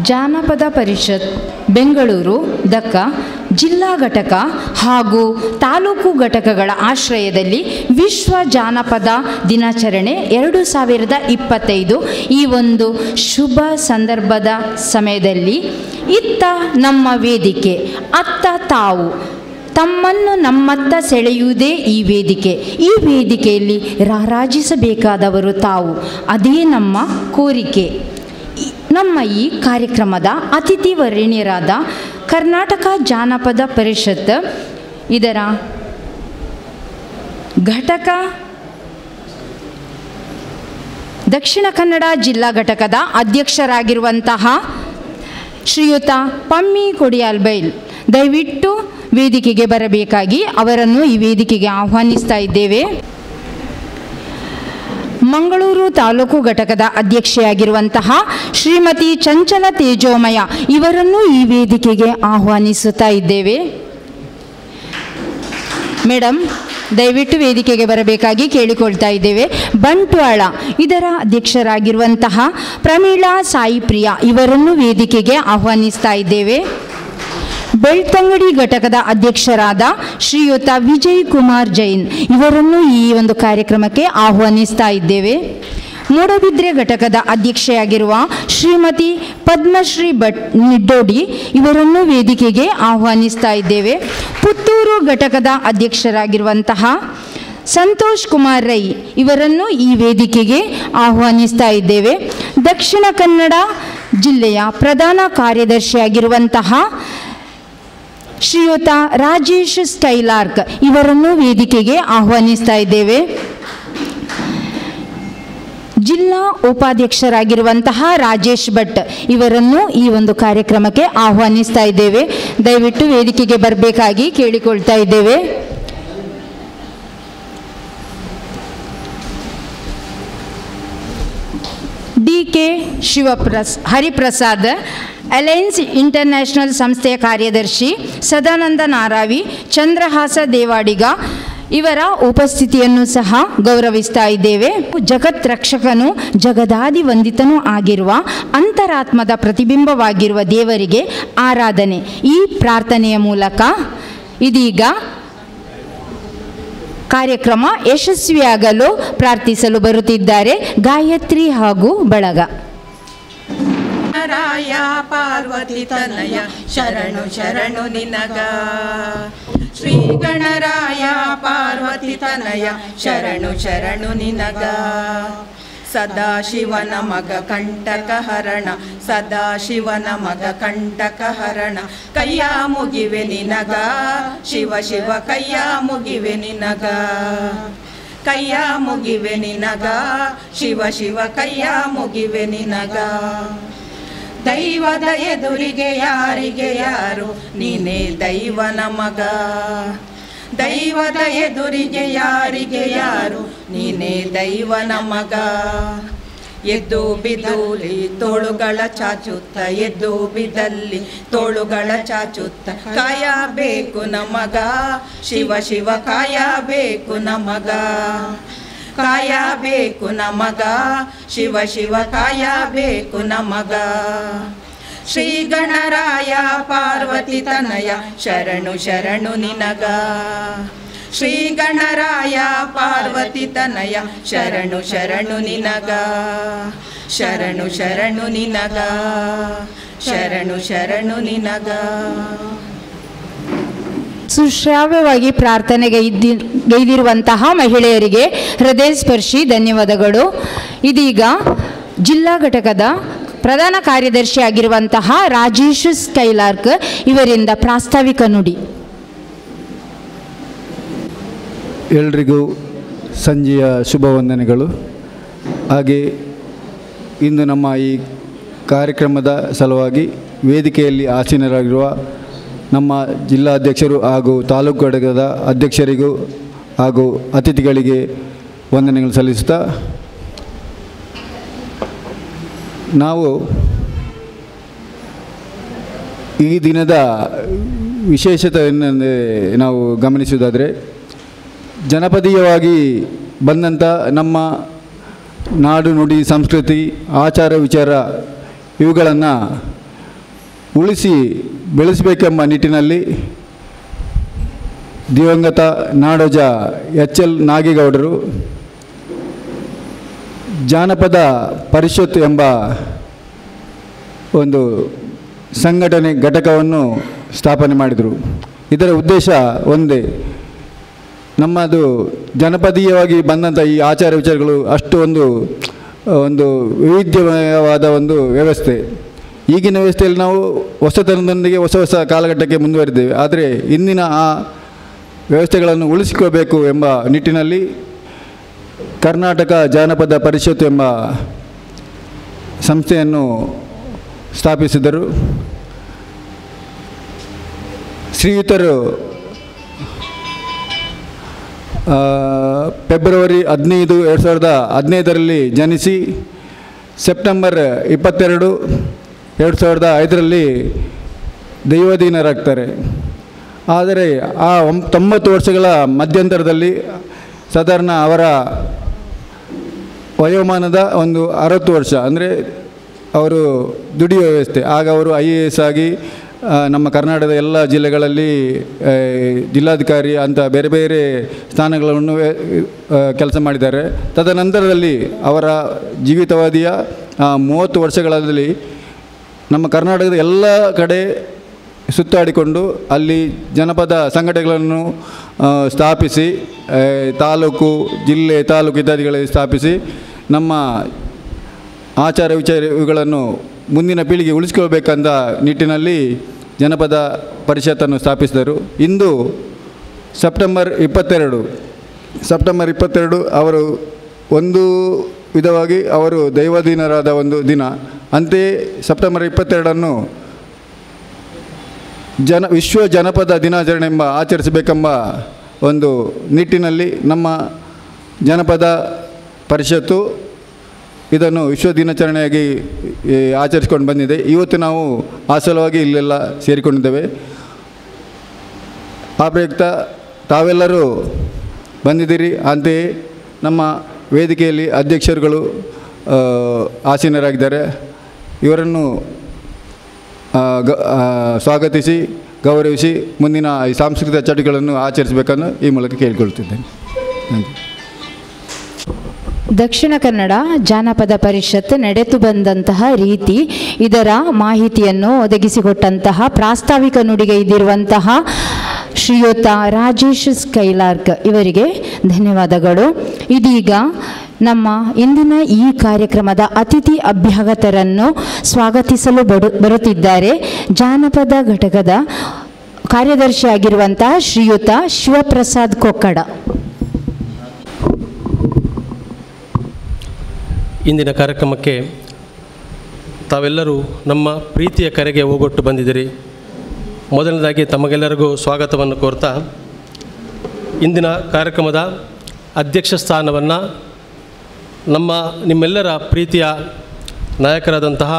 ಜಾನಪದ ಪರಿಷತ್ ಬೆಂಗಳೂರು ದಕ್ಕ ಜಿಲ್ಲಾ ಘಟಕ ಹಾಗೂ ತಾಲೂಕು ಘಟಕಗಳ ಆಶ್ರಯದಲ್ಲಿ ವಿಶ್ವ ಜಾನಪದ ದಿನಾಚರಣೆ 2025 ಈ ಒಂದು ಶುಭ ಸಂದರ್ಭದ ಸಮಯದಲ್ಲಿ ಇತ್ತ ನಮ್ಮ ವೇದಿಕೆ ಅತ್ತ ತಾವು ತಮ್ಮನ್ನು ನಮ್ಮತ್ತ ಸೆಳೆಯುವುದೇ ಈ ವೇದಿಕೆಯಲ್ಲಿ ರಾರಾಜಿಸಬೇಕಾದವರು ತಾವು. ಅದೇ ನಮ್ಮ ಕೋರಿಕೆ. ನಮ್ಮ ಈ ಕಾರ್ಯಕ್ರಮದ ಅತಿಥಿ ವರೇಣ್ಯರಾದ ಕರ್ನಾಟಕ ಜಾನಪದ ಪರಿಷತ್ ಇದರ ಘಟಕ ದಕ್ಷಿಣ ಕನ್ನಡ ಜಿಲ್ಲಾ ಘಟಕದ ಅಧ್ಯಕ್ಷರಾಗಿರುವಂತಹ ಶ್ರೀಯುತ ಪಮ್ಮಿ ಕೊಡಿಯಾಲ್ಬೈಲ್ ದಯವಿಟ್ಟು ವೇದಿಕೆಗೆ ಬರಬೇಕಾಗಿ ಅವರನ್ನು ಈ ವೇದಿಕೆಗೆ ಆಹ್ವಾನಿಸ್ತಾ ಇದ್ದೇವೆ. ಮಂಗಳೂರು ತಾಲೂಕು ಘಟಕದ ಅಧ್ಯಕ್ಷೆಯಾಗಿರುವಂತಹ ಶ್ರೀಮತಿ ಚಂಚಲ ತೇಜೋಮಯ ಇವರನ್ನು ಈ ವೇದಿಕೆಗೆ ಆಹ್ವಾನಿಸುತ್ತಾ ಇದ್ದೇವೆ. ಮೇಡಮ್ ದಯವಿಟ್ಟು ವೇದಿಕೆಗೆ ಬರಬೇಕಾಗಿ ಕೇಳಿಕೊಳ್ತಾ ಇದ್ದೇವೆ. ಬಂಟ್ವಾಳ ಇದರ ಅಧ್ಯಕ್ಷರಾಗಿರುವಂತಹ ಪ್ರಮೀಳಾ ಸಾಯಿ ಪ್ರಿಯಾ ಇವರನ್ನು ವೇದಿಕೆಗೆ ಆಹ್ವಾನಿಸ್ತಾ ಇದ್ದೇವೆ. ಬೆಳ್ತಂಗಡಿ ಘಟಕದ ಅಧ್ಯಕ್ಷರಾದ ಶ್ರೀಯುತ ವಿಜಯ್ ಕುಮಾರ್ ಜೈನ್ ಇವರನ್ನು ಈ ಒಂದು ಕಾರ್ಯಕ್ರಮಕ್ಕೆ ಆಹ್ವಾನಿಸ್ತಾ ಇದ್ದೇವೆ. ಮೂಡಬಿದ್ರೆ ಘಟಕದ ಅಧ್ಯಕ್ಷೆಯಾಗಿರುವ ಶ್ರೀಮತಿ ಪದ್ಮಶ್ರೀ ನಿಡ್ಡೋಡಿ ಇವರನ್ನು ವೇದಿಕೆಗೆ ಆಹ್ವಾನಿಸ್ತಾ ಇದ್ದೇವೆ. ಪುತ್ತೂರು ಘಟಕದ ಅಧ್ಯಕ್ಷರಾಗಿರುವಂತಹ ಸಂತೋಷ್ ಕುಮಾರ್ ರೈ ಇವರನ್ನು ಈ ವೇದಿಕೆಗೆ ಆಹ್ವಾನಿಸ್ತಾ ಇದ್ದೇವೆ. ದಕ್ಷಿಣ ಕನ್ನಡ ಜಿಲ್ಲೆಯ ಪ್ರಧಾನ ಕಾರ್ಯದರ್ಶಿಯಾಗಿರುವಂತಹ ಶ್ರೀಯುತ ರಾಜೇಶ್ ಸ್ಕೈಲಾರ್ಕ್ ಇವರನ್ನು ವೇದಿಕೆಗೆ ಆಹ್ವಾನಿಸ್ತಾ ಇದ್ದೇವೆ. ಜಿಲ್ಲಾ ಉಪಾಧ್ಯಕ್ಷರಾಗಿರುವಂತಹ ರಾಜೇಶ್ ಭಟ್ ಇವರನ್ನು ಈ ಒಂದು ಕಾರ್ಯಕ್ರಮಕ್ಕೆ ಆಹ್ವಾನಿಸ್ತಾ ಇದ್ದೇವೆ. ದಯವಿಟ್ಟು ವೇದಿಕೆಗೆ ಬರಬೇಕಾಗಿ ಕೇಳಿಕೊಳ್ತಾ ಇದ್ದೇವೆ. ಡಿ.ಕೆ. ಹರಿಪ್ರಸಾದ್ ಅಲಯನ್ಸ್ ಇಂಟರ್ನ್ಯಾಷನಲ್ ಸಂಸ್ಥೆಯ ಕಾರ್ಯದರ್ಶಿ, ಸದಾನಂದ ನಾರಾವಿ, ಚಂದ್ರಹಾಸ ದೇವಾಡಿಗ ಇವರ ಉಪಸ್ಥಿತಿಯನ್ನು ಸಹ ಗೌರವಿಸ್ತಾ ಇದ್ದೇವೆ. ಜಗತ್ ರಕ್ಷಕನು ಜಗದಾದಿ ವಂದಿತನೂ ಆಗಿರುವ ಅಂತರಾತ್ಮದ ಪ್ರತಿಬಿಂಬವಾಗಿರುವ ದೇವರಿಗೆ ಆರಾಧನೆ. ಈ ಪ್ರಾರ್ಥನೆಯ ಮೂಲಕ ಇದೀಗ ಕಾರ್ಯಕ್ರಮ ಯಶಸ್ವಿಯಾಗಲು ಪ್ರಾರ್ಥಿಸಲು ಬರುತ್ತಿದ್ದಾರೆ ಗಾಯತ್ರಿ ಹಾಗೂ ಬಳಗ. ರಾಯ ಪಾರ್ವತಿ ತನಯ ಶರಣು ಶರಣು ನಿನಗ, ಶ್ರೀ ಗಣರಾಯ ಪಾರ್ವತಿ ತನಯ ಶರಣು ಶರಣು ನಿನಗ. ಸದಾಶಿವನ ಮಗ ಕಂಟಕ ಹರಣ, ಸದಾಶಿವನ ಮಗ ಕಂಟಕ ಹರಣ, ಕೈಯ ಮುಗಿವೆ ನಿನಗ ಶಿವ ಶಿವ, ಕೈಯ ಮುಗಿವೆ ನಿನಗ, ಕೈಯ ಮುಗಿವೆ ನಿನಗ ಶಿವ ಶಿವ, ಕೈಯ ಮುಗಿವೆ ನಿನಗ. ದೈವದ ಎದುರಿಗೆ ಯಾರಿಗೆ ಯಾರು, ನೀನೇ ದೈವನ ಮಗ. ದೈವದ ಎದುರಿಗೆ ಯಾರಿಗೆ ಯಾರು, ನೀನೇ ದೈವನ ಮಗ. ಎದ್ದು ಬಿದ್ದಲ್ಲಿ ತೋಳುಗಳ ಚಾಚುತ್ತ, ಎದ್ದು ಬಿದ್ದಲ್ಲಿ ತೋಳುಗಳ ಚಾಚುತ್ತ, ಕಾಯಬೇಕು ನಮಗ ಶಿವ ಶಿವ, ಕಾಯಬೇಕು ನಮಗ, ಕಾಯಬೇಕು ನಮಗ ಶಿವ ಶಿವ, ಕಾಯಬೇಕು ನಮಗ. ಶ್ರೀ ಗಣರಾಯ ಪಾರ್ವತಿ ತನಯ ಶರಣು ಶರಣು ನಿನಗ, ಶ್ರೀ ಗಣರಾಯ ಪಾರ್ವತಿ ತನಯ ಶರಣು ಶರಣು ನಿನಗ, ಶರಣು ಶರಣು ನಿನಗ, ಶರಣು ಶರಣು ನಿನಗ. ಸುಶ್ರಾವ್ಯವಾಗಿ ಪ್ರಾರ್ಥನೆಗೈದಿರುವಂತಹ ಮಹಿಳೆಯರಿಗೆ ಹೃದಯ ಸ್ಪರ್ಶಿ ಧನ್ಯವಾದಗಳು. ಇದೀಗ ಜಿಲ್ಲಾ ಘಟಕದ ಪ್ರಧಾನ ಕಾರ್ಯದರ್ಶಿಯಾಗಿರುವಂತಹ ರಾಜೇಶ್ ಸ್ಕೈಲಾರ್ಕ್ ಇವರಿಂದ ಪ್ರಾಸ್ತಾವಿಕ ನುಡಿ. ಎಲ್ರಿಗೂ ಸಂಜೆಯ ಶುಭ ವಂದನೆಗಳು. ಹಾಗೆ ಇಂದು ನಮ್ಮ ಈ ಕಾರ್ಯಕ್ರಮದ ಸಲುವಾಗಿ ವೇದಿಕೆಯಲ್ಲಿ ಆಸೀನರಾಗಿರುವ ನಮ್ಮ ಜಿಲ್ಲಾಧ್ಯಕ್ಷರು ಹಾಗೂ ತಾಲೂಕು ಘಟಕದ ಅಧ್ಯಕ್ಷರಿಗೂ ಹಾಗೂ ಅತಿಥಿಗಳಿಗೆ ವಂದನೆಗಳು ಸಲ್ಲಿಸುತ್ತಾ, ನಾವು ಈ ದಿನದ ವಿಶೇಷತೆಯನ್ನು ನಾವು ಗಮನಿಸುವುದಾದರೆ, ಜನಪದೀಯವಾಗಿ ಬಂದಂಥ ನಮ್ಮ ನಾಡು ನುಡಿ ಸಂಸ್ಕೃತಿ ಆಚಾರ ವಿಚಾರ ಇವುಗಳನ್ನು ಉಳಿಸಿ ಬೆಳೆಸಬೇಕೆಂಬ ನಿಟ್ಟಿನಲ್ಲಿ ದಿವಂಗತ ನಾಡೋಜ ಎಚ್.ಎಲ್. ನಾಗೇಗೌಡರು ಜಾನಪದ ಪರಿಷತ್ ಎಂಬ ಒಂದು ಸಂಘಟನೆ ಘಟಕವನ್ನು ಸ್ಥಾಪನೆ ಮಾಡಿದರು. ಇದರ ಉದ್ದೇಶ ಒಂದೇ, ನಮ್ಮದು ಜನಪದೀಯವಾಗಿ ಬಂದಂಥ ಈ ಆಚಾರ ವಿಚಾರಗಳು ಅಷ್ಟು ಒಂದು ವೈವಿಧ್ಯಮಯವಾದ ಒಂದು ವ್ಯವಸ್ಥೆ. ಈಗಿನ ವ್ಯವಸ್ಥೆಯಲ್ಲಿ ನಾವು ಹೊಸತನದೊಂದಿಗೆ ಹೊಸ ಕಾಲಘಟ್ಟಕ್ಕೆ ಮುಂದುವರಿದ್ದೇವೆ. ಆದರೆ ಇಂದಿನ ಆ ವ್ಯವಸ್ಥೆಗಳನ್ನು ಉಳಿಸಿಕೊಳ್ಳಬೇಕು ಎಂಬ ನಿಟ್ಟಿನಲ್ಲಿ ಕರ್ನಾಟಕ ಜಾನಪದ ಪರಿಷತ್ ಎಂಬ ಸಂಸ್ಥೆಯನ್ನು ಸ್ಥಾಪಿಸಿದರು. ಶ್ರೀಯುತರು ಫೆಬ್ರವರಿ 15, 2015 ಜನಿಸಿ ಸೆಪ್ಟೆಂಬರ್ 22, 2005 ದೈವಾಧೀನರಾಗ್ತಾರೆ. ಆದರೆ ಆ 90 ವರ್ಷಗಳ ಮಧ್ಯಂತರದಲ್ಲಿ ಸಾಧಾರಣ ಅವರ ವಯೋಮಾನದ ಒಂದು 60 ವರ್ಷ, ಅಂದರೆ ಅವರು ದುಡಿಯುವ ವ್ಯವಸ್ಥೆ. ಆಗ ಅವರು IAS ಆಗಿ ನಮ್ಮ ಕರ್ನಾಟಕದ ಎಲ್ಲ ಜಿಲ್ಲೆಗಳಲ್ಲಿ ಜಿಲ್ಲಾಧಿಕಾರಿ ಅಂತ ಬೇರೆ ಬೇರೆ ಸ್ಥಾನಗಳನ್ನು ಕೆಲಸ ಮಾಡಿದ್ದಾರೆ. ತದನಂತರದಲ್ಲಿ ಅವರ ಜೀವಿತಾವಧಿಯ 30 ವರ್ಷಗಳಲ್ಲಿ ನಮ್ಮ ಕರ್ನಾಟಕದ ಎಲ್ಲ ಕಡೆ ಸುತ್ತಾಡಿಕೊಂಡು ಅಲ್ಲಿ ಜನಪದ ಸಂಘಟನೆಗಳನ್ನು ಸ್ಥಾಪಿಸಿ ತಾಲೂಕು, ಜಿಲ್ಲೆ, ತಾಲೂಕು ಇತ್ಯಾದಿಗಳಲ್ಲಿ ಸ್ಥಾಪಿಸಿ ನಮ್ಮ ಆಚಾರ ವಿಚಾರಗಳನ್ನು ಮುಂದಿನ ಪೀಳಿಗೆ ಉಳಿಸ್ಕೊಳ್ಬೇಕಂದ ನಿಟ್ಟಿನಲ್ಲಿ ಜನಪದ ಪರಿಷತ್ತನ್ನು ಸ್ಥಾಪಿಸಿದರು. ಇಂದು ಸೆಪ್ಟೆಂಬರ್ 22 ಅವರು ಒಂದು ವಿಧವಾಗಿ ಅವರು ದೈವಾಧೀನರಾದ ಒಂದು ದಿನ. ಅಂತೆಯೇ ಸೆಪ್ಟೆಂಬರ್ 22 ವಿಶ್ವ ಜನಪದ ದಿನಾಚರಣೆ ಆಚರಿಸಬೇಕೆಂಬ ಒಂದು ನಿಟ್ಟಿನಲ್ಲಿ ನಮ್ಮ ಜನಪದ ಪರಿಷತ್ತು ಇದನ್ನು ವಿಶ್ವ ದಿನಾಚರಣೆಯಾಗಿ ಆಚರಿಸಿಕೊಂಡು ಬಂದಿದೆ. ಇವತ್ತು ನಾವು ಆ ಸಲುವಾಗಿ ಇಲ್ಲೆಲ್ಲ ಸೇರಿಕೊಂಡಿದ್ದೇವೆ. ಆ ಪ್ರಯುಕ್ತ ತಾವೆಲ್ಲರೂ ಬಂದಿದ್ದೀರಿ. ಅಂತೆಯೇ ನಮ್ಮ ವೇದಿಕೆಯಲ್ಲಿ ಅಧ್ಯಕ್ಷರುಗಳು ಆಸೀನರಾಗಿದ್ದಾರೆ. ಇವರನ್ನು ಸ್ವಾಗತಿಸಿ ಗೌರವಿಸಿ ಮುಂದಿನ ಈ ಸಾಂಸ್ಕೃತಿಕ ಚಟುವಟಿಕೆಗಳನ್ನು ಆಚರಿಸಬೇಕನ್ನು ಈ ಮೂಲಕ ಕೇಳಿಕೊಳ್ತಿದ್ದೇನೆ. ದಕ್ಷಿಣ ಕನ್ನಡ ಜಾನಪದ ಪರಿಷತ್ ನಡೆದು ಬಂದಂತಹ ರೀತಿ, ಇದರ ಮಾಹಿತಿಯನ್ನು ಒದಗಿಸಿಕೊಟ್ಟಂತಹ ಪ್ರಾಸ್ತಾವಿಕ ನುಡಿಗೆ ಇದ್ದಿರುವಂತಹ ಶ್ರೀಯುತ ರಾಜೇಶ್ ಸ್ಕೈಲಾರ್ಕ್ ಇವರಿಗೆ ಧನ್ಯವಾದಗಳು. ಇದೀಗ ನಮ್ಮ ಇಂದಿನ ಈ ಕಾರ್ಯಕ್ರಮದ ಅತಿಥಿ ಅಭ್ಯಾಗತರನ್ನು ಸ್ವಾಗತಿಸಲು ಬರುತ್ತಿದ್ದಾರೆ. ಜಾನಪದ ಘಟಕದ ಕಾರ್ಯದರ್ಶಿಯಾಗಿರುವಂತಹ ಶ್ರೀಯುತ ಶಿವಪ್ರಸಾದ್ ಕೊಕ್ಕಡ. ಇಂದಿನ ಕಾರ್ಯಕ್ರಮಕ್ಕೆ ತಾವೆಲ್ಲರೂ ನಮ್ಮ ಪ್ರೀತಿಯ ಕರೆಗೆ ಓಗೊಟ್ಟು ಬಂದಿದ್ದೀರಿ. ಮೊದಲನೇದಾಗಿ ತಮಗೆಲ್ಲರಿಗೂ ಸ್ವಾಗತವನ್ನು ಕೋರ್ತಾ, ಇಂದಿನ ಕಾರ್ಯಕ್ರಮದ ಅಧ್ಯಕ್ಷ ಸ್ಥಾನವನ್ನು ನಿಮ್ಮೆಲ್ಲರ ಪ್ರೀತಿಯ ನಾಯಕರಾದಂತಹ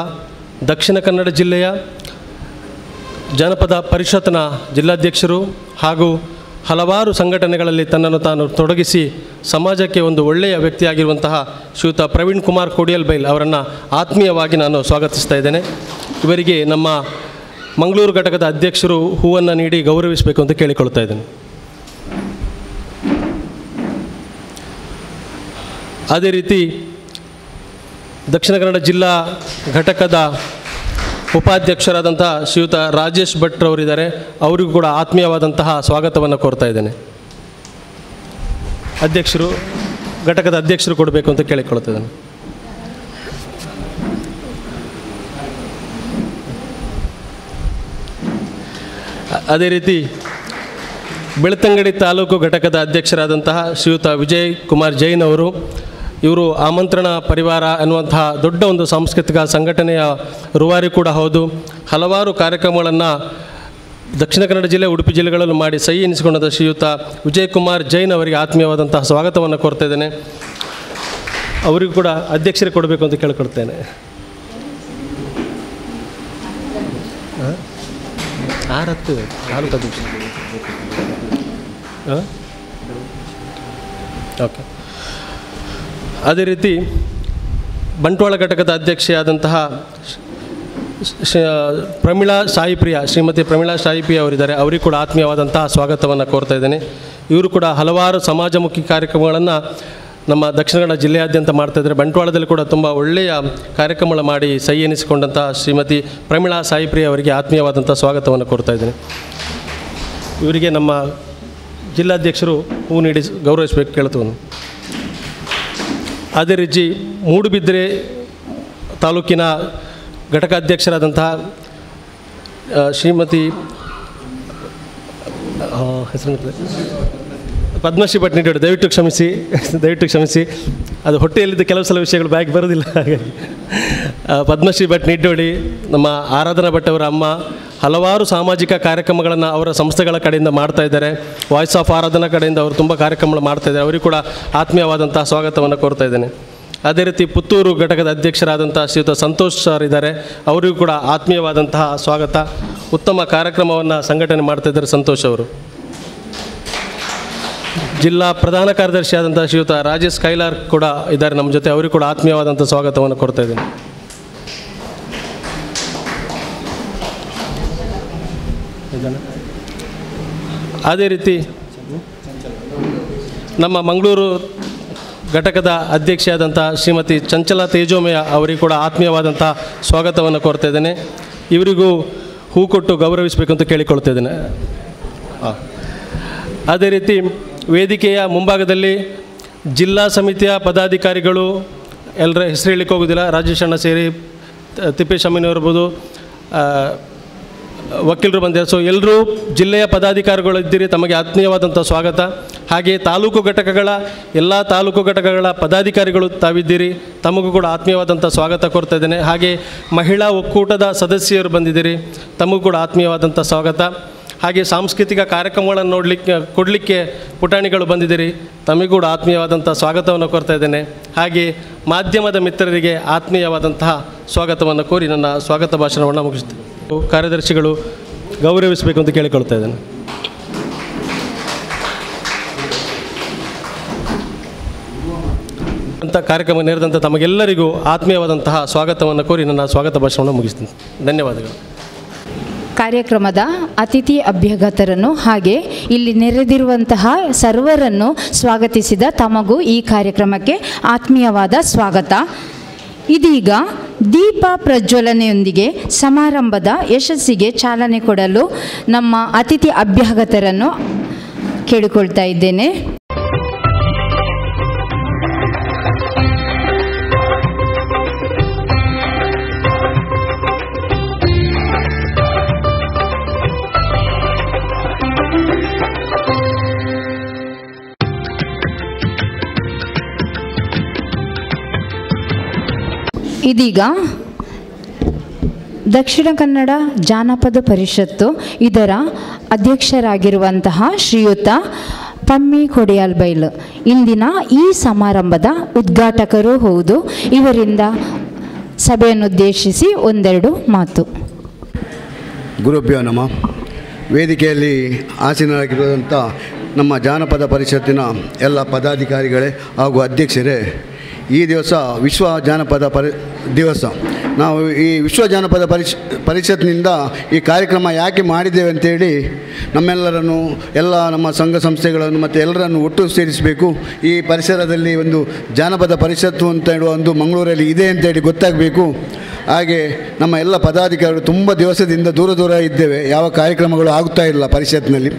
ದಕ್ಷಿಣ ಕನ್ನಡ ಜಿಲ್ಲೆಯ ಜಾನಪದ ಪರಿಷತ್ನ ಜಿಲ್ಲಾಧ್ಯಕ್ಷರು ಹಾಗೂ ಹಲವಾರು ಸಂಘಟನೆಗಳಲ್ಲಿ ತನ್ನನ್ನು ತಾನು ತೊಡಗಿಸಿ ಸಮಾಜಕ್ಕೆ ಒಂದು ಒಳ್ಳೆಯ ವ್ಯಕ್ತಿಯಾಗಿರುವಂತಹ ಶ್ರೀಯುತ ಪ್ರವೀಣ್ ಕುಮಾರ್ ಕೋಡಿಯಲ್ಬೈಲ್ ಅವರನ್ನು ಆತ್ಮೀಯವಾಗಿ ನಾನು ಸ್ವಾಗತಿಸ್ತಾ ಇದ್ದೇನೆ. ಇವರಿಗೆ ನಮ್ಮ ಮಂಗಳೂರು ಘಟಕದ ಅಧ್ಯಕ್ಷರು ಹೂವನ್ನು ನೀಡಿ ಗೌರವಿಸಬೇಕು ಅಂತ ಕೇಳಿಕೊಳ್ತಾ ಇದ್ದೇನೆ. ಅದೇ ರೀತಿ ದಕ್ಷಿಣ ಕನ್ನಡ ಜಿಲ್ಲಾ ಘಟಕದ ಉಪಾಧ್ಯಕ್ಷರಾದಂತಹ ಶ್ರೀಯುತ ರಾಜೇಶ್ ಭಟ್ ಅವರಿದ್ದಾರೆ. ಅವರಿಗೂ ಕೂಡ ಆತ್ಮೀಯವಾದಂತಹ ಸ್ವಾಗತವನ್ನು ಕೋರ್ತಾ ಇದ್ದೇನೆ. ಘಟಕದ ಅಧ್ಯಕ್ಷರು ಕೊಡಬೇಕು ಅಂತ ಕೇಳಿಕೊಳ್ತಾ ಇದ್ದೇನೆ. ಅದೇ ರೀತಿ ಬೆಳ್ತಂಗಡಿ ತಾಲೂಕು ಘಟಕದ ಅಧ್ಯಕ್ಷರಾದಂತಹ ಶ್ರೀಯುತ ವಿಜಯ್ ಕುಮಾರ್ ಜೈನ್ ಅವರು, ಇವರು ಆಮಂತ್ರಣ ಪರಿವಾರ ಎನ್ನುವಂತಹ ದೊಡ್ಡ ಒಂದು ಸಾಂಸ್ಕೃತಿಕ ಸಂಘಟನೆಯ ರೂವಾರಿ ಕೂಡ ಹೌದು. ಹಲವಾರು ಕಾರ್ಯಕ್ರಮಗಳನ್ನು ದಕ್ಷಿಣ ಕನ್ನಡ ಜಿಲ್ಲೆ, ಉಡುಪಿ ಜಿಲ್ಲೆಗಳಲ್ಲೂ ಮಾಡಿ ಸಹಿ ಎನಿಸಿಕೊಂಡ ಶ್ರೀಯುತ ವಿಜಯ್ ಕುಮಾರ್ ಜೈನ್ ಅವರಿಗೆ ಆತ್ಮೀಯವಾದಂತಹ ಸ್ವಾಗತವನ್ನು ಕೋರ್ತಾ ಇದ್ದೇನೆ. ಅವರಿಗೂ ಕೂಡ ಅಧ್ಯಕ್ಷರಿಗೆ ಕೊಡಬೇಕು ಅಂತ ಕೇಳಿಕೊಡ್ತೇನೆ. ಓಕೆ. ಅದೇ ರೀತಿ ಬಂಟ್ವಾಳ ಘಟಕದ ಅಧ್ಯಕ್ಷೆಯಾದಂತಹ ಪ್ರಮೀಳಾ ಸಾಯಿಪ್ರಿಯ ಶ್ರೀಮತಿ ಪ್ರಮೀಳಾ ಸಾಯಿಪ್ರಿಯ ಅವರಿದ್ದಾರೆ. ಅವರಿಗೂ ಕೂಡ ಆತ್ಮೀಯವಾದಂತಹ ಸ್ವಾಗತವನ್ನು ಕೋರ್ತಾ ಇದ್ದೇನೆ. ಇವರು ಕೂಡ ಹಲವಾರು ಸಮಾಜಮುಖಿ ಕಾರ್ಯಕ್ರಮಗಳನ್ನು ನಮ್ಮ ದಕ್ಷಿಣ ಕನ್ನಡ ಜಿಲ್ಲೆಯಾದ್ಯಂತ ಮಾಡ್ತಾಯಿದ್ದಾರೆ. ಬಂಟ್ವಾಳದಲ್ಲಿ ಕೂಡ ತುಂಬ ಒಳ್ಳೆಯ ಕಾರ್ಯಕ್ರಮಗಳ ಮಾಡಿ ಸೈ ಎನಿಸಿಕೊಂಡಂಥ ಶ್ರೀಮತಿ ಪ್ರಮೀಳಾ ಸಾಯಿಪ್ರಿಯ ಅವರಿಗೆ ಆತ್ಮೀಯವಾದಂಥ ಸ್ವಾಗತವನ್ನು ಕೋರ್ತಾ ಇದ್ದೇನೆ. ಇವರಿಗೆ ನಮ್ಮ ಜಿಲ್ಲಾಧ್ಯಕ್ಷರು ಹೂ ನೀಡಿ ಗೌರವಿಸಬೇಕು ಕೇಳ್ತವನು. ಅದೇ ರೀತಿ ಮೂಡುಬಿದ್ರೆ ತಾಲೂಕಿನ ಘಟಕಾಧ್ಯಕ್ಷರಾದಂತಹ ಶ್ರೀಮತಿ ಹೆಸರು ಪದ್ಮಶ್ರೀ ಭಟ್ ನಿಡ್ಡೋಡಿ, ದಯವಿಟ್ಟು ಕ್ಷಮಿಸಿ, ಅದು ಹೊಟ್ಟೆಯಲ್ಲಿದ್ದ ಕೆಲವು ಸಲ ವಿಷಯಗಳು ಬ್ಯಾಗ್ ಬರೋದಿಲ್ಲ. ಹಾಗಾಗಿ ಪದ್ಮಶ್ರೀ ಭಟ್ ನಿಡ್ಡೋಡಿ, ನಮ್ಮ ಆರಾಧನಾ ಭಟ್ ಅವರ ಅಮ್ಮ, ಹಲವಾರು ಸಾಮಾಜಿಕ ಕಾರ್ಯಕ್ರಮಗಳನ್ನು ಅವರ ಸಂಸ್ಥೆಗಳ ಕಡೆಯಿಂದ ಮಾಡ್ತಾ ಇದ್ದಾರೆ. ವಾಯ್ಸ್ ಆಫ್ ಆರಾಧನಾ ಕಡೆಯಿಂದ ಅವರು ತುಂಬ ಕಾರ್ಯಕ್ರಮಗಳು ಮಾಡ್ತಾಯಿದ್ದಾರೆ. ಅವರಿಗೂ ಕೂಡ ಆತ್ಮೀಯವಾದಂಥ ಸ್ವಾಗತವನ್ನು ಕೋರ್ತಾ ಇದ್ದೇನೆ. ಅದೇ ರೀತಿ ಪುತ್ತೂರು ಘಟಕದ ಅಧ್ಯಕ್ಷರಾದಂಥ ಶ್ರೀಯುತ ಸಂತೋಷ್ ಸರ್ ಇದ್ದಾರೆ. ಅವರಿಗೂ ಕೂಡ ಆತ್ಮೀಯವಾದಂತಹ ಸ್ವಾಗತ. ಉತ್ತಮ ಕಾರ್ಯಕ್ರಮವನ್ನು ಸಂಘಟನೆ ಮಾಡ್ತಾಯಿದ್ದಾರೆ ಸಂತೋಷ್ ಅವರು. ಜಿಲ್ಲಾ ಪ್ರಧಾನ ಕಾರ್ಯದರ್ಶಿಯಾದಂಥ ಶ್ರೀಯುತ ರಾಜೇಶ್ ಕೈಲಾರ್ ಕೂಡ ಇದ್ದಾರೆ ನಮ್ಮ ಜೊತೆ. ಅವರಿಗೂ ಕೂಡ ಆತ್ಮೀಯವಾದಂಥ ಸ್ವಾಗತವನ್ನು ಕೊಡ್ತಾ ಇದ್ದೇನೆ. ಅದೇ ರೀತಿ ನಮ್ಮ ಮಂಗಳೂರು ಘಟಕದ ಅಧ್ಯಕ್ಷೆಯಾದಂಥ ಶ್ರೀಮತಿ ಚಂಚಲಾ ತೇಜೋಮಯ ಅವರಿಗೂ ಕೂಡ ಆತ್ಮೀಯವಾದಂಥ ಸ್ವಾಗತವನ್ನು ಕೋರ್ತಾ ಇದ್ದೇನೆ. ಇವರಿಗೂ ಹೂ ಕೊಟ್ಟು ಗೌರವಿಸಬೇಕಂತ ಕೇಳಿಕೊಳ್ತಾ ಇದ್ದೇನೆ. ಅದೇ ರೀತಿ ವೇದಿಕೆಯ ಮುಂಭಾಗದಲ್ಲಿ ಜಿಲ್ಲಾ ಸಮಿತಿಯ ಪದಾಧಿಕಾರಿಗಳು, ಎಲ್ಲರ ಹೆಸರು ಹೇಳಲಿಕ್ಕೆ ಹೋಗೋದಿಲ್ಲ, ರಾಜೇಶ್ ಅಣ್ಣ ಸೇರಿ ತಿಪ್ಪೇಶ್ ಅಮ್ಮಿನವರು ಇರ್ಬೋದು, ವಕೀಲರು ಬಂದಿದ್ದಾರೆ. ಸೊ ಎಲ್ಲರೂ ಜಿಲ್ಲೆಯ ಪದಾಧಿಕಾರಿಗಳು ಇದ್ದೀರಿ, ತಮಗೆ ಆತ್ಮೀಯವಾದಂಥ ಸ್ವಾಗತ. ಹಾಗೆ ಎಲ್ಲ ತಾಲೂಕು ಘಟಕಗಳ ಪದಾಧಿಕಾರಿಗಳು ತಾವಿದ್ದೀರಿ, ತಮಗೂ ಕೂಡ ಆತ್ಮೀಯವಾದಂಥ ಸ್ವಾಗತ ಕೋರ್ತಾ ಇದ್ದೇನೆ. ಹಾಗೆ ಮಹಿಳಾ ಒಕ್ಕೂಟದ ಸದಸ್ಯರು ಬಂದಿದ್ದೀರಿ, ತಮಗೂ ಕೂಡ ಆತ್ಮೀಯವಾದಂಥ ಸ್ವಾಗತ. ಹಾಗೆ ಸಾಂಸ್ಕೃತಿಕ ಕಾರ್ಯಕ್ರಮಗಳನ್ನು ಕೊಡಲಿಕ್ಕೆ ಪುಟಾಣಿಗಳು ಬಂದಿದ್ದೀರಿ, ತಮಗೂ ಕೂಡ ಆತ್ಮೀಯವಾದಂಥ ಸ್ವಾಗತವನ್ನು ಕೋರ್ತಾ ಇದ್ದೇನೆ. ಹಾಗೆ ಮಾಧ್ಯಮದ ಮಿತ್ರರಿಗೆ ಆತ್ಮೀಯವಾದಂತಹ ಸ್ವಾಗತವನ್ನು ಕೋರಿ ನನ್ನ ಸ್ವಾಗತ ಭಾಷಣವನ್ನು ಮುಗಿಸ್ತೀನಿ. ಕಾರ್ಯದರ್ಶಿಗಳು ಗೌರವಿಸಬೇಕು ಅಂತ ಕೇಳಿಕೊಳ್ತಾ ಇದ್ದೇನೆ. ಅಂತ ಕಾರ್ಯಕ್ರಮ ನೆರೆದಂಥ ತಮಗೆಲ್ಲರಿಗೂ ಆತ್ಮೀಯವಾದಂತಹ ಸ್ವಾಗತವನ್ನು ಕೋರಿ ನನ್ನ ಸ್ವಾಗತ ಭಾಷಣವನ್ನು ಮುಗಿಸ್ತೀನಿ. ಧನ್ಯವಾದಗಳು. ಕಾರ್ಯಕ್ರಮದ ಅತಿಥಿ ಅಭ್ಯಾಗತರನ್ನು ಹಾಗೆ ಇಲ್ಲಿ ನೆರೆದಿರುವಂತಹ ಸರ್ವರನ್ನು ಸ್ವಾಗತಿಸಿದ ತಮಗೂ ಈ ಕಾರ್ಯಕ್ರಮಕ್ಕೆ ಆತ್ಮೀಯವಾದ ಸ್ವಾಗತ. ಇದೀಗ ದೀಪ ಪ್ರಜ್ವಲನೆಯೊಂದಿಗೆ ಸಮಾರಂಭದ ಯಶಸ್ಸಿಗೆ ಚಾಲನೆ ಕೊಡಲು ನಮ್ಮ ಅತಿಥಿ ಅಭ್ಯಾಗತರನ್ನು ಕೇಳಿಕೊಳ್ತಾ ಇದ್ದೇನೆ. ಇದೀಗ ದಕ್ಷಿಣ ಕನ್ನಡ ಜಾನಪದ ಪರಿಷತ್ತು ಇದರ ಅಧ್ಯಕ್ಷರಾಗಿರುವಂತಹ ಶ್ರೀಯುತ ಪಮ್ಮಿ ಕೊಡಿಯಾಲ್ಬೈಲ್ ಇಂದಿನ ಈ ಸಮಾರಂಭದ ಉದ್ಘಾಟಕರೂ ಹೌದು. ಇವರಿಂದ ಸಭೆಯನ್ನುದ್ದೇಶಿಸಿ ಒಂದೆರಡು ಮಾತು. ಗುರುಭ್ಯೋ ನಮಃ. ವೇದಿಕೆಯಲ್ಲಿ ಆಸೀನರಾಗಿರುವಂಥ ನಮ್ಮ ಜಾನಪದ ಪರಿಷತ್ತಿನ ಎಲ್ಲ ಪದಾಧಿಕಾರಿಗಳೇ ಹಾಗೂ ಅಧ್ಯಕ್ಷರೇ, ಈ ದಿವಸ ವಿಶ್ವ ಜಾನಪದ ದಿವಸ. ನಾವು ಈ ವಿಶ್ವ ಜಾನಪದ ಪರಿಷತ್ನಿಂದ ಈ ಕಾರ್ಯಕ್ರಮ ಯಾಕೆ ಮಾಡಿದ್ದೇವೆ ಅಂತೇಳಿ ನಮ್ಮೆಲ್ಲರನ್ನು, ಎಲ್ಲ ನಮ್ಮ ಸಂಘ ಸಂಸ್ಥೆಗಳನ್ನು ಮತ್ತು ಎಲ್ಲರನ್ನು ಒಟ್ಟು ಸೇರಿಸಬೇಕು. ಈ ಪರಿಸರದಲ್ಲಿ ಒಂದು ಜಾನಪದ ಪರಿಷತ್ತು ಅಂತ ಹೇಳುವ ಒಂದು ಮಂಗಳೂರಲ್ಲಿ ಇದೆ ಅಂತೇಳಿ ಗೊತ್ತಾಗಬೇಕು. ಹಾಗೆ ನಮ್ಮ ಎಲ್ಲ ಪದಾಧಿಕಾರಿಗಳು ತುಂಬ ದಿವಸದಿಂದ ದೂರ ಇದ್ದೇವೆ, ಯಾವ ಕಾರ್ಯಕ್ರಮಗಳು ಆಗುತ್ತಾ ಇಲ್ಲ ಪರಿಷತ್ನಲ್ಲಿ.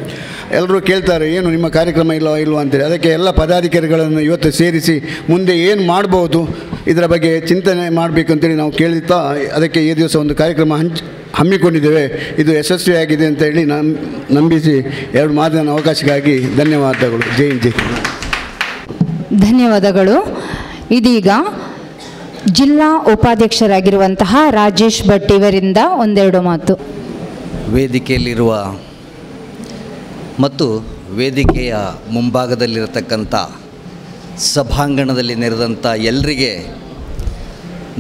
ಎಲ್ಲರೂ ಕೇಳ್ತಾರೆ, ಏನು ನಿಮ್ಮ ಕಾರ್ಯಕ್ರಮ ಇಲ್ವಾ ಅಂತೇಳಿ. ಅದಕ್ಕೆ ಎಲ್ಲ ಪದಾಧಿಕಾರಿಗಳನ್ನು ಇವತ್ತು ಸೇರಿಸಿ ಮುಂದೆ ಏನು ಮಾಡ್ಬೋದು ಇದರ ಬಗ್ಗೆ ಚಿಂತನೆ ಮಾಡಬೇಕು ಅಂತೇಳಿ ನಾವು ಕೇಳುತ್ತಾ ಅದಕ್ಕೆ ಈ ದಿವಸ ಒಂದು ಕಾರ್ಯಕ್ರಮ ಹಮ್ಮಿಕೊಂಡಿದ್ದೇವೆ. ಇದು ಯಶಸ್ವಿಯಾಗಿದೆ ಅಂತೇಳಿ ನಂಬಿಸಿ ಎರಡು ಮಾತಿನ ಅವಕಾಶಕ್ಕಾಗಿ ಧನ್ಯವಾದಗಳು. ಜೈ ಹಿಂದ್, ಜೈ. ಧನ್ಯವಾದಗಳು. ಇದೀಗ ಜಿಲ್ಲಾ ಉಪಾಧ್ಯಕ್ಷರಾಗಿರುವಂತಹ ರಾಜೇಶ್ ಭಟ್ ಇವರಿಂದ ಒಂದೆರಡು ಮಾತು. ವೇದಿಕೆಯಲ್ಲಿರುವ ಮತ್ತು ವೇದಿಕೆಯ ಮುಂಭಾಗದಲ್ಲಿರತಕ್ಕಂಥ ಸಭಾಂಗಣದಲ್ಲಿ ನೆರೆದಂಥ ಎಲ್ಲರಿಗೆ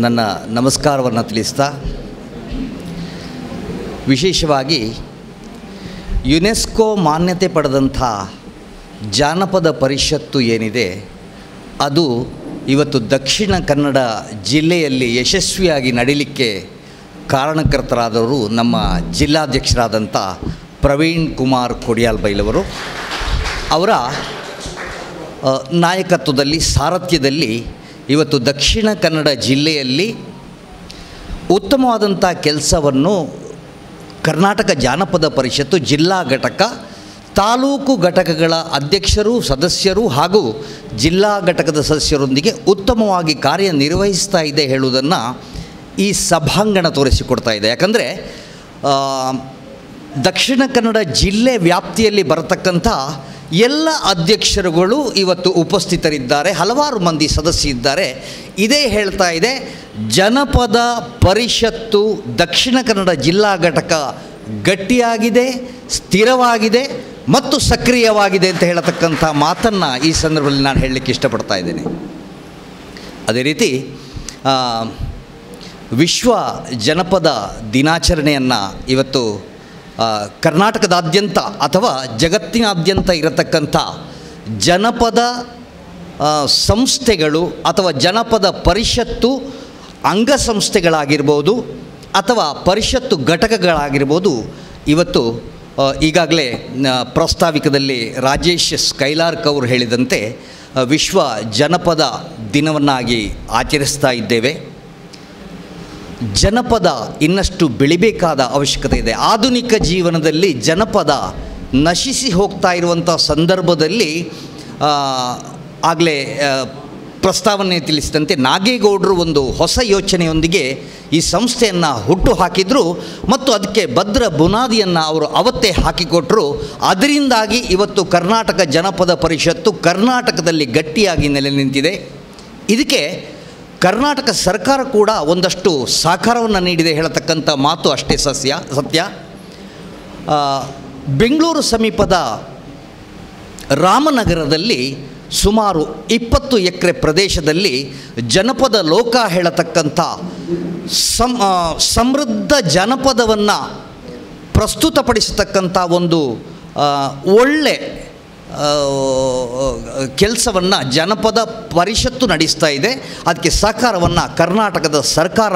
ನನ್ನ ನಮಸ್ಕಾರವನ್ನು ತಿಳಿಸ್ತಾ, ವಿಶೇಷವಾಗಿ ಯುನೆಸ್ಕೋ ಮಾನ್ಯತೆ ಪಡೆದಂಥ ಜಾನಪದ ಪರಿಷತ್ತು ಏನಿದೆ ಅದು ಇವತ್ತು ದಕ್ಷಿಣ ಕನ್ನಡ ಜಿಲ್ಲೆಯಲ್ಲಿ ಯಶಸ್ವಿಯಾಗಿ ನಡೀಲಿಕ್ಕೆ ಕಾರಣಕರ್ತರಾದವರು ನಮ್ಮ ಜಿಲ್ಲಾಧ್ಯಕ್ಷರಾದಂಥ ಪ್ರವೀಣ್ ಕುಮಾರ್ ಕೊಡಿಯಾಲ್ಬೈಲವರು. ಅವರ ನಾಯಕತ್ವದಲ್ಲಿ, ಸಾರಥ್ಯದಲ್ಲಿ ಇವತ್ತು ದಕ್ಷಿಣ ಕನ್ನಡ ಜಿಲ್ಲೆಯಲ್ಲಿ ಉತ್ತಮವಾದಂಥ ಕೆಲಸವನ್ನು ಕರ್ನಾಟಕ ಜಾನಪದ ಪರಿಷತ್ತು ಜಿಲ್ಲಾ ಘಟಕ, ತಾಲೂಕು ಘಟಕಗಳ ಅಧ್ಯಕ್ಷರು, ಸದಸ್ಯರು ಹಾಗೂ ಜಿಲ್ಲಾ ಘಟಕದ ಸದಸ್ಯರೊಂದಿಗೆ ಉತ್ತಮವಾಗಿ ಕಾರ್ಯನಿರ್ವಹಿಸ್ತಾ ಇದೆ ಹೇಳುವುದನ್ನು ಈ ಸಭಾಂಗಣ ತೋರಿಸಿಕೊಡ್ತಾ ಇದೆ. ಯಾಕಂದರೆ ದಕ್ಷಿಣ ಕನ್ನಡ ಜಿಲ್ಲೆ ವ್ಯಾಪ್ತಿಯಲ್ಲಿ ಬರತಕ್ಕಂಥ ಎಲ್ಲ ಅಧ್ಯಕ್ಷರುಗಳು ಇವತ್ತು ಉಪಸ್ಥಿತರಿದ್ದಾರೆ, ಹಲವಾರು ಮಂದಿ ಸದಸ್ಯರಿದ್ದಾರೆ. ಇದೇ ಹೇಳ್ತಾ ಇದೆ, ಜನಪದ ಪರಿಷತ್ತು ದಕ್ಷಿಣ ಕನ್ನಡ ಜಿಲ್ಲಾ ಘಟಕ ಗಟ್ಟಿಯಾಗಿದೆ, ಸ್ಥಿರವಾಗಿದೆ ಮತ್ತು ಸಕ್ರಿಯವಾಗಿದೆ ಅಂತ ಹೇಳತಕ್ಕಂಥ ಮಾತನ್ನು ಈ ಸಂದರ್ಭದಲ್ಲಿ ನಾನು ಹೇಳಲಿಕ್ಕೆ ಇಷ್ಟಪಡ್ತಾ ಇದ್ದೇನೆ. ಅದೇ ರೀತಿ ವಿಶ್ವ ಜನಪದ ದಿನಾಚರಣೆಯನ್ನು ಇವತ್ತು ಕರ್ನಾಟಕದಾದ್ಯಂತ ಅಥವಾ ಜಗತ್ತಿನಾದ್ಯಂತ ಇರತಕ್ಕಂಥ ಜನಪದ ಸಂಸ್ಥೆಗಳು ಅಥವಾ ಜನಪದ ಪರಿಷತ್ತು ಅಂಗಸಂಸ್ಥೆಗಳಾಗಿರ್ಬೋದು ಅಥವಾ ಪರಿಷತ್ತು ಘಟಕಗಳಾಗಿರ್ಬೋದು, ಇವತ್ತು ಈಗಾಗಲೇ ಪ್ರಾಸ್ತಾವಿಕದಲ್ಲಿ ರಾಜೇಶ್ ಕೈಲಾರ್ಕ್ ಅವರು ಹೇಳಿದಂತೆ ವಿಶ್ವ ಜನಪದ ದಿನವನ್ನಾಗಿ ಆಚರಿಸ್ತಾ ಇದ್ದೇವೆ. ಜನಪದ ಇನ್ನಷ್ಟು ಬೆಳಿಬೇಕಾದ ಅವಶ್ಯಕತೆ ಇದೆ. ಆಧುನಿಕ ಜೀವನದಲ್ಲಿ ಜನಪದ ನಶಿಸಿ ಹೋಗ್ತಾ ಇರುವಂಥ ಸಂದರ್ಭದಲ್ಲಿ ಆಗಲೇ ಪ್ರಸ್ತಾವನೆ ತಿಳಿಸಿದಂತೆ ನಾಗೇಗೌಡರು ಒಂದು ಹೊಸ ಯೋಚನೆಯೊಂದಿಗೆ ಈ ಸಂಸ್ಥೆಯನ್ನು ಹುಟ್ಟು ಹಾಕಿದರು ಮತ್ತು ಅದಕ್ಕೆ ಭದ್ರ ಬುನಾದಿಯನ್ನು ಅವರು ಅವತ್ತೇ ಹಾಕಿಕೊಟ್ಟರು. ಅದರಿಂದಾಗಿ ಇವತ್ತು ಕರ್ನಾಟಕ ಜನಪದ ಪರಿಷತ್ತು ಕರ್ನಾಟಕದಲ್ಲಿ ಗಟ್ಟಿಯಾಗಿ ನೆಲೆ ನಿಂತಿದೆ. ಇದಕ್ಕೆ ಕರ್ನಾಟಕ ಸರ್ಕಾರ ಕೂಡ ಒಂದಷ್ಟು ಸಹಕಾರವನ್ನು ನೀಡಿದೆ ಹೇಳತಕ್ಕಂಥ ಮಾತು ಅಷ್ಟೇ ಸತ್ಯ. ಬೆಂಗಳೂರು ಸಮೀಪದ ರಾಮನಗರದಲ್ಲಿ ಸುಮಾರು 20 ಎಕರೆ ಪ್ರದೇಶದಲ್ಲಿ ಜನಪದ ಲೋಕ ಹೇಳತಕ್ಕಂಥ ಸಮೃದ್ಧ ಜನಪದವನ್ನು ಪ್ರಸ್ತುತಪಡಿಸತಕ್ಕಂಥ ಒಂದು ಒಳ್ಳೆ ಕೆಲಸವನ್ನು ಜನಪದ ಪರಿಷತ್ತು ನಡೆಸ್ತಾ ಇದೆ. ಅದಕ್ಕೆ ಸಹಕಾರವನ್ನು ಕರ್ನಾಟಕದ ಸರ್ಕಾರ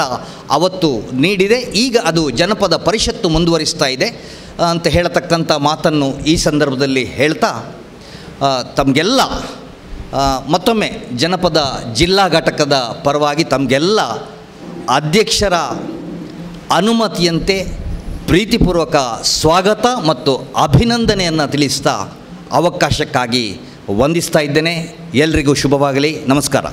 ಅವತ್ತು ನೀಡಿದೆ. ಈಗ ಅದು ಜನಪದ ಪರಿಷತ್ತು ಮುಂದುವರಿಸ್ತಾ ಇದೆ ಅಂತ ಹೇಳತಕ್ಕಂಥ ಮಾತನ್ನು ಈ ಸಂದರ್ಭದಲ್ಲಿ ಹೇಳ್ತಾ ತಮಗೆಲ್ಲ ಮತ್ತೊಮ್ಮೆ ಜನಪದ ಜಿಲ್ಲಾ ಘಟಕದ ಪರವಾಗಿ ತಮಗೆಲ್ಲ ಅಧ್ಯಕ್ಷರ ಅನುಮತಿಯಂತೆ ಪ್ರೀತಿಪೂರ್ವಕ ಸ್ವಾಗತ ಮತ್ತು ಅಭಿನಂದನೆಯನ್ನು ತಿಳಿಸ್ತಾ ಅವಕಾಶಕ್ಕಾಗಿ ವಂದಿಸ್ತಾ ಇದ್ದೇನೆ. ಎಲ್ರಿಗೂ ಶುಭವಾಗಲಿ. ನಮಸ್ಕಾರ.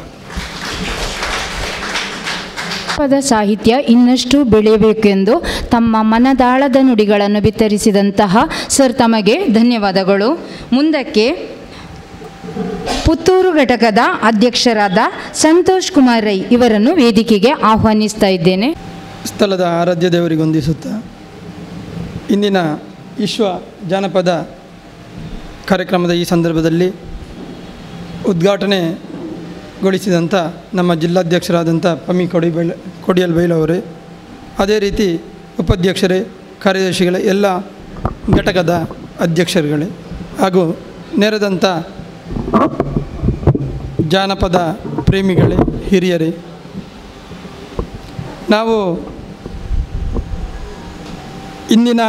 ಜನಪದ ಸಾಹಿತ್ಯ ಇನ್ನಷ್ಟು ಬೆಳೆಯಬೇಕೆಂದು ತಮ್ಮ ಮನದಾಳದ ನುಡಿಗಳನ್ನು ಬಿತ್ತರಿಸಿದಂತಹ ಸರ್ ತಮಗೆ ಧನ್ಯವಾದಗಳು. ಮುಂದಕ್ಕೆ ಪುತ್ತೂರು ಘಟಕದ ಅಧ್ಯಕ್ಷರಾದ ಸಂತೋಷ್ ಕುಮಾರ್ ರೈ ಇವರನ್ನು ವೇದಿಕೆಗೆ ಆಹ್ವಾನಿಸ್ತಾ ಇದ್ದೇನೆ. ಸ್ಥಳದ ಆರಾಧ್ಯ ದೇವರಿಗೆ ವಂದಿಸುತ್ತಾ ಇಂದಿನ ವಿಶ್ವ ಜಾನಪದ ಕಾರ್ಯಕ್ರಮದ ಈ ಸಂದರ್ಭದಲ್ಲಿ ಉದ್ಘಾಟನೆಗೊಳಿಸಿದಂಥ ನಮ್ಮ ಜಿಲ್ಲಾಧ್ಯಕ್ಷರಾದಂಥ ಪಮ್ಮಿ ಕೊಡಿಯಾಲ್ಬೈಲವರೇ, ಅದೇ ರೀತಿ ಉಪಾಧ್ಯಕ್ಷರೇ, ಕಾರ್ಯದರ್ಶಿಗಳೇ, ಎಲ್ಲ ಘಟಕದ ಅಧ್ಯಕ್ಷರುಗಳೇ ಹಾಗೂ ನೆರೆದಂಥ ಜಾನಪದ ಪ್ರೇಮಿಗಳೇ, ಹಿರಿಯರೇ, ನಾವು ಇಂದಿನ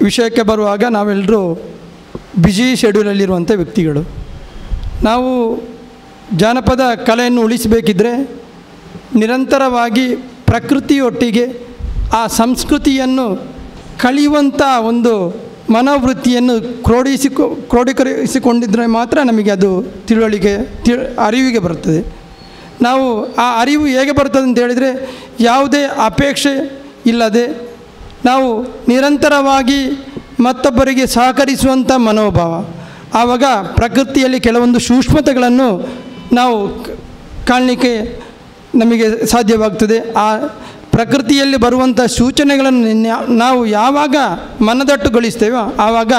ವಿಷಯಕ್ಕೆ ಬರುವಾಗ ನಾವೆಲ್ಲರೂ ಬ್ಯುಸಿ ಶೆಡ್ಯೂಲಲ್ಲಿರುವಂಥ ವ್ಯಕ್ತಿಗಳು. ನಾವು ಜಾನಪದ ಕಲೆಯನ್ನು ಉಳಿಸಬೇಕಿದ್ರೆ ನಿರಂತರವಾಗಿ ಪ್ರಕೃತಿಯೊಟ್ಟಿಗೆ ಆ ಸಂಸ್ಕೃತಿಯನ್ನು ಕಲಿಯುವಂಥ ಒಂದು ಮನೋವೃತ್ತಿಯನ್ನು ಕ್ರೋಢೀಕರಿಸಿಕೊಂಡಿದ್ದರೆ ಮಾತ್ರ ನಮಗೆ ಅದು ಅರಿವಿಗೆ ಬರುತ್ತದೆ. ನಾವು ಆ ಅರಿವು ಹೇಗೆ ಬರ್ತದೆ ಅಂತ ಹೇಳಿದರೆ, ಯಾವುದೇ ಅಪೇಕ್ಷೆ ಇಲ್ಲದೆ ನಾವು ನಿರಂತರವಾಗಿ ಮತ್ತೊಬ್ಬರಿಗೆ ಸಹಕರಿಸುವಂಥ ಮನೋಭಾವ, ಆವಾಗ ಪ್ರಕೃತಿಯಲ್ಲಿ ಕೆಲವೊಂದು ಸೂಕ್ಷ್ಮತೆಗಳನ್ನು ನಾವು ಕಾಣಲಿಕ್ಕೆ ನಮಗೆ ಸಾಧ್ಯವಾಗ್ತದೆ. ಆ ಪ್ರಕೃತಿಯಲ್ಲಿ ಬರುವಂಥ ಸೂಚನೆಗಳನ್ನು ನಾವು ಯಾವಾಗ ಮನದಟ್ಟುಗೊಳಿಸ್ತೇವೋ ಆವಾಗ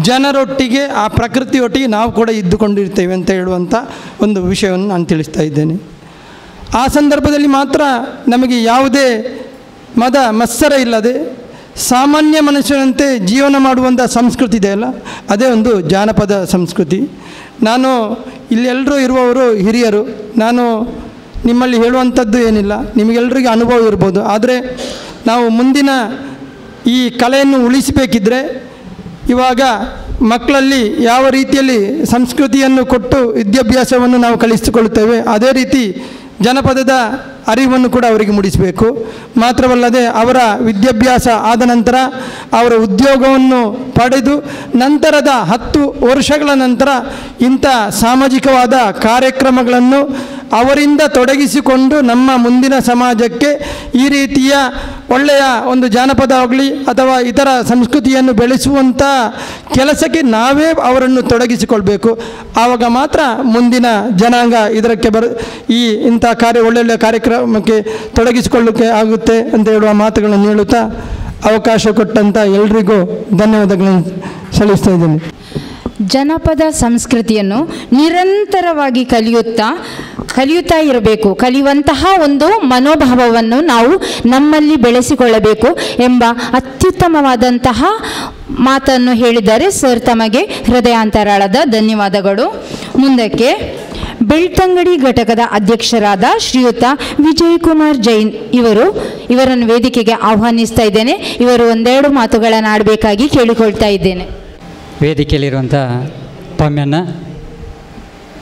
ಜನರೊಟ್ಟಿಗೆ ಆ ಪ್ರಕೃತಿಯೊಟ್ಟಿಗೆ ನಾವು ಕೂಡ ಇದ್ದುಕೊಂಡಿರ್ತೇವೆ ಅಂತ ಹೇಳುವಂಥ ಒಂದು ವಿಷಯವನ್ನು ನಾನು ತಿಳಿಸ್ತಾ ಇದ್ದೇನೆ. ಆ ಸಂದರ್ಭದಲ್ಲಿ ಮಾತ್ರ ನಮಗೆ ಯಾವುದೇ ಮದ ಮತ್ಸರ ಇಲ್ಲದೆ ಸಾಮಾನ್ಯ ಮನುಷ್ಯನಂತೆ ಜೀವನ ಮಾಡುವಂಥ ಸಂಸ್ಕೃತಿ ಇದೆಯಲ್ಲ, ಅದೇ ಒಂದು ಜಾನಪದ ಸಂಸ್ಕೃತಿ. ನಾನು ಇಲ್ಲೆಲ್ಲರೂ ಇರುವವರು ಹಿರಿಯರು. ನಾನು ನಿಮ್ಮಲ್ಲಿ ಹೇಳುವಂಥದ್ದು ಏನಿಲ್ಲ, ನಿಮಗೆಲ್ಲರಿಗೂ ಅನುಭವ ಇರ್ಬೋದು. ಆದರೆ ನಾವು ಮುಂದಿನ ಈ ಕಲೆಯನ್ನು ಉಳಿಸಬೇಕಿದ್ರೆ ಇವಾಗ ಮಕ್ಕಳಲ್ಲಿ ಯಾವ ರೀತಿಯಲ್ಲಿ ಸಂಸ್ಕೃತಿಯನ್ನು ಕೊಟ್ಟು ವಿದ್ಯಾಭ್ಯಾಸವನ್ನು ನಾವು ಕಲಿಸಿಕೊಳ್ಳುತ್ತೇವೆ, ಅದೇ ರೀತಿ ಜನಪದದ ಅರಿವನ್ನು ಕೂಡ ಅವರಿಗೆ ಮೂಡಿಸಬೇಕು. ಮಾತ್ರವಲ್ಲದೆ ಅವರ ವಿದ್ಯಾಭ್ಯಾಸ ಆದ ನಂತರ ಅವರ ಉದ್ಯೋಗವನ್ನು ಪಡೆದು ನಂತರದ 10 ವರ್ಷಗಳ ನಂತರ ಇಂಥ ಸಾಮಾಜಿಕವಾದ ಕಾರ್ಯಕ್ರಮಗಳನ್ನು ಅವರಿಂದ ತೊಡಗಿಸಿಕೊಂಡು ನಮ್ಮ ಮುಂದಿನ ಸಮಾಜಕ್ಕೆ ಈ ರೀತಿಯ ಒಳ್ಳೆಯ ಒಂದು ಜಾನಪದ ಆಗಲಿ ಅಥವಾ ಇತರ ಸಂಸ್ಕೃತಿಯನ್ನು ಬೆಳೆಸುವಂಥ ಕೆಲಸಕ್ಕೆ ನಾವೇ ಅವರನ್ನು ತೊಡಗಿಸಿಕೊಳ್ಬೇಕು. ಆವಾಗ ಮಾತ್ರ ಮುಂದಿನ ಜನಾಂಗ ಇದಕ್ಕೆ ಈ ಇಂಥ ಒಳ್ಳೊಳ್ಳೆಯ ಕಾರ್ಯಕ್ರಮಕ್ಕೆ ತೊಡಗಿಸಿಕೊಳ್ಳೋಕ್ಕೆ ಆಗುತ್ತೆ ಅಂತ ಹೇಳುವ ಮಾತುಗಳನ್ನು ಹೇಳುತ್ತಾ ಅವಕಾಶ ಕೊಟ್ಟಂಥ ಎಲ್ರಿಗೂ ಧನ್ಯವಾದಗಳನ್ನು ಸಲ್ಲಿಸ್ತಾ ಇದ್ದೇನೆ. ಜನಪದ ಸಂಸ್ಕೃತಿಯನ್ನು ನಿರಂತರವಾಗಿ ಕಲಿಯುತ್ತಾ ಇರಬೇಕು. ಕಲಿಯುವಂತಹ ಒಂದು ಮನೋಭಾವವನ್ನು ನಾವು ನಮ್ಮಲ್ಲಿ ಬೆಳೆಸಿಕೊಳ್ಳಬೇಕು ಎಂಬ ಅತ್ಯುತ್ತಮವಾದಂತಹ ಮಾತನ್ನು ಹೇಳಿದ್ದಾರೆ ಸರ್. ತಮಗೆ ಹೃದಯಾಂತರಾಳದ ಧನ್ಯವಾದಗಳು. ಮುಂದಕ್ಕೆ ಬೆಳ್ತಂಗಡಿ ಘಟಕದ ಅಧ್ಯಕ್ಷರಾದ ಶ್ರೀಯುತ ವಿಜಯಕುಮಾರ್ ಜೈನ್ ಇವರನ್ನು ವೇದಿಕೆಗೆ ಆಹ್ವಾನಿಸ್ತಾ ಇದ್ದೇನೆ. ಇವರು ಒಂದೆರಡು ಮಾತುಗಳನ್ನು ಆಡಬೇಕಾಗಿ ಕೇಳಿಕೊಳ್ತಾ ಇದ್ದೇನೆ. ವೇದಿಕೆಯಲ್ಲಿರುವಂಥ ಪಮ್ಯನ್ನ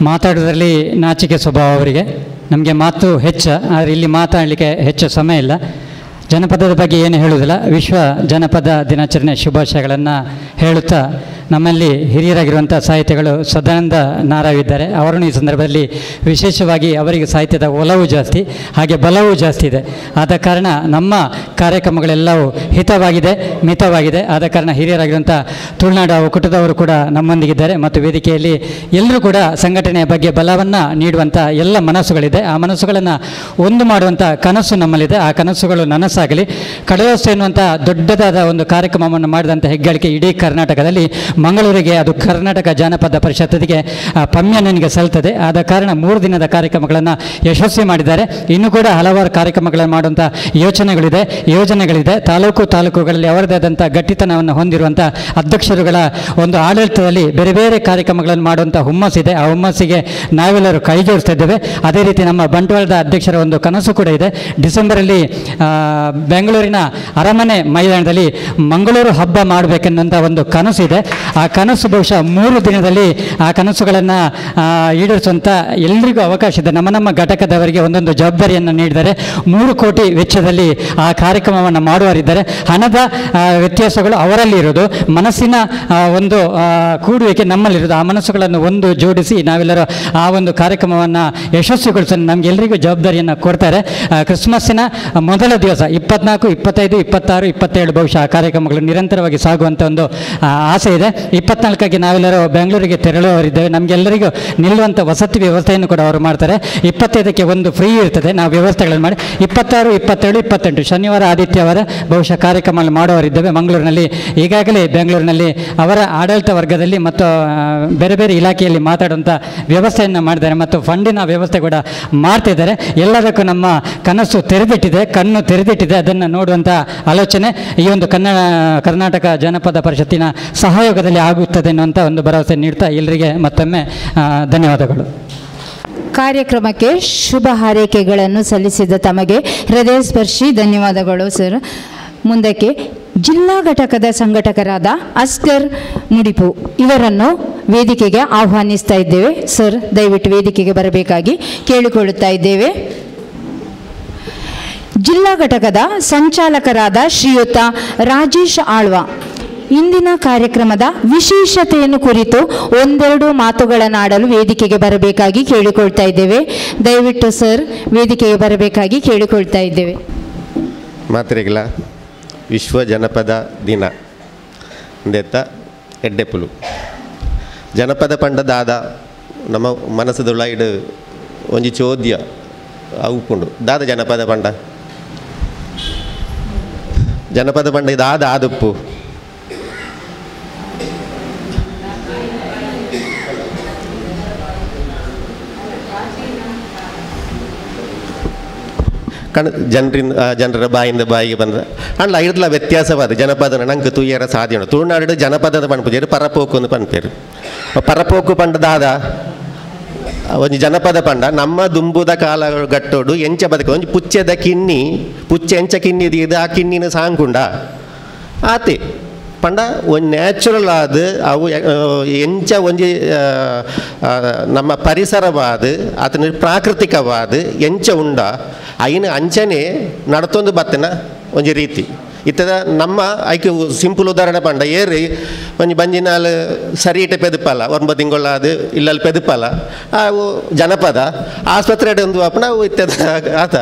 ಮಾತಾಡೋದ್ರಲ್ಲಿ ನಾಚಿಕೆ ಸ್ವಭಾವ ಅವರಿಗೆ. ನಮಗೆ ಮಾತು ಹೆಚ್ಚು, ಆದರೆ ಇಲ್ಲಿ ಮಾತಾಡಲಿಕ್ಕೆ ಹೆಚ್ಚು ಸಮಯ ಇಲ್ಲ. ಜನಪದದ ಬಗ್ಗೆ ಏನು ಹೇಳುವುದಿಲ್ಲ. ವಿಶ್ವ ಜನಪದ ದಿನಾಚರಣೆ ಶುಭಾಶಯಗಳನ್ನು ಹೇಳುತ್ತಾ ನಮ್ಮಲ್ಲಿ ಹಿರಿಯರಾಗಿರುವಂಥ ಸಾಹಿತ್ಯಗಳು ಸದಾನಂದ ನಾರಾವಿದ್ದಾರೆ. ಅವರನ್ನು ಈ ಸಂದರ್ಭದಲ್ಲಿ ವಿಶೇಷವಾಗಿ ಅವರಿಗೆ ಸಾಹಿತ್ಯದ ಒಲವು ಜಾಸ್ತಿ, ಹಾಗೆ ಬಲವೂ ಜಾಸ್ತಿ ಇದೆ. ಆದ ಕಾರಣ ನಮ್ಮ ಕಾರ್ಯಕ್ರಮಗಳೆಲ್ಲವೂ ಹಿತವಾಗಿದೆ, ಮಿತವಾಗಿದೆ. ಆದ ಕಾರಣ ಹಿರಿಯರಾಗಿರುವಂಥ ತುಳುನಾಡು ಒಕ್ಕೂಟದವರು ಕೂಡ ನಮ್ಮೊಂದಿಗಿದ್ದಾರೆ ಮತ್ತು ವೇದಿಕೆಯಲ್ಲಿ ಎಲ್ಲರೂ ಕೂಡ ಸಂಘಟನೆಯ ಬಗ್ಗೆ ಬಲವನ್ನು ನೀಡುವಂಥ ಎಲ್ಲ ಮನಸ್ಸುಗಳಿದೆ. ಆ ಮನಸ್ಸುಗಳನ್ನು ಒಂದು ಮಾಡುವಂಥ ಕನಸು ನಮ್ಮಲ್ಲಿದೆ. ಆ ಕನಸುಗಳು ನನಸಾಗಲಿ. ಕಡಲೋತ್ಸವ ಎನ್ನುವಂಥ ದೊಡ್ಡದಾದ ಒಂದು ಕಾರ್ಯಕ್ರಮವನ್ನು ಮಾಡಿದಂಥ ಹೆಗ್ಗಳಿಕೆ ಇಡೀ ಕರ್ನಾಟಕದಲ್ಲಿ ಮಂಗಳೂರಿಗೆ, ಅದು ಕರ್ನಾಟಕ ಜಾನಪದ ಪರಿಷತ್ತಿಗೆ ಪಮ್ಯನಿಗೆ ಸಲ್ತದೆ. ಆದ ಕಾರಣ 3 ದಿನದ ಕಾರ್ಯಕ್ರಮಗಳನ್ನು ಯಶಸ್ವಿ ಮಾಡಿದ್ದಾರೆ. ಇನ್ನೂ ಕೂಡ ಹಲವಾರು ಕಾರ್ಯಕ್ರಮಗಳನ್ನು ಮಾಡುವಂಥ ಯೋಜನೆಗಳಿದೆ. ತಾಲೂಕುಗಳಲ್ಲಿ ಅವರದೇ ಆದಂಥ ಗಟ್ಟಿತನವನ್ನು ಹೊಂದಿರುವಂಥ ಅಧ್ಯಕ್ಷರುಗಳ ಒಂದು ಆಡಳಿತದಲ್ಲಿ ಬೇರೆ ಬೇರೆ ಕಾರ್ಯಕ್ರಮಗಳನ್ನು ಮಾಡುವಂಥ ಹುಮ್ಮಸ್ಸಿದೆ. ಆ ಹುಮ್ಮಸ್ಸಿಗೆ ನಾವೆಲ್ಲರೂ ಕೈ ಜೋಡಿಸ್ತಾ ಇದ್ದೇವೆ. ಅದೇ ರೀತಿ ನಮ್ಮ ಬಂಟ್ವಾಳದ ಅಧ್ಯಕ್ಷರ ಒಂದು ಕನಸು ಕೂಡ ಇದೆ. ಡಿಸೆಂಬರಲ್ಲಿ ಬೆಂಗಳೂರಿನ ಅರಮನೆ ಮೈದಾನದಲ್ಲಿ ಮಂಗಳೂರು ಹಬ್ಬ ಮಾಡಬೇಕೆನ್ನುವಂಥ ಒಂದು ಕನಸಿದೆ. ಆ ಕನಸು ಬಹುಶಃ 3 ದಿನದಲ್ಲಿ ಆ ಕನಸುಗಳನ್ನು ಈಡೇರಿಸುವಂಥ ಎಲ್ಲರಿಗೂ ಅವಕಾಶ ಇದೆ. ನಮ್ಮ ಘಟಕದವರಿಗೆ ಒಂದೊಂದು ಜವಾಬ್ದಾರಿಯನ್ನು ನೀಡಿದ್ದಾರೆ. 3 ಕೋಟಿ ವೆಚ್ಚದಲ್ಲಿ ಆ ಕಾರ್ಯಕ್ರಮವನ್ನು ಮಾಡುವರಿದ್ದಾರೆ. ಹಣದ ವ್ಯತ್ಯಾಸಗಳು ಅವರಲ್ಲಿ ಇರೋದು, ಮನಸ್ಸಿನ ಒಂದು ಕೂಡುವಿಕೆ ನಮ್ಮಲ್ಲಿರೋದು. ಆ ಮನಸ್ಸುಗಳನ್ನು ಒಂದು ಜೋಡಿಸಿ ನಾವೆಲ್ಲರೂ ಆ ಒಂದು ಕಾರ್ಯಕ್ರಮವನ್ನು ಯಶಸ್ವಿಗೊಳಿಸಲು ನಮಗೆಲ್ಲರಿಗೂ ಜವಾಬ್ದಾರಿಯನ್ನು ಕೊಡ್ತಾರೆ. ಕ್ರಿಸ್ಮಸ್ಸಿನ ಮೊದಲ ದಿವಸ 24, 25, 26, 27 ಬಹುಶಃ ಆ ಕಾರ್ಯಕ್ರಮಗಳು ನಿರಂತರವಾಗಿ ಸಾಗುವಂಥ ಒಂದು ಆಸೆ ಇದೆ. 24ಕ್ಕೆ ನಾವೆಲ್ಲರೂ ಬೆಂಗಳೂರಿಗೆ ತೆರಳುವವರಿದ್ದೇವೆ. ನಮಗೆಲ್ಲರಿಗೂ ನಿಲ್ಲುವಂಥ ವಸತಿ ವ್ಯವಸ್ಥೆಯನ್ನು ಕೂಡ ಅವರು ಮಾಡ್ತಾರೆ. 25ಕ್ಕೆ ಒಂದು ಫ್ರೀ ಇರ್ತದೆ, ನಾವು ವ್ಯವಸ್ಥೆಗಳನ್ನು ಮಾಡಿ 26, 27, 28 ಶನಿವಾರ ಆದಿತ್ಯವಾರ ಬಹುಶಃ ಕಾರ್ಯಕ್ರಮಗಳು ಮಾಡುವವರಿದ್ದೇವೆ. ಮಂಗಳೂರಿನಲ್ಲಿ ಈಗಾಗಲೇ ಬೆಂಗಳೂರಿನಲ್ಲಿ ಅವರ ಆಡಳಿತ ವರ್ಗದಲ್ಲಿ ಮತ್ತು ಬೇರೆ ಬೇರೆ ಇಲಾಖೆಯಲ್ಲಿ ಮಾತಾಡುವಂಥ ವ್ಯವಸ್ಥೆಯನ್ನು ಮಾಡಿದ್ದಾರೆ ಮತ್ತು ಫಂಡಿನ ವ್ಯವಸ್ಥೆ ಕೂಡ ಮಾಡ್ತಿದ್ದಾರೆ. ಎಲ್ಲದಕ್ಕೂ ನಮ್ಮ ಕನಸು ತೆರೆದಿಟ್ಟಿದೆ, ಕಣ್ಣು ತೆರೆದಿಟ್ಟಿದೆ. ಅದನ್ನು ನೋಡುವಂಥ ಆಲೋಚನೆ ಈ ಒಂದು ಕರ್ನಾಟಕ ಜನಪದ ಪರಿಷತ್ತಿನ ಸಹಯೋಗದಲ್ಲಿ ಆಗುತ್ತದೆ ಅನ್ನುವಂಥ ಒಂದು ಭರವಸೆ ನೀಡ್ತಾ ಎಲ್ಲರಿಗೆ ಮತ್ತೊಮ್ಮೆ ಧನ್ಯವಾದಗಳು. ಕಾರ್ಯಕ್ರಮಕ್ಕೆ ಶುಭ ಹಾರೈಕೆಗಳನ್ನು ಸಲ್ಲಿಸಿದ ತಮಗೆ ಹೃದಯಸ್ಪರ್ಶಿ ಧನ್ಯವಾದಗಳು ಸರ್. ಮುಂದಕ್ಕೆ ಜಿಲ್ಲಾ ಘಟಕದ ಸಂಘಟಕರಾದ ಅಸ್ಗರ್ ಮುಡಿಪು ಇವರನ್ನು ವೇದಿಕೆಗೆ ಆಹ್ವಾನಿಸ್ತಾ ಇದ್ದೇವೆ. ಸರ್, ದಯವಿಟ್ಟು ವೇದಿಕೆಗೆ ಬರಬೇಕಾಗಿ ಕೇಳಿಕೊಳ್ಳುತ್ತಾ ಇದ್ದೇವೆ. ಜಿಲ್ಲಾ ಘಟಕದ ಸಂಚಾಲಕರಾದ ಶ್ರೀಯುತ ರಾಜೇಶ್ ಆಳ್ವ ಇಂದಿನ ಕಾರ್ಯಕ್ರಮದ ವಿಶೇಷತೆಯನ್ನು ಕುರಿತು ಒಂದೆರಡು ಮಾತುಗಳನ್ನಾಡಲು ವೇದಿಕೆಗೆ ಬರಬೇಕಾಗಿ ಕೇಳಿಕೊಳ್ತಾ ಇದ್ದೇವೆ. ದಯವಿಟ್ಟು ಸರ್ ವೇದಿಕೆಗೆ ಬರಬೇಕಾಗಿ ಕೇಳಿಕೊಳ್ತಾ ಇದ್ದೇವೆ. ಮಾತ್ರೆಗಳ ವಿಶ್ವ ಜನಪದ ದಿನ ಅಂದೆತ್ತ ಎಡ್ಡೆಪ್ಪುಲು ಜನಪದ ಪಂಡದಾದ ನಮ್ಮ ಮನಸ್ಸದುಳ್ಳ ಇಡು ಒಂಜಿ ಚೋದ್ಯ ಉಪ್ಪುಂಡು ದಾದ ಜನಪದ ಪಂಡ ಇದಾದ ಆದುಪ್ಪು ಜನರ ಬಾಯಿಂದ ಬಾಯಿಗೆ ಬಂದ ಅಂಡ್ ಐಡ್ಲ ವ್ಯತ್ಯಾಸವಾದ ಜನಪದ ನಂಗೆ ತೂಯರ ಸಾಧ್ಯ ತುಳುನಾಡು ಜನಪದದ ಪಂಪುಜೇರು ಪರಪೋಕು ಒಂದು ಪಂಪೇರು ಪರಪೋಕು ಪಂಡದಾದ ಒಂಜಿ ಜನಪದ ಪಂಡ ನಮ್ಮ ದುಂಬುದ ಕಾಲಗಟ್ಟೋಡು ಎಂಚ ಬದುಕ ಒಂಜಿ ಪುಚ್ಚೆದ ಕಿನ್ನಿ ಪುಚ್ಚೆ ಎಂಚ ಕಿನ್ನಿ ದೀದು ಆ ಕಿನ್ನಿನ ಸಾಂಗುಂಡ ಆತೆ ಪಂಡ ಒಂದು ನ್ಯಾಚುರಲ್ ಆದ ಅವು ಎಂಚ ಒಂಜಿ ನಮ್ಮ ಪರಿಸರವಾದ ಅದನ್ನ ಪ್ರಾಕೃತಿಕವಾದ ಎಂಚ ಉಂಡ ಐನ ಅಂಚನೆ ನಡ್ತೊಂದು ಬತ್ತನ ಒಂಜಿ ರೀತಿ ಇತ್ತದ ನಮ್ಮ ಐಕೆ ಸಿಂಪಲ್ ಉದಾಹರಣೆ ಪಂಡ ಏರಿ ಒಂಜಿ ಬಂಜಿನಾಲ್ ಸರಿಯಿಟ ಪೆದಪಲ್ಲ ಒಂಬ ತಿಂಗಳಾದ ಇಲ್ಲಲ್ಲಿ ಪೆದಪಲ್ಲ ಅವು ಜನಪದ ಆಸ್ಪತ್ರೆ ಒಂದು ಅಪ್ಪನ ಅವು ಇತ್ತದ ಆತ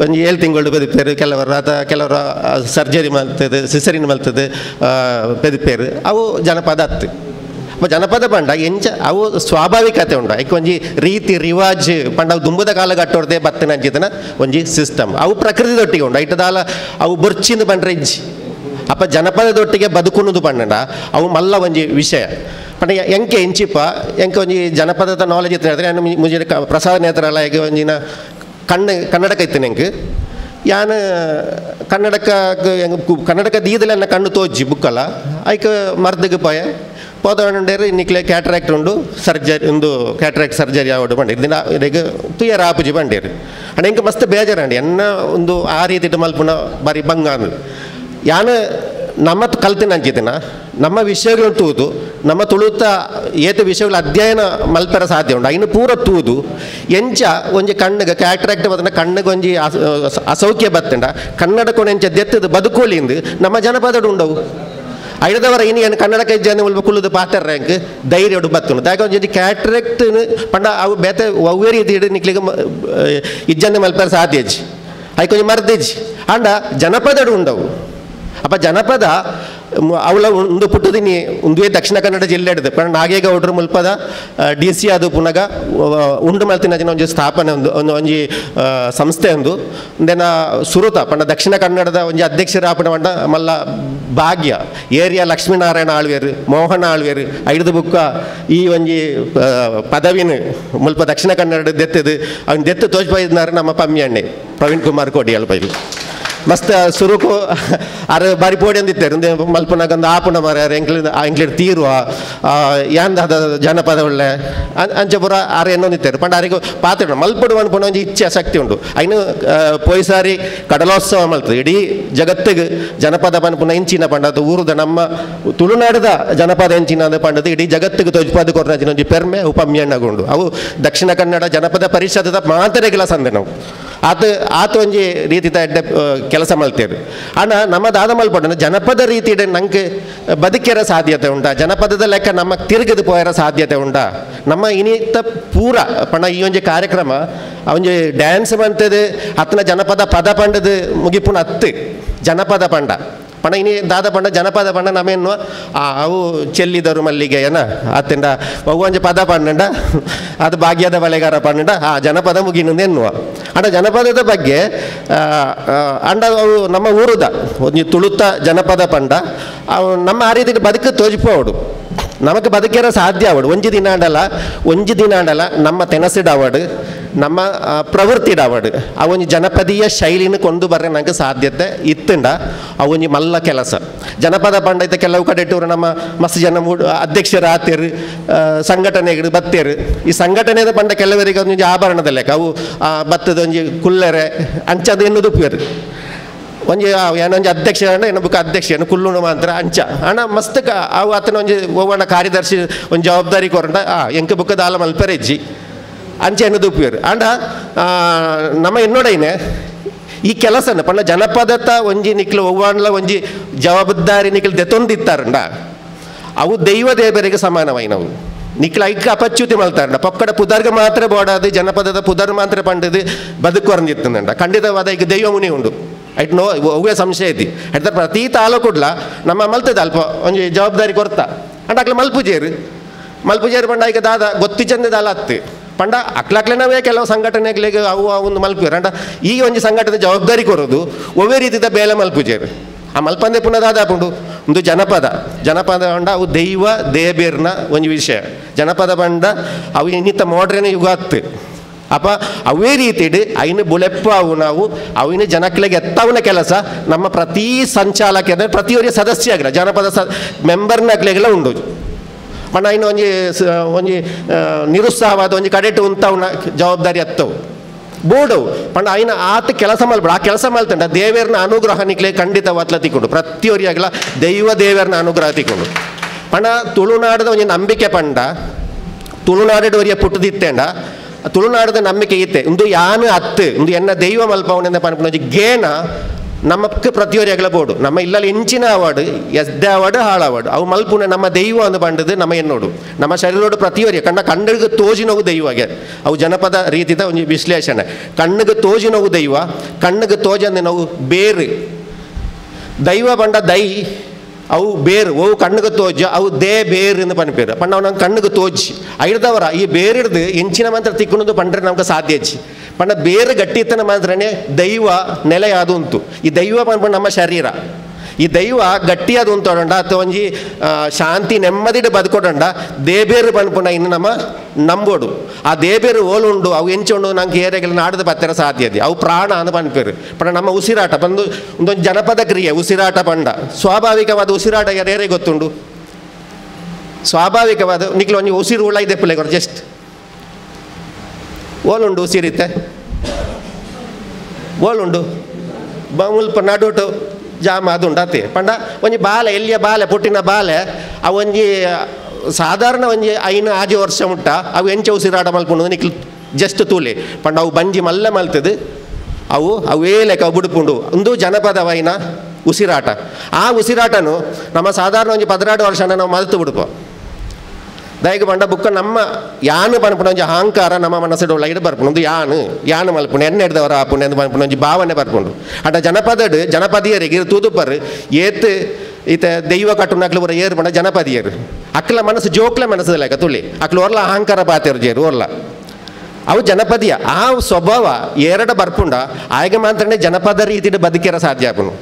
ಒಂಜಿ 7 ತಿಂಗಳು ಪೆದಪೇರು ಕೆಲವರು ಆತ ಕೆಲವರು ಸರ್ಜರಿ ಮಲ್ತದೆ ಸಿಸರಿನ್ ಮಲ್ತದೆ ಪೆದಪೇರು ಅವು ಜನಪದ ಹತ್ತು ಅಪ್ಪ ಜನಪದ ಪಂಡ ಎಂಚ ಅವು ಸ್ವಾಭಾವಿಕತೆ ಉಂಡ ಐಕೆ ಒಂಜಿ ರೀತಿ ರಿವಾಜ್ ಪಂಡ ಅವು ದುಂಬುದ ಕಾಲಗಟ್ಟೋರ್ದೆ ಬತ್ತನ ಅಂಚಿತನ ಒಂಜಿ ಸಿಸ್ಟಮ್ ಅವು ಪ್ರಕೃತಿದೊಟ್ಟಿಗೆ ಉಂಡ ಐಟದಾಲ ಅವು ಬೊರ್ಚಿಂದ ಪಂಡ್ರೆ ಇಜ್ಜಿ ಅಪ್ಪ ಜನಪದದೊಟ್ಟಿಗೆ ಬದುಕುನ್ನದು ಪಂಡ ಅವು ಮಲ್ಲ ಒಂಜಿ ವಿಷಯ ಪಂಡ ಎಂಕೆ ಎಂಚಿಪ್ಪ ಎಂಕೆ ಒಂಜಿ ಜನಪದದ ನಾಲೆಜ್ ಇತ್ತು ಹೇಳಿದ್ರೆ ನಾನು ಮುಂಜಾನೆ ಪ್ರಸಾದ ನೇತ್ರಾಲಯಗೆ ಒಂಜಿನ ಕನ್ನಡಕ ಇತ್ತು ನಂಗೆ ಯಾನು ಕನ್ನಡಕ ದೀದಲೆ ನನ್ನ ಕಣ್ಣು ತೋಜಿ ಬುಕ್ಕಲ್ಲ ಐಕೆ ಮರ್ದಗೆ ಪೋಯ ಪೋದೊಂಡೇರು ಇನ್ನಿಕ್ಲೆ ಕ್ಯಾಟ್ರಾಕ್ಟ್ ಉಂಡು ಸರ್ಜರಿ ಒಂದು ಕ್ಯಾಟ್ರಾಕ್ಟ್ ಸರ್ಜರಿ ಆವಡು ಬಂಡಿ ದಿನ ಇದಕ್ಕೆ ತುಯ್ಯರ ಆಪುಜಿ ಬಂಡೇರು ಅಣ್ಣ ಇಂಕ ಮಸ್ತ್ ಬೇಜಾರಂಡಿ ಎನ್ನ ಒಂದು ಆ ರೀತಿ ಮಲ್ಪುನ ಬಾರಿ ಬಂಗ ಅಂದು ಯಾನು ನಮ್ಮ ಕಲ್ತಿನ ಅಂಚಿದಿನ ನಮ್ಮ ವಿಷಯಗಳು ತೂದು ನಮ್ಮ ತುಳುತ್ತ ಏತ ವಿಷಯಗಳು ಅಧ್ಯಯನ ಮಲ್ಪರ ಸಾಧ್ಯ ಉಂಡು ಐನು ಪೂರ ತೂದು ಎಂಚ ಒಂಜಿ ಕಣ್ಣಿಗೆ ಕ್ಯಾಟ್ರಾಕ್ಟ್ ಬದನ ಕಣ್ಣಿಗೆ ಒಂಜಿ ಅಸೌಖ್ಯ ಬತ್ತಂಡ ಕನ್ನಡಕೊಂಡು ಎಂಚ ದೆತ್ತದು ಬದುಕೋಲಿಂದು ನಮ್ಮ ಜನಪದಡು ಉಂಡವು ಐದವರ ಇನ್ನು ಏನು ಕನ್ನಡಕ ಇಜ್ಜಾನೆ ಉಳ್ಬ ಕುಲ್ಲುದು ಪಾತ್ರ ರ್ಯಾಂಕ್ ಧೈರ್ಯ ಬತ್ತುಂಡು ದಾಕ ಒಂಜಿ ಕ್ಯಾಟ್ರಾಕ್ಟ್ ಪಂಡ ಅವು ಬೇತೆ ಅವೇ ರೀತಿ ನಿಕ್ಲಿಗೆ ಇಜ್ಜಾನೆ ಮಲ್ಪರ ಸಾಧ್ಯ ಐಕೊಂಜಿ ಮರ್ದಿಜ್ ಅಂಡ ಜನಪದಡು ಉಂಡವು ಅಪ್ಪ ಜನಪದ ಅವಳ ಒಂದು ಪುಟ್ಟದಿನಿ ಒಂದುವೇ ದಕ್ಷಿಣ ಕನ್ನಡ ಜಿಲ್ಲೆ ಹಿಡಿದು ಪಂಡ ನಾಗೇಗೌಡರು ಮುಲ್ಪದ DC ಅದು ಪುನಗ ಉಂಡು ಮಲ್ತಿನ ಒಂಜಿ ಸ್ಥಾಪನೆ ಒಂದು ಒಂಜಿ ಸಂಸ್ಥೆ ಒಂದು ದೆನ ಸುರುತ ಪಂಡ ದಕ್ಷಿಣ ಕನ್ನಡದ ಒಂಜಿ ಅಧ್ಯಕ್ಷರಾಪಣ ಪಂಡ ಮಲ್ಲ ಭಾಗ್ಯ ಏರಿಯಾ ಲಕ್ಷ್ಮೀನಾರಾಯಣ ಆಳ್ವೇರು ಮೋಹನ ಆಳ್ವೇರು ಐದು ಬುಕ್ಕ ಈ ಒಂಜಿ ಪದವಿನ ಮುಲ್ಪ ದಕ್ಷಿಣ ಕನ್ನಡ ದೆತ್ತದು ಅವ್ನು ದೆತ್ತು ತೋಜ್ಬೈದ್ನಾರ ನಮ್ಮ ಪಮ್ಮಿಯಣ್ಣೆ ಪ್ರವೀಣ್ ಕುಮಾರ್ ಕೋಡಿಯಾಲ್ ಬೈಲು ಮಸ್ತ್ ಸುರುಕು ಅರೆ ಬಾರಿ ಪೋಡಿ ಅಂದಿತ್ತೇರು ಮಲ್ಪನಾಗಂದು ಆಪುಣ ಮರ ಎಂಕ್ಲಿಡ್ ತೀರುವ ಯಾಂದ ಜನಪದ ಒಳ್ಳೆ ಅಂಚೆ ಪುರ ಅರೆ ಇನ್ನೊಂದಿತ್ತೇರು ಪಂಡ ಅರಿಗೂ ಪಾತ್ರ ಮಲ್ಪಡು ಅನ್ಪುಣ ಒಂಜಿ ಇಚ್ಛೆ ಶಕ್ತಿ ಉಂಟು ಐನು ಪೊಯ್ಸಾರಿ ಕಡಲೋತ್ಸವ ಮಲ್ತದೆ ಇಡೀ ಜಗತ್ತಿಗೆ ಜನಪದ ಪನ್ಪುನ ಎಂಚಿನ ಪಂಡದು ಊರುದ ನಮ್ಮ ತುಳುನಾಡದ ಜನಪದ ಎಂಚಿನ ಪಂಡದು ಇಡೀ ಜಗತ್ತಿಗೆ ತೊಜ್ಪದ ಕೊರ್ನಜಿನ ಒಂಜಿ ಪೆರ್ಮೆ ಉಪಮ್ಯಣ್ಣಗೊಂಡು ಅವು ದಕ್ಷಿಣ ಕನ್ನಡ ಜನಪದ ಪರಿಷದದ ಮಾತರೆಗಳ ಸಂದೆ ನಾವು ಆತ ಒಂಜಿ ರೀತಿ ಎಡ್ಡೆ ಕೆಲಸ ಮಲ್ತೇರು ಅಣ್ಣ ನಮ್ಮ ದಾದ ಮಲ್ಪಡ ಜನಪದ ರೀತಿ ನಂಗೆ ಬದುಕಿರ ಸಾಧ್ಯತೆ ಉಂಟಾ ಜನಪದದ ಲೆಕ್ಕ ನಮ್ಮ ತಿರುಗದು ಪೋಯರ ಸಾಧ್ಯತೆ ಉಂಟಾ ನಮ್ಮ ಇನಿತ ಪೂರ ಪಣ ಈ ಒಂಜಿ ಕಾರ್ಯಕ್ರಮ ಒಂಜಿ ಡ್ಯಾನ್ಸ್ ಬಂತದು ಅತ್ತನ ಜನಪದ ಪದ ಪಂಡದು ಮುಗಿಪುನ ಹತ್ತು ಜನಪದ ಪಂಡ ಪಣ ಇನಿ ದಾದ ಪಂಡ ಜನಪದ ಪಂಡ ನಮೇನು ಅವು ಚೆಲ್ಲಿದರು ಮಲ್ಲಿಗೆ ಏನ ಅತ್ತಿಂದ ಒಂಜಿ ಪದ ಪಂಡ ಅದು ಭಾಗ್ಯದ ಬಳೆಗಾರ ಪಂಡ ಆ ಜನಪದ ಮುಗಿನಂದು ಎನ್ನುವ ಅಣ್ಣ ಜನಪದದ ಬಗ್ಗೆ ಅಂಡ ಅವು ನಮ್ಮ ಊರುದ ಒಂಜಿ ತುಳುತ್ತ ಜನಪದ ಪಂಡ ಅವು ನಮ್ಮ ಆ ರೀತಿ ಬದುಕು ತೋಜಿಪೋಡು ನಮಗೆ ಬದುಕಿರೋ ಸಾಧ್ಯ ಅವಡು ಒಂಜಿ ದಿನ ಅಂಡಲ ನಮ್ಮ ತೆನಸಿಡವಡು ನಮ್ಮ ಪ್ರವೃತ್ತಿಡವಡು ಆ ಒಂಜಿ ಜನಪದೀಯ ಶೈಲಿನ ಕೊಂಡು ಬರ್ರೆ ನಂಗೆ ಸಾಧ್ಯತೆ ಇತ್ತಂಡ ಆ ಒಂಜಿ ಮಲ್ಲ ಕೆಲಸ ಜನಪದ ಪಂಡ ಐತೆ ಕೆಲವು ಕಡೆ ಇಟ್ಟವರು ನಮ್ಮ ಮಸ್ತ್ ಜನ ಅಧ್ಯಕ್ಷರು ಆತೇರು ಸಂಘಟನೆಗಳು ಬತ್ತೇರು ಈ ಸಂಘಟನೆದ ಪಂಡ ಕೆಲವರಿಗೆ ಒಂಜಿ ಆಭರಣದ ಲೆಕ್ಕ ಅವು ಬತ್ತದ ಒಂಜಿ ಕುಲ್ಲರೆ ಅಂಚದ ಎನ್ನುವುದು ಉಪಯೋಗ ಒಂಜಿ ಏನೊಂಜಿ ಅಧ್ಯಕ್ಷ ಇನ್ನೊಬ್ಬ ಅಧ್ಯಕ್ಷ ಕುಲ್ಲುಣ ಮಾತ್ರ ಅಂಚ ಅಣ್ಣ ಮಸ್ತ್ ಅವು ಆತನ ಒಂಜಿ ಓವಣ್ಣ ಕಾರ್ಯದರ್ಶಿ ಒಂದು ಜವಾಬ್ದಾರಿ ಕೊರಂಡ ಎಂಕ ಬುಕ್ಕದ ಆಲ ಮಲ್ಪರೆಜ್ಜಿ ಅಂಚೆ ಎನ್ನುವುದು ಉಪಯೋಗ ಅಂಡ ನಮ್ಮ ಎನ್ನೋಡೈನೆ ಈ ಕೆಲಸನ ಪಂಡ ಜನಪದತ ಒಂಜಿ ನಿಕ್ಲು ಒವ್ವಾಣ್ಲ ಒಂಜಿ ಜವಾಬ್ದಾರಿ ನಿಕ್ಲು ದೆತ್ತೊಂದಿತ್ತಾರಂಡ ಅವು ದೈವ ದೇವರಿಗೆ ಸಮಾನವೈನವು ನಿಕ್ಲ ಐಕ್ಯ ಅಪಚ್ಯುತಿ ಮಲ್ತಾರಂಡ ಪಕ್ಕಡ ಪುದರ್ಗ ಮಾತ್ರ ಬೋಡಾದು ಜನಪದದ ಪುದರ್ ಮಾತ್ರ ಪಂಡದು ಬದುಕು ಹೊರಂದಿತ್ತಂಡ ಖಂಡಿತವಾದ ಈಗ ದೈವ ಮುನಿ ಉಂಡು ಐಟ್ ನೋ ಅವೇ ಸಂಶಯ ಐತಿ ಐತ ಪ್ರತಿ ತಾಲೂಕುಡ್ಲ ನಮ್ಮ ಮಲ್ತದ ಅಲ್ಪ ಒಂಜಿ ಜವಾಬ್ದಾರಿ ಕೊರ್ತ ಅಂಡ ಅಕ್ಲ ಮಲ್ಪುಜೇರು ಪಂಡ ಈಗ ದಾದ ಗೊತ್ತಿ ಚಂದದ ಅಲ್ಲ ಹತ್ತು ಪಂಡ ಅಕ್ಲಾಕ್ಲೆನವೇ ಕೆಲವು ಸಂಘಟನೆಗಳಿಗೆ ಅವು ಒಂದು ಮಲ್ಪೇರು ಅಂಡ ಈಗ ಒಂಜಿ ಸಂಘಟನೆ ಜವಾಬ್ದಾರಿ ಕೊರೋದು ಒವೇ ರೀತಿದ ಬೇಲೆ ಮಲ್ಪುಜೇರು ಆ ಮಲ್ಪಂದೆ ಪುನಃ ದಾದಾಪುಂಡು ಒಂದು ಜನಪದ ಪಂಡ ಅವು ದೈವ ದೇಬೇರ್ನ ಒಂಜಿ ವಿಷಯ ಜನಪದ ಪಂಡ ಅವು ಇನ್ನಿತ ಮಾಡ್ರೇನ ಯುಗ ಹತ್ತು ಅಪ್ಪ ಅವೇ ರೀತಿ ಐನು ಬುಳೆಪ್ಪ ಅವು ನಾವು ಅವಿನ ಜನಕ್ಲೆಗೆ ಎತ್ತವನ ಕೆಲಸ ನಮ್ಮ ಪ್ರತಿ ಸಂಚಾಲಕ ಪ್ರತಿಯೊಬ್ಬರಿಗೆ ಸದಸ್ಯ ಆಗಿಲ್ಲ ಜನಪದ ಮೆಂಬರ್ನಾಗ್ಲೆಲ್ಲ ಉಂಡು ಪಂಡ ಇನ್ನು ಒಂಜಿ ನಿರುತ್ಸಾಹವಾದ ಒಂಜಿ ಕಡೆಟು ಉಂತವನ ಜವಾಬ್ದಾರಿ ಹತ್ತವು ಬೋರ್ಡವು ಪಂಡ ಐನ ಆತ ಕೆಲಸ ಮಲ್ಬೇಡ ಆ ಕೆಲಸ ಮಲ್ತಂಡ ದೇವೇರ್ನ ಅನುಗ್ರಹ ನಿಕ್ಲೆ ಖಂಡಿತವಾತ್ಲ ತಿಕ್ಕೊಂಡು ಪ್ರತಿಯೊರಿಯಾಗಲ ದೈವ ದೇವೇರ್ನ ಅನುಗ್ರಹ ತಿಕ್ಕೊಂಡು ಪಂಡ ತುಳುನಾಡದ ಒಂಜಿ ನಂಬಿಕೆ ಪಂಡ ತುಳುನಾಡು ಒರಿಯ ಪುಟ್ಟದಿತ್ತೇಂಡ ತುಳುನಾಡದ ನಂಬಿಕೆ ಇತ್ತೆ ಇಂದು ಯಾನು ಅತ್ತು ಇಂದು ಎನ್ನ ದೈವ ಮಲ್ಪವನೆಂದ ಪನ್ಪುನ ಗೇನ ನಮಕ್ ಪ್ರತಿಯೊರಿಯಾಗಲ ಬೋಡು ನಮ್ಮ ಇಲ್ಲಲ್ಲಿ ಹೆಂಚಿನ ಅವಾರ್ಡ್ ಎಸ್ದೆ ಅವಾರ್ಡ್ ಹಾಳು ಅವಾರ್ಡ್ ಅವು ಮಲ್ಪುನ ನಮ್ಮ ದೈವ ಅಂದು ಪಂಡದು ನಮ್ಮ ಎನ್ನೋಡು ನಮ್ಮ ಶರೀರೋಡು ಪ್ರತಿಯೊರಿಯ ಕಣ್ಣಿಗೆ ತೋಜಿನೋಗು ದೈವಗೆ ಅವು ಜನಪದ ರೀತಿದ ಒಂದು ವಿಶ್ಲೇಷಣೆ ಕಣ್ಣಿಗೆ ತೋಜಿನೋಗು ದೈವ ಕಣ್ಣಿಗೆ ತೋಜಂದು ನಾವು ಬೇರು ದೈವ ಪಂಡ ದೈ ಅವು ಬೇರು ಅವು ಕಣ್ಣಿಗೆ ತೋಜ ಅವು ಬೇರು ಎಂದು ಪನ್ಪೇರು ಪಂಡ ಅವು ನಂಗೆ ಕಣ್ಣಿಗೆ ತೋಜಿ ಐಡ್ದವರ ಈ ಬೇರಿಡ್ದು ಹೆಂಚಿನ ಮಾತ್ರ ತಿಕ್ಕುನದು ಪಂಡ್ರೆ ನಮ್ಗೆ ಸಾಧ್ಯ ಹೆಚ್ಚಿ ಪಂಡ ಬೇರೆ ಗಟ್ಟಿ ಇತ್ತನ ಮಾತ್ರನೇ ದೈವ ನೆಲೆ ಅದು ಉಂಟು ಈ ದೈವ ಪನ್ಪಂಡು ನಮ್ಮ ಶರೀರ ಈ ದೈವ ಗಟ್ಟಿಯಾದ ಉಂಟೋಡಂಡ ಅಥವಾ ಒಂಜಿ ಶಾಂತಿ ನೆಮ್ಮದಿಡ್ ಬದುಕೊಡಂಡ ದೇಬೇರು ಪನ್ಪುಂಡ ಇನ್ನು ನಮ್ಮ ನಂಬೋಡು ಆ ದೇಬೇರು ಓಲುಂಡು ಅವು ಎಂಚುಂಡು ನಂಗೆ ಏರಿಯಾಗೆಲ್ಲ ನಾಡದ ಬತ್ತರ ಸಾಧ್ಯ ಇದೆ ಅವು ಪ್ರಾಣ ಅಂದು ಪನ್ಪೇರು ಪಂಡ ನಮ್ಮ ಉಸಿರಾಟ ಬಂದು ಒಂದೊಂದು ಜನಪದ ಕ್ರಿಯೆ ಉಸಿರಾಟ ಪಂಡ ಸ್ವಾಭಾವಿಕವಾದ ಉಸಿರಾಟ ಯಾರೇ ಗೊತ್ತುಂಡು ಸ್ವಾಭಾವಿಕವಾದ ನಿಕ್ಲು ಒಂಜಿ ಉಸಿರು ಉಳ್ಳ ಇದೆ ಪಿಲ್ಲೆ ಜಸ್ಟ್ ಓಲುಂಡು ಉಸಿರಿತ್ತೆ ಓಲುಂಡು ಮುಲ್ಪ ನಡುಟು ಜಾಮ ಅದು ಉಂಡಾತಿ ಪಂಡ ಒಂಜಿ ಬಾಲೆ ಎಲ್ಲಿಯ ಬಾಲೆ ಪುಟ್ಟಿನ ಬಾಲೆ ಅವು ಒಂಜಿ ಸಾಧಾರಣ ಒಂಜಿ 5-6 ವರ್ಷ ಮುಟ್ಟ ಅವು ಎಂಚ ಉಸಿರಾಟ ಮಲ್ಪುಂಡು ನಿಕ್ಲು ಜಸ್ಟ್ ತೂಲೆ ಪಂಡ ಅವು ಬಂಜಿ ಮಲ್ಲ ಮಲ್ತದು ಅವೇ ಲೆಕ್ಕ ಬುಡುಪುಂಡು ಒಂದು ಜನಪದವೈನ ಉಸಿರಾಟ ಆ ಉಸಿರಾಟನು ನಮ್ಮ ಸಾಧಾರಣ ಒಂಜಿ 16 ವರ್ಷನ ನಾವು ಮಲ್ತು ಬಿಡುಪ ದಯಗ ಪಂಡ ಬುಕ್ಕ ನಮ್ಮ ಯಾನು ಪನ್ಪುಣ ಒಂಜಿ ಅಹಂಕಾರ ನಮ್ಮ ಮನಸ್ಸಿಡ ಒಳಗಿಡ ಬರ್ಪುಂಡು ಒಂದು ಯಾನು ಮಲ್ಪುಂಡು ಎಣ್ಣೆ ಹಿಡ್ದವರ ಆಪುಂಡು ಎಂದು ಪನ್ಪುಣ ಒಂಜಿ ಭಾವನೆ ಬರ್ಪುಂಡು ಅಟ ಜನಪದಿಯರಿಗೆ ತೂದುಪರು ಏತ್ ಈತ ದೈವ ಕಟ್ಟುನಕ್ಲು ಬರ ಏರು ಪಂಡ ಜನಪದಿಯರು ಅಕ್ಲ ಮನಸ್ಸು ಜೋಕ್ಲ ಮನಸ್ಸು ಲೆಕ್ಕ ತುಳಿ ಅಕ್ಲು ಒರ್ಲ ಅಹಂಕಾರ ಪಾತೇರು ಜೇರು ಒರ್ಲ ಅವು ಜನಪದಿಯ ಆ ಸ್ವಭಾವ ಎರಡ ಬರ್ಪುಂಡ ಆಯ್ಗೆ ಮಾತ್ರನೇ ಜನಪದ ರೀತಿಯ ಬದುಕಿರ ಸಾಧ್ಯ ಆಪುನು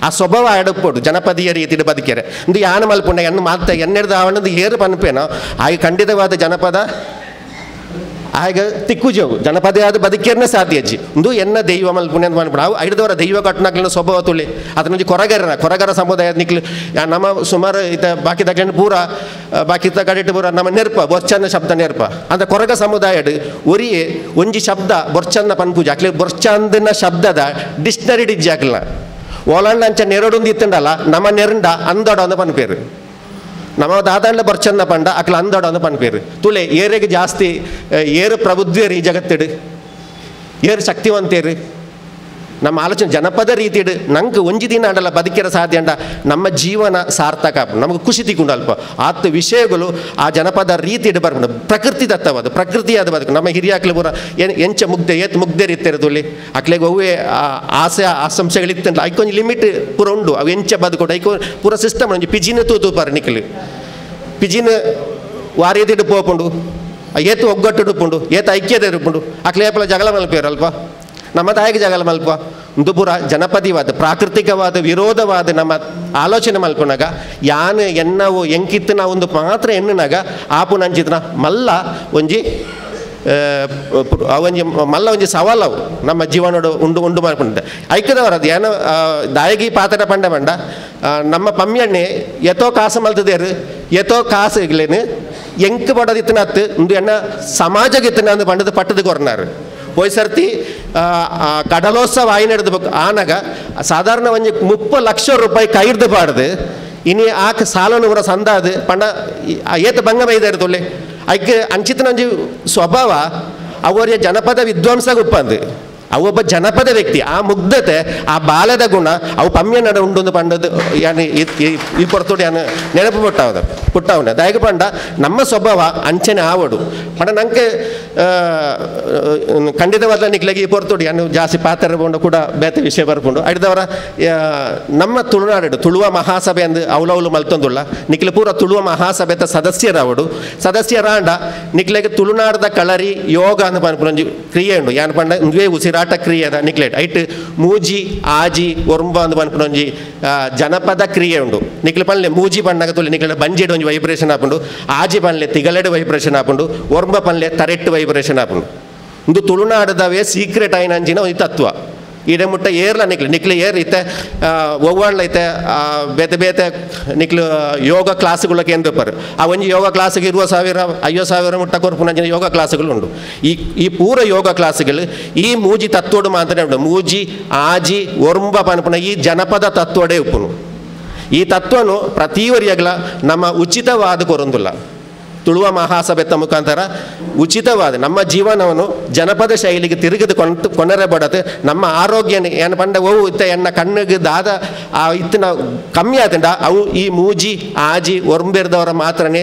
ಆ ಸ್ವಭಾವ ಎಡಪ್ಪೋಡು ಜನಪದೀಯ ರೀತಿಯ ಬದುಕಿರೆ ಇಂದು ಯಾನ ಮಲ್ಪುಂಡ ಎನ್ನು ಮಾತ ಎನ್ನೆಡ್ದು ಅವನದು ಏರು ಪನ್ಪೇನೋ ಆಗ ಖಂಡಿತವಾದ ಜನಪದ ಆಗ ತಿಕ್ಕುಜವು ಜನಪದ ಬದುಕಿರನೇ ಸಾಧ್ಯ ಅಜ್ಜಿ ಇಂದು ಎನ್ನ ದೈವ ಮಲ್ಪುಣ್ಯ ಅಂತ ಪನ್ಪುಣ ಅವು ಐದವರ ದೈವ ಕಟ್ಟುನಕ್ಲಿನ ಸ್ವಭಾವ ತುಳಿ ಅದನ್ನೊಂದು ಕೊರಗರ ಸಮುದಾಯ ನಿಕ್ಲು ನಮ್ಮ ಸುಮಾರು ಇತ ಬಾಕಿ ತಗೊಂಡು ಪೂರ ಬಾಕಿ ಕಡೆಟ್ಟು ಪೂರ ನಮ್ಮ ನೆರ್ಪ ಬೊರ್ಚನ್ನ ಶಬ್ದ ನೆರ್ಪ ಅಂತ ಕೊರಗ ಸಮುದಾಯಡ್ ಒರಿಯೇ ಒಂಜಿ ಶಬ್ದ ಬೊರ್ಚನ್ನ ಪನ್ಪೂಜ ಅಕ್ಲಿ ಬೊರ್ಚಂದನ ಶಬ್ದದ ಡಿಕ್ಷನರಿ ಡಿಜ್ಜಿ ಅಕ್ಲ ಓಲಂಡ ಅಂಚ ನೆರಡೊಂದು ಇತ್ತಂಡಲ್ಲ ನಮ್ಮ ನೆರಂಡ ಅಂದೋಡ ಅಂದು ಪನ್ಪೇರು ನಮ್ಮ ದಾದಾಂಡ ಬರ್ಚನ್ನ ಪಂಡ ಅಕ್ಲ ಅಂದೋಡ ಅಂದು ಪನ್ಪೇರು ತುಲೆ ಏರೆಗೆ ಜಾಸ್ತಿ ಏರು ಪ್ರಬುದ್ಧೇರು ಈ ಜಗತ್ತಿಡು ಏರು ಶಕ್ತಿವಂತೇರು ನಮ್ಮ ಆಲೋಚನೆ ಜನಪದ ರೀತಿಡು ನಂಗೆ ಒಂಜಿ ದಿನ ಅಂಡಲ್ಲ ಬದುಕಿರ ಸಾಧ್ಯ ಅಂಡ ನಮ್ಮ ಜೀವನ ಸಾರ್ಥಕ ನಮಗೆ ಖುಷಿ ತಿಕ್ಕೊಂಡು ಅಲ್ಪ ಆತ ವಿಷಯಗಳು ಆ ಜನಪದ ರೀತಿಡು ಬರ್ಕೊಂಡು ಪ್ರಕೃತಿ ದತ್ತವಾದ ಪ್ರಕೃತಿಯಾದ ಬದುಕು ನಮ್ಮ ಹಿರಿಯಾಕ್ಲೆ ಪೂರ ಎಂಚ ಮುಗ್ಧೇರು ಇತ್ತೇರು ತುಳಿ ಅಕ್ಲೆಗೆ ಅವೇ ಆಸೆ ಆಸಂಶೆಗಳಿತ್ತಂಡ ಐಕೊಂದು ಲಿಮಿಟ್ ಪೂರ ಉಂಡು ಅವು ಎಂಚ ಬದುಕೊಡು ಐಕೊ ಪೂರ ಸಿಸ್ಟಮ್ ಒಂಜಿ ಪಿಜಿನ ತೂತು ಪಾರ ನಿಕ್ಲು ಪಿಜಿನ ವಾರಿಯದಿಡು ಪೋಪುಂಡು ಏತು ಒಗ್ಗಟ್ಟು ಪುಂಡು ಏತ ಐಕ್ಯತೆ ಇರುಪುಂಡು ಅಕ್ಲೇಪಲ ಜಗಳ ಮಲ್ಪೇರು ಅಲ್ಪ ನಮ್ಮ ತಾಯಿಗೆ ಜಗಲ ಮಲ್ಪ ಒಂದು ಪೂರ ಜನಪದಿವಾದ ಪ್ರಾಕೃತಿಕವಾದ ವಿರೋಧವಾದ ನಮ್ಮ ಆಲೋಚನೆ ಮಲ್ಪುನಾಗ ಯಾನು ಎನ್ನವು ಎಂಕಿತ್ತು ನಾವು ಒಂದು ಮಾತ್ರ ಎನ್ನನಾಗ ಆಪು ನಂಚಿತ್ರ ಮಲ್ಲ ಒಂಜಿ ಒಂಜಿ ಮಲ್ಲ ಒಂಜಿ ಸವಾಲವು ನಮ್ಮ ಜೀವನೋಡು ಉಂಡು ಮಾಡ್ಕೊಂಡಿದ್ದೆ ಐಕ್ಯದವರ ಅದು ಏನೋ ದಾಯಗಿ ಪಾತ್ರ ಪಂಡ ಪಂಡ ನಮ್ಮ ಪಮ್ಯಣ್ಣೆ ಎತ್ತೋ ಕಾಸು ಮಲ್ತದೇರು ಎತ್ತೋ ಕಾಸು ಇಗ್ಲೇನು ಎಂಕ್ ಪಡೋದಿತ್ತನತ್ತು ಒಂದು ಎಣ್ಣ ಸಮಾಜಗಿತ್ತನ ಅಂದು ಪಂಡದು ಪಟ್ಟದು ಕೊರ್ನಾರು போய் ಸರ್ತಿ ಕಡಲೋತ್ಸವ ಆಯ್ನೆಡ್ದು ಆನಾಗ ಸಾಧಾರಣ ಒಂಜಿ 30 ಲಕ್ಷ ರೂಪಾಯಿ ಕೈರ್ದು ಪಾಡ್ದು ಇನಿ ಆಕ ಸಾಲನು ಪೂರ ಸಂದಾದು ಪಂಡ ಏತ ಭಂಗ ಬೈದಾರು ತೊಳ್ಳೆ ಐಕೆ ಅಂಚಿತನ ಒಂಜಿ ಸ್ವಭಾವ ಅವರ ಜನಪದ ವಿದ್ವಾಂಸ ಗುಪ್ಪಂದು ಅವೊಬ್ಬ ಜನಪದ ವ್ಯಕ್ತಿ ಆ ಮುಗ್ಧತೆ ಆ ಬಾಲದ ಗುಣ ಅವು ಪಮ್ಯ ನಡ ಉಂಡು ಪಂಡದು ಯಾನು ಈ ಪೊರ್ತೋಡಿ ಯಾನು ನೆನಪು ಪುಟ್ಟವನ ದಯಗ ಪಂಡ ನಮ್ಮ ಸ್ವಭಾವ ಅಂಚನೆ ಆವಡು ಪಂಡ ನಂಗೆ ಖಂಡಿತವಾದ ನಿಕ್ಲೆಗೆ ಈ ಪೊರ್ತೋಡಿ ಯಾನು ಜಾಸ್ತಿ ಪಾತ್ರ ಬೋಂಡು ಕೂಡ ಬೇತೆ ವಿಷಯ ಬರ್ಕೊಂಡು ಐದವರ ನಮ್ಮ ತುಳುನಾಡು ತುಳುವ ಮಹಾಸಭೆ ಅಂದು ಅವಲವಲು ಮಲ್ತೊಂದುಳ್ಳ ನಿಕ್ಲೆ ಪೂರ ತುಳುವ ಮಹಾಸಭೆತ ಸದಸ್ಯರಾವಡು ಸದಸ್ಯರಾಂಡ ನಿಕ್ಲೆಗೆ ತುಳುನಾಡದ ಕಳರಿ ಯೋಗ ಅಂತ ಪನ್ಪುನೊಂಜಿ ಕ್ರಿಯೆ ಉಂಡು ಯಾನು ಪಂಡ ಇಂದುವೇ ಉಸಿರಾಟ ಕ್ರಿಯೆದ ನಿಕ್ಲೆಟ್ ಐಟ್ ಮೂಜಿ ಆಜಿ ಒರ್ಂಬ ಅಂದು ಪನ್ಪುನೊಂಜಿ ಜನಪದ ಕ್ರಿಯೆ ಉಂಡು ನಿಕ್ಲೆ ಪನ್ಲೆ ಮೂಜಿ ಪಂಡಾಗ ತುಳಿ ನಿಕ್ಲೆ ಬಂಜೆಡ್ ಒಂಜಿ ವೈಬ್ರೇಷನ್ ಆಪುಂಡು ಆಜಿ ಪನ್ಲೆ ತಿಗಲೆಡ್ ವೈಬ್ರೇಷನ್ ಆಪುಂಡು ಒರ್ಂಬ ಪನ್ಲೆ ತರೆಟ್ ವೈಬ್ರೇಷನ್ ಆಪುಂಡು ಇಂದು ತುಳುನಾಡದವೇ ಸೀಕ್ರೆಟ್ ಆಯ್ನಂಚಿನ ಒಂದು ತತ್ವ ಈಡೆ ಮುಟ್ಟ ಏರ್ಲ ನಿಕ್ಲು ಏರ್ ಐತೆ ಒವ್ವಾಣ್ಲ ಐತೆ ಬೇತೆ ಬೇತೆ ನಿಕ್ಲು ಯೋಗ ಕ್ಲಾಸ್ಗಳಕ್ಕೆ ಏನು ಬೇಪಾರು ಆ ಒಂಜಿ ಯೋಗ ಕ್ಲಾಸಿಗೆ 20,000 50,000 ಮುಟ್ಟ ಕೊರ್ಪುನ ಯೋಗ ಕ್ಲಾಸ್ಗಳು ಉಂಡು. ಈ ಪೂರ ಯೋಗ ಕ್ಲಾಸ್ಗಳು ಈ ಮೂಜಿ ತತ್ವಡು ಮಾತ್ರ ಉಂಟು. ಮೂಜಿ ಆಜಿ ಒರ್ಂಬ ಪನ್ಪುನ ಈ ಜನಪದ ತತ್ವಡೇ ಉಪ್ಪುನು. ಈ ತತ್ವನು ಪ್ರತಿವರಿಯಾಗಲ ನಮ್ಮ ಉಚಿತವಾದ ಕೊರೊಂದಿಲ್ಲ. ತುಳುವ ಮಹಾಸಭೆತ್ತ ಮುಖಾಂತರ ಉಚಿತವಾದ ನಮ್ಮ ಜೀವನವನ್ನು ಜನಪದ ಶೈಲಿಗೆ ತಿರುಗಿದು ಕೊನರೆ ಬಡತ್ತೆ. ನಮ್ಮ ಆರೋಗ್ಯ ಏನು ಪಂಡ ಅವು ಇತ್ತ ಎನ್ನ ಕಣ್ಣಿಗೆ ದಾದ ಆ ಇತ್ತಿನ ಕಮ್ಮಿ ಆತಂಡ ಅವು ಈ ಮೂಜಿ ಆಜಿ ಒರ್ಂಬೆರ್ದವರ ಮಾತ್ರನೇ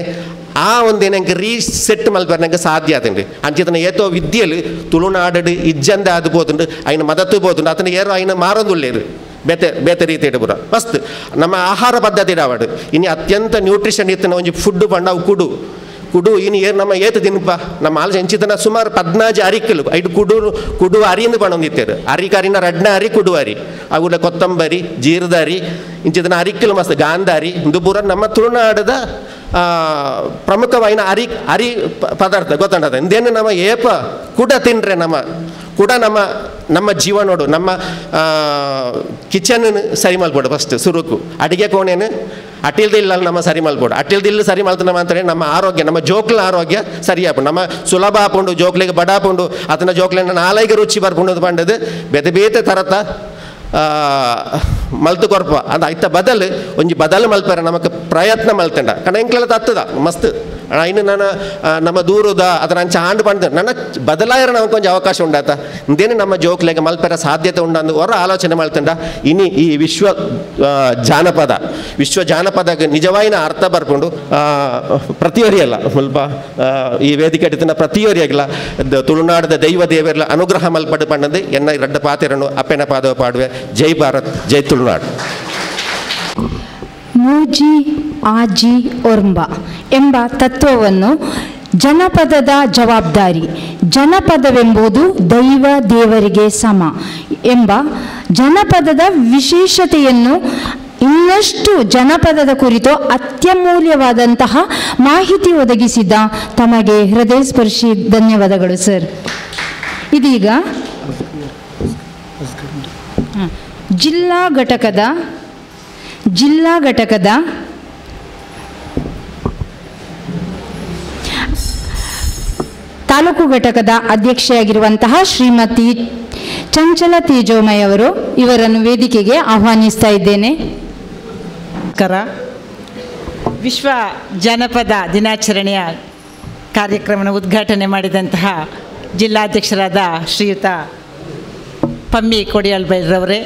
ಆ ಒಂದೇನು ನಂಗೆ ರೀಸೆಟ್ ಮಲ್ಪರ್ ನಂಗೆ ಸಾಧ್ಯ ಆತಂಡಿ ಅಂಚಿತನ ಏತೋ ವಿದ್ಯೆಯಲ್ಲಿ ತುಳುನಾಡು ಇಜ್ಜಂದೆ ಅದು ಬೋತುಂಡು ಅಯ್ನ ಮದತ್ತು ಬೋತುಂಡು ಅತನ ಏರೋ ಅಯ್ನ ಮಾರೊಂದುಳ್ಳೇರು ಬೇತೆ ರೀತಿ ಇಡಬುರ ಮಸ್ತ್ ನಮ್ಮ ಆಹಾರ ಪದ್ಧತಿ ಇಡಾವಡು ಇನ್ನು ಅತ್ಯಂತ ನ್ಯೂಟ್ರಿಷನ್ ಇತ್ತಿನ ಒಂಜಿ ಫುಡ್ ಪಂಡ ಅವು ಕುಡು ಇನ್ನು ಏನು ನಮ್ಮ ಏತು ದಿನಪ್ಪ ನಮ್ಮ ಆಲೋಚನೆ ಹೆಂಚಿತನ ಸುಮಾರು 14 ಅರಿಕಲು ಐದು ಕುಡು ಅರಿಯಿಂದ ಪಣೊಂದಿತ್ತೇರು ಅರಿಕರಿನ ರಡ್ನ ಅರಿ ಕುಡು ಅರಿ ಅವುಲ ಕೊತ್ತಂಬರಿ ಜೀರದ ಅರಿ ಇಂಚಿತನ ಅರಿಕಲು ಮಸ್ತ್ ಗಾಂಧಾರಿ ಇಂದು ಪೂರ ನಮ್ಮ ತುಳುನಾಡದ ಪ್ರಮುಖವಾಯಿನ ಅರಿ ಪದಾರ್ಥ ಗೊತ್ತಂಡದ ಇಂದೇನು ನಮ್ಮ ಏಪ ಕುಡ ತಿನ್ರೆ ನಮ್ಮ ಜೀವನೋಡು ನಮ್ಮ ಕಿಚನ್ ಸರಿ ಮಲ್ಬೋಡು ಫಸ್ಟ್ ಸುರುಕು ಅಡಿಗೆ ಕೋಣೆನು ಅಟ್ಟಿಲ್ದಿಲ್ಲ ನಮ್ಮ ಸರಿ ಮಲ್ಬೋಡು ಅಟ್ಟಿಲ್ದಿಲ್ಲ ಸರಿ ಮಲ್ತನ ಮಾತ್ರ ನಮ್ಮ ಆರೋಗ್ಯ ನಮ್ಮ ಜೋಕ್ಲ ಆರೋಗ್ಯ ಸರಿಯಾಪು ನಮ್ಮ ಸುಲಭ ಆಪುಂಡು ಜೋಕ್ಲಿಗೆ ಬಡಾಪುಂಡು ಅದನ್ನ ಜೋಕ್ಲಿನ ನಾಲೈಗೆ ರುಚಿ ಬರ್ಪುಂಡು ಪಂಡದು ಬೇತೆ ಬೇತೆ ತರತ ಮಲ್ತು ಕೊರ್ಪ ಅದು ಐತ ಒಂಜಿ ಬದಲು ಮಲ್ಪರ ನಮಗೆ ಪ್ರಯತ್ನ ಮಲ್ತಂಡ ಕಣ ಎಂಕ್ಲೆಲ್ಲ ತತ್ತದ ಮಸ್ತ್ ಇನ್ನು ನಾನು ನಮ್ಮ ದೂರದ ಅದರ ಅಂಚ ಆಂಡು ಪಂಡ ನನ್ನ ಬದಲಾಯರ ನಮಗೆ ಕೊಂಚ ಅವಕಾಶ ಉಂಡಾತ ಇಂದೇನು ನಮ್ಮ ಜೋಕ್ಲೆಗೆ ಮಲ್ಪರ ಸಾಧ್ಯತೆ ಉಂಡು ಹೊರ ಆಲೋಚನೆ ಮಲ್ತಂಡ ಇನ್ನು ಈ ವಿಶ್ವ ಜಾನಪದ ನಿಜವಾಯಿನ ಅರ್ಥ ಬರ್ಕೊಂಡು ಪ್ರತಿಯೊರಿಯಲ್ಲ ಸ್ವಲ್ಪ ಈ ವೇದಿಕೆ ಇಡ್ತಿನ ಪ್ರತಿಯೊರಿಯಾಗಿಲ್ಲ ತುಳುನಾಡದ ದೈವ ದೇವರ ಅನುಗ್ರಹ ಮಲ್ಪಡು ಪಂಡದು ಎನ್ನ ರಡ್ಡ ಪಾತೆರನ್ನು ಅಪ್ಪೆನ ಪಾದವ ಪಾಡುವೆ. ಜೈ ಭಾರತ್, ಜೈ ತುಳುನಾಡು. ಮೂಜಿ ಆಜಿ ಒರ್ಂಬ ಎಂಬ ತತ್ವವನ್ನು ಜನಪದದ ಜವಾಬ್ದಾರಿ, ಜನಪದವೆಂಬುದು ದೈವ ದೇವರಿಗೆ ಸಮ ಎಂಬ ಜನಪದದ ವಿಶೇಷತೆಯನ್ನು ಇನ್ನಷ್ಟು ಜನಪದದ ಕುರಿತು ಅತ್ಯಮೂಲ್ಯವಾದಂತಹ ಮಾಹಿತಿ ಒದಗಿಸಿದ ತಮಗೆ ಹೃದಯ ಸ್ಪರ್ಶಿ ಧನ್ಯವಾದಗಳು ಸರ್. ಇದೀಗ ಜಿಲ್ಲಾ ಘಟಕದ ತಾಲೂಕು ಘಟಕದ ಅಧ್ಯಕ್ಷೆಯಾಗಿರುವಂತಹ ಶ್ರೀಮತಿ ಚಂಚಲ ತೇಜೋಮಯ ಅವರು ಇವರನ್ನು ವೇದಿಕೆಗೆ ಆಹ್ವಾನಿಸ್ತಾ ಇದ್ದೇನೆ. ವಿಶ್ವ ಜಾನಪದ ದಿನಾಚರಣೆಯ ಕಾರ್ಯಕ್ರಮವನ್ನು ಉದ್ಘಾಟನೆ ಮಾಡಿದಂತಹ ಜಿಲ್ಲಾಧ್ಯಕ್ಷರಾದ ಶ್ರೀಯುತ ಪಮ್ಮಿ ಕೊಡಿಯಾಲ್ ಬೈಲ್ರವರೇ,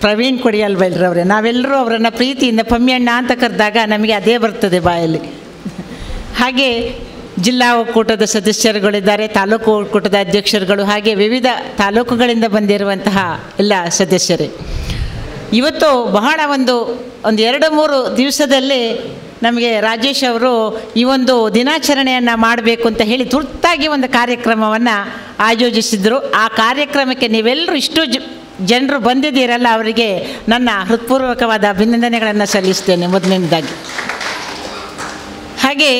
ಪ್ರವೀಣ್ ಕೊಡಿಯಾಲ್ ಬೈಲ್ರವರೇ, ನಾವೆಲ್ಲರೂ ಅವರನ್ನು ಪ್ರೀತಿಯಿಂದ ಪಮ್ಮಿಯಣ್ಣ ಅಂತ ಕರೆದಾಗ ನಮಗೆ ಅದೇ ಬರ್ತದೆ ಬಾಯಲ್ಲಿ. ಹಾಗೆ ಜಿಲ್ಲಾ ಒಕ್ಕೂಟದ ಸದಸ್ಯರುಗಳಿದ್ದಾರೆ, ತಾಲೂಕು ಒಕ್ಕೂಟದ ಅಧ್ಯಕ್ಷರುಗಳು, ಹಾಗೆ ವಿವಿಧ ತಾಲೂಕುಗಳಿಂದ ಬಂದಿರುವಂತಹ ಎಲ್ಲ ಸದಸ್ಯರೇ. ಇವತ್ತು ಬಹಳ ಒಂದು 2-3 ದಿವಸದಲ್ಲಿ ನಮಗೆ ರಾಜೇಶ್ ಅವರು ಈ ಒಂದು ದಿನಾಚರಣೆಯನ್ನು ಮಾಡಬೇಕು ಅಂತ ಹೇಳಿ ತುರ್ತಾಗಿ ಒಂದು ಕಾರ್ಯಕ್ರಮವನ್ನು ಆಯೋಜಿಸಿದರು. ಆ ಕಾರ್ಯಕ್ರಮಕ್ಕೆ ನೀವೆಲ್ಲರೂ ಇಷ್ಟು ಜನರು ಬಂದಿದ್ದೀರಲ್ಲ, ಅವರಿಗೆ ನನ್ನ ಹೃತ್ಪೂರ್ವಕವಾದ ಅಭಿನಂದನೆಗಳನ್ನು ಸಲ್ಲಿಸ್ತೇನೆ ಮೊದಲನೇದಾಗಿ. ಹಾಗೆ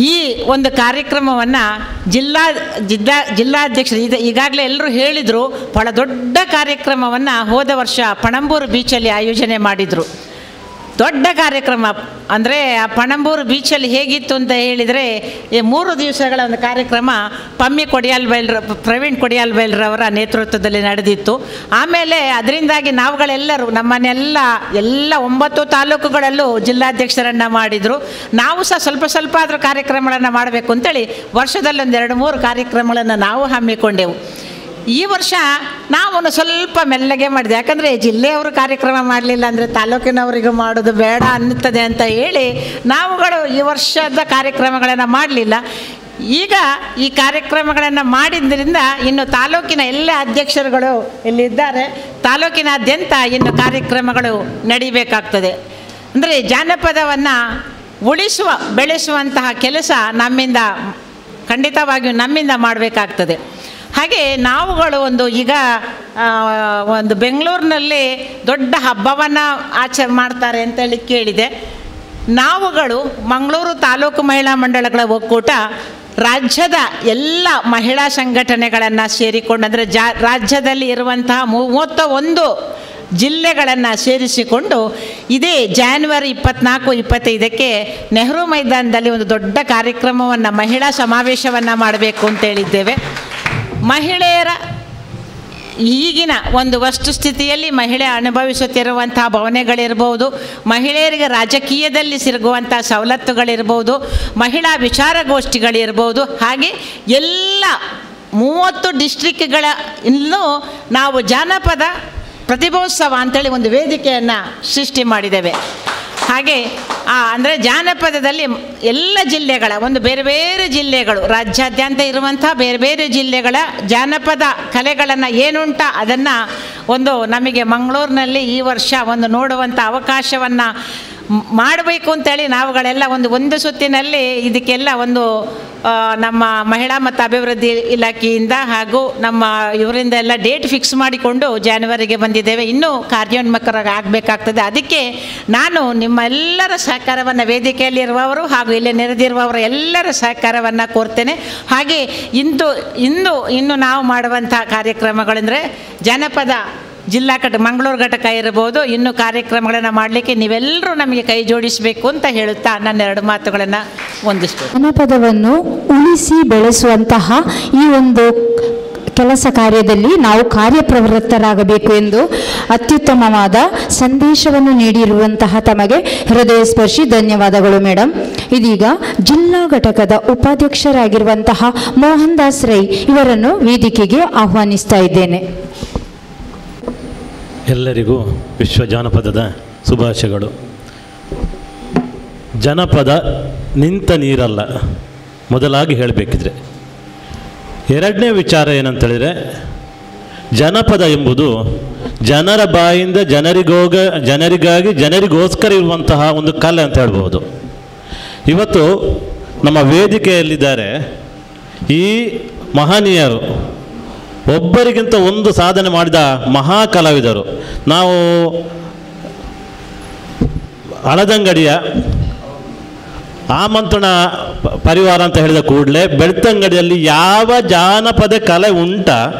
ಈ ಒಂದು ಕಾರ್ಯಕ್ರಮವನ್ನು ಜಿಲ್ಲಾಧ್ಯಕ್ಷರು ಈಗಾಗಲೇ ಎಲ್ಲರೂ ಹೇಳಿದರು, ಭಾಳ ದೊಡ್ಡ ಕಾರ್ಯಕ್ರಮವನ್ನು ಹೋದ ವರ್ಷ ಪಣಂಬೂರು ಬೀಚಲ್ಲಿ ಆಯೋಜನೆ ಮಾಡಿದರು. ದೊಡ್ಡ ಕಾರ್ಯಕ್ರಮ ಅಂದರೆ ಆ ಪಣಂಬೂರು ಬೀಚಲ್ಲಿ ಹೇಗಿತ್ತು ಅಂತ ಹೇಳಿದರೆ 3 ದಿವಸಗಳ ಒಂದು ಕಾರ್ಯಕ್ರಮ ಪ್ರವೀಣ್ ಕೊಡಿಯಾಲ್ ಬೈಲ್ರವರ ನೇತೃತ್ವದಲ್ಲಿ ನಡೆದಿತ್ತು. ಆಮೇಲೆ ಅದರಿಂದಾಗಿ ನಾವುಗಳೆಲ್ಲರೂ ಎಲ್ಲ 9 ತಾಲೂಕುಗಳಲ್ಲೂ ಜಿಲ್ಲಾಧ್ಯಕ್ಷರನ್ನು ಮಾಡಿದರು. ನಾವು ಸಹ ಸ್ವಲ್ಪ ಆದರೂ ಕಾರ್ಯಕ್ರಮಗಳನ್ನು ಮಾಡಬೇಕು ಅಂತೇಳಿ ವರ್ಷದಲ್ಲಿ 2-3 ಕಾರ್ಯಕ್ರಮಗಳನ್ನು ನಾವು ಹಮ್ಮಿಕೊಂಡೆವು. ಈ ವರ್ಷ ನಾವು ಸ್ವಲ್ಪ ಮೆಲ್ಲಗೆ ಮಾಡಿದೆ, ಯಾಕಂದರೆ ಜಿಲ್ಲೆಯವರು ಕಾರ್ಯಕ್ರಮ ಮಾಡಲಿಲ್ಲ ಅಂದರೆ ತಾಲೂಕಿನವರಿಗೂ ಮಾಡೋದು ಬೇಡ ಅನ್ನುತ್ತದೆ ಅಂತ ಹೇಳಿ ನಾವುಗಳು ಈ ವರ್ಷದ ಕಾರ್ಯಕ್ರಮಗಳನ್ನು ಮಾಡಲಿಲ್ಲ. ಈಗ ಈ ಕಾರ್ಯಕ್ರಮಗಳನ್ನು ಮಾಡಿದ್ದರಿಂದ ಇನ್ನು ತಾಲೂಕಿನ ಎಲ್ಲ ಅಧ್ಯಕ್ಷರುಗಳು ಇಲ್ಲಿದ್ದಾರೆ, ತಾಲೂಕಿನಾದ್ಯಂತ ಇನ್ನು ಕಾರ್ಯಕ್ರಮಗಳು ನಡಿಬೇಕಾಗ್ತದೆ. ಅಂದರೆ ಜಾನಪದವನ್ನು ಬೆಳೆಸುವಂತಹ ಕೆಲಸ ಖಂಡಿತವಾಗಿಯೂ ನಮ್ಮಿಂದ ಮಾಡಬೇಕಾಗ್ತದೆ. ಹಾಗೆ ನಾವುಗಳು ಈಗ ಒಂದು ಬೆಂಗಳೂರಿನಲ್ಲಿ ದೊಡ್ಡ ಹಬ್ಬವನ್ನು ಮಾಡ್ತಾರೆ ಅಂತೇಳಿ ಕೇಳಿದೆ. ನಾವುಗಳು ಮಂಗಳೂರು ತಾಲೂಕು ಮಹಿಳಾ ಮಂಡಳಗಳ ಒಕ್ಕೂಟ ರಾಜ್ಯದ ಎಲ್ಲ ಮಹಿಳಾ ಸಂಘಟನೆಗಳನ್ನು ಸೇರಿಕೊಂಡು, ಅಂದರೆ ರಾಜ್ಯದಲ್ಲಿ ಇರುವಂತಹ 31 ಜಿಲ್ಲೆಗಳನ್ನು ಸೇರಿಸಿಕೊಂಡು ಇದೇ ಜಾನ್ವರಿ 24-25 ನೆಹರು ಮೈದಾನದಲ್ಲಿ ಒಂದು ದೊಡ್ಡ ಕಾರ್ಯಕ್ರಮವನ್ನು, ಮಹಿಳಾ ಸಮಾವೇಶವನ್ನು ಮಾಡಬೇಕು ಅಂತೇಳಿದ್ದೇವೆ. ಮಹಿಳೆಯರ ಈಗಿನ ಒಂದು ವಸ್ತುಸ್ಥಿತಿಯಲ್ಲಿ ಮಹಿಳೆ ಅನುಭವಿಸುತ್ತಿರುವಂತಹ ಭಾವನೆಗಳಿರ್ಬೋದು, ಮಹಿಳೆಯರಿಗೆ ರಾಜಕೀಯದಲ್ಲಿ ಸಿಗುವಂಥ ಸವಲತ್ತುಗಳಿರ್ಬೋದು, ಮಹಿಳಾ ವಿಚಾರಗೋಷ್ಠಿಗಳಿರ್ಬೋದು, ಹಾಗೆ ಎಲ್ಲ 30 ಡಿಸ್ಟ್ರಿಕ್ಟ್ಗಳ ಇನ್ನೂ ನಾವು ಜಾನಪದ ಪ್ರತಿಭೋತ್ಸವ ಅಂತೇಳಿ ಒಂದು ವೇದಿಕೆಯನ್ನು ಸೃಷ್ಟಿ ಮಾಡಿದ್ದೇವೆ. ಹಾಗೆ ಅಂದರೆ ಜಾನಪದದಲ್ಲಿ ಎಲ್ಲ ಜಿಲ್ಲೆಗಳ ಒಂದು ಬೇರೆ ಬೇರೆ ಜಿಲ್ಲೆಗಳು, ರಾಜ್ಯಾದ್ಯಂತ ಇರುವಂಥ ಬೇರೆ ಬೇರೆ ಜಿಲ್ಲೆಗಳ ಜಾನಪದ ಕಲೆಗಳನ್ನು ಏನುಂಟ ಅದನ್ನು ಒಂದು ನಮಗೆ ಮಂಗಳೂರಿನಲ್ಲಿ ಈ ವರ್ಷ ಒಂದು ನೋಡುವಂಥ ಅವಕಾಶವನ್ನು ಮಾಡಬೇಕು ಅಂತೇಳಿ ನಾವುಗಳೆಲ್ಲ ಒಂದು ಸುತ್ತಿನಲ್ಲಿ ಇದಕ್ಕೆಲ್ಲ ಒಂದು ನಮ್ಮ ಮಹಿಳಾ ಮತ್ತು ಅಭಿವೃದ್ಧಿ ಇಲಾಖೆಯಿಂದ ಹಾಗೂ ನಮ್ಮ ಇವರಿಂದ ಎಲ್ಲ ಡೇಟ್ ಫಿಕ್ಸ್ ಮಾಡಿಕೊಂಡು ಜಾನ್ವರಿಗೆ ಬಂದಿದ್ದೇವೆ. ಇನ್ನೂ ಕಾರ್ಯೋನ್ಮುಖರಾಗಿ ಆಗಬೇಕಾಗ್ತದೆ. ಅದಕ್ಕೆ ನಾನು ನಿಮ್ಮೆಲ್ಲರ ಸಹಕಾರವನ್ನು, ವೇದಿಕೆಯಲ್ಲಿರುವವರು ಹಾಗೂ ಇಲ್ಲಿ ನೆರೆದಿರುವವರ ಎಲ್ಲರ ಸಹಕಾರವನ್ನು ಕೋರ್ತೇನೆ. ಹಾಗೆ ಇನ್ನು ನಾವು ಮಾಡುವಂಥ ಕಾರ್ಯಕ್ರಮಗಳೆಂದರೆ ಜನಪದ ಜಿಲ್ಲಾ ಮಂಗಳೂರು ಘಟಕ ಇರ್ಬೋದು, ಇನ್ನು ಕಾರ್ಯಕ್ರಮಗಳನ್ನು ಮಾಡಲಿಕ್ಕೆ ನೀವೆಲ್ಲರೂ ನಮಗೆ ಕೈ ಜೋಡಿಸಬೇಕು ಅಂತ ಹೇಳುತ್ತಾ ನನ್ನ 2 ಮಾತುಗಳನ್ನು ಹೊಂದಿಸ್ತೇನೆ. ಜನಪದವನ್ನು ಉಳಿಸಿ ಬೆಳೆಸುವಂತಹ ಈ ಒಂದು ಕೆಲಸ ಕಾರ್ಯದಲ್ಲಿ ನಾವು ಕಾರ್ಯಪ್ರವೃತ್ತರಾಗಬೇಕು ಎಂದು ಅತ್ಯುತ್ತಮವಾದ ಸಂದೇಶವನ್ನು ನೀಡಿರುವಂತಹ ತಮಗೆ ಹೃದಯ ಸ್ಪರ್ಶಿ ಧನ್ಯವಾದಗಳು ಮೇಡಮ್. ಇದೀಗ ಜಿಲ್ಲಾ ಘಟಕದ ಉಪಾಧ್ಯಕ್ಷರಾಗಿರುವಂತಹ ಮೋಹನ್ ದಾಸ್ ರೈ ಇವರನ್ನು ವೇದಿಕೆಗೆ ಆಹ್ವಾನಿಸ್ತಾ ಇದ್ದೇನೆ. ಎಲ್ಲರಿಗೂ ವಿಶ್ವ ಜಾನಪದದ ಶುಭಾಶಯಗಳು. ಜನಪದ ನಿಂತ ನೀರಲ್ಲ, ಮೊದಲಾಗಿ ಹೇಳಬೇಕಿದ್ರೆ. ಎರಡನೇ ವಿಚಾರ ಏನಂತೇಳಿದರೆ, ಜನಪದ ಎಂಬುದು ಜನರ ಬಾಯಿಂದ ಜನರಿಗಾಗಿ ಜನರಿಗೋಸ್ಕರ ಇರುವಂತಹ ಒಂದು ಕಲೆ ಅಂತ ಹೇಳ್ಬೋದು. ಇವತ್ತು ನಮ್ಮ ವೇದಿಕೆಯಲ್ಲಿದ್ದಾರೆ ಈ ಮಹನೀಯರು, ಒಬ್ಬರಿಗಿಂತ ಒಂದು ಸಾಧನೆ ಮಾಡಿದ ಮಹಾ ಕಲಾವಿದರು. ನಾವು ಹಳದಂಗಡಿಯ ಆಮಂತ್ರಣ ಪರಿವಾರ ಅಂತ ಹೇಳಿದ ಕೂಡಲೇ ಬೆಳ್ತಂಗಡಿಯಲ್ಲಿ ಯಾವ ಜಾನಪದ ಕಲೆ ಉಂಟ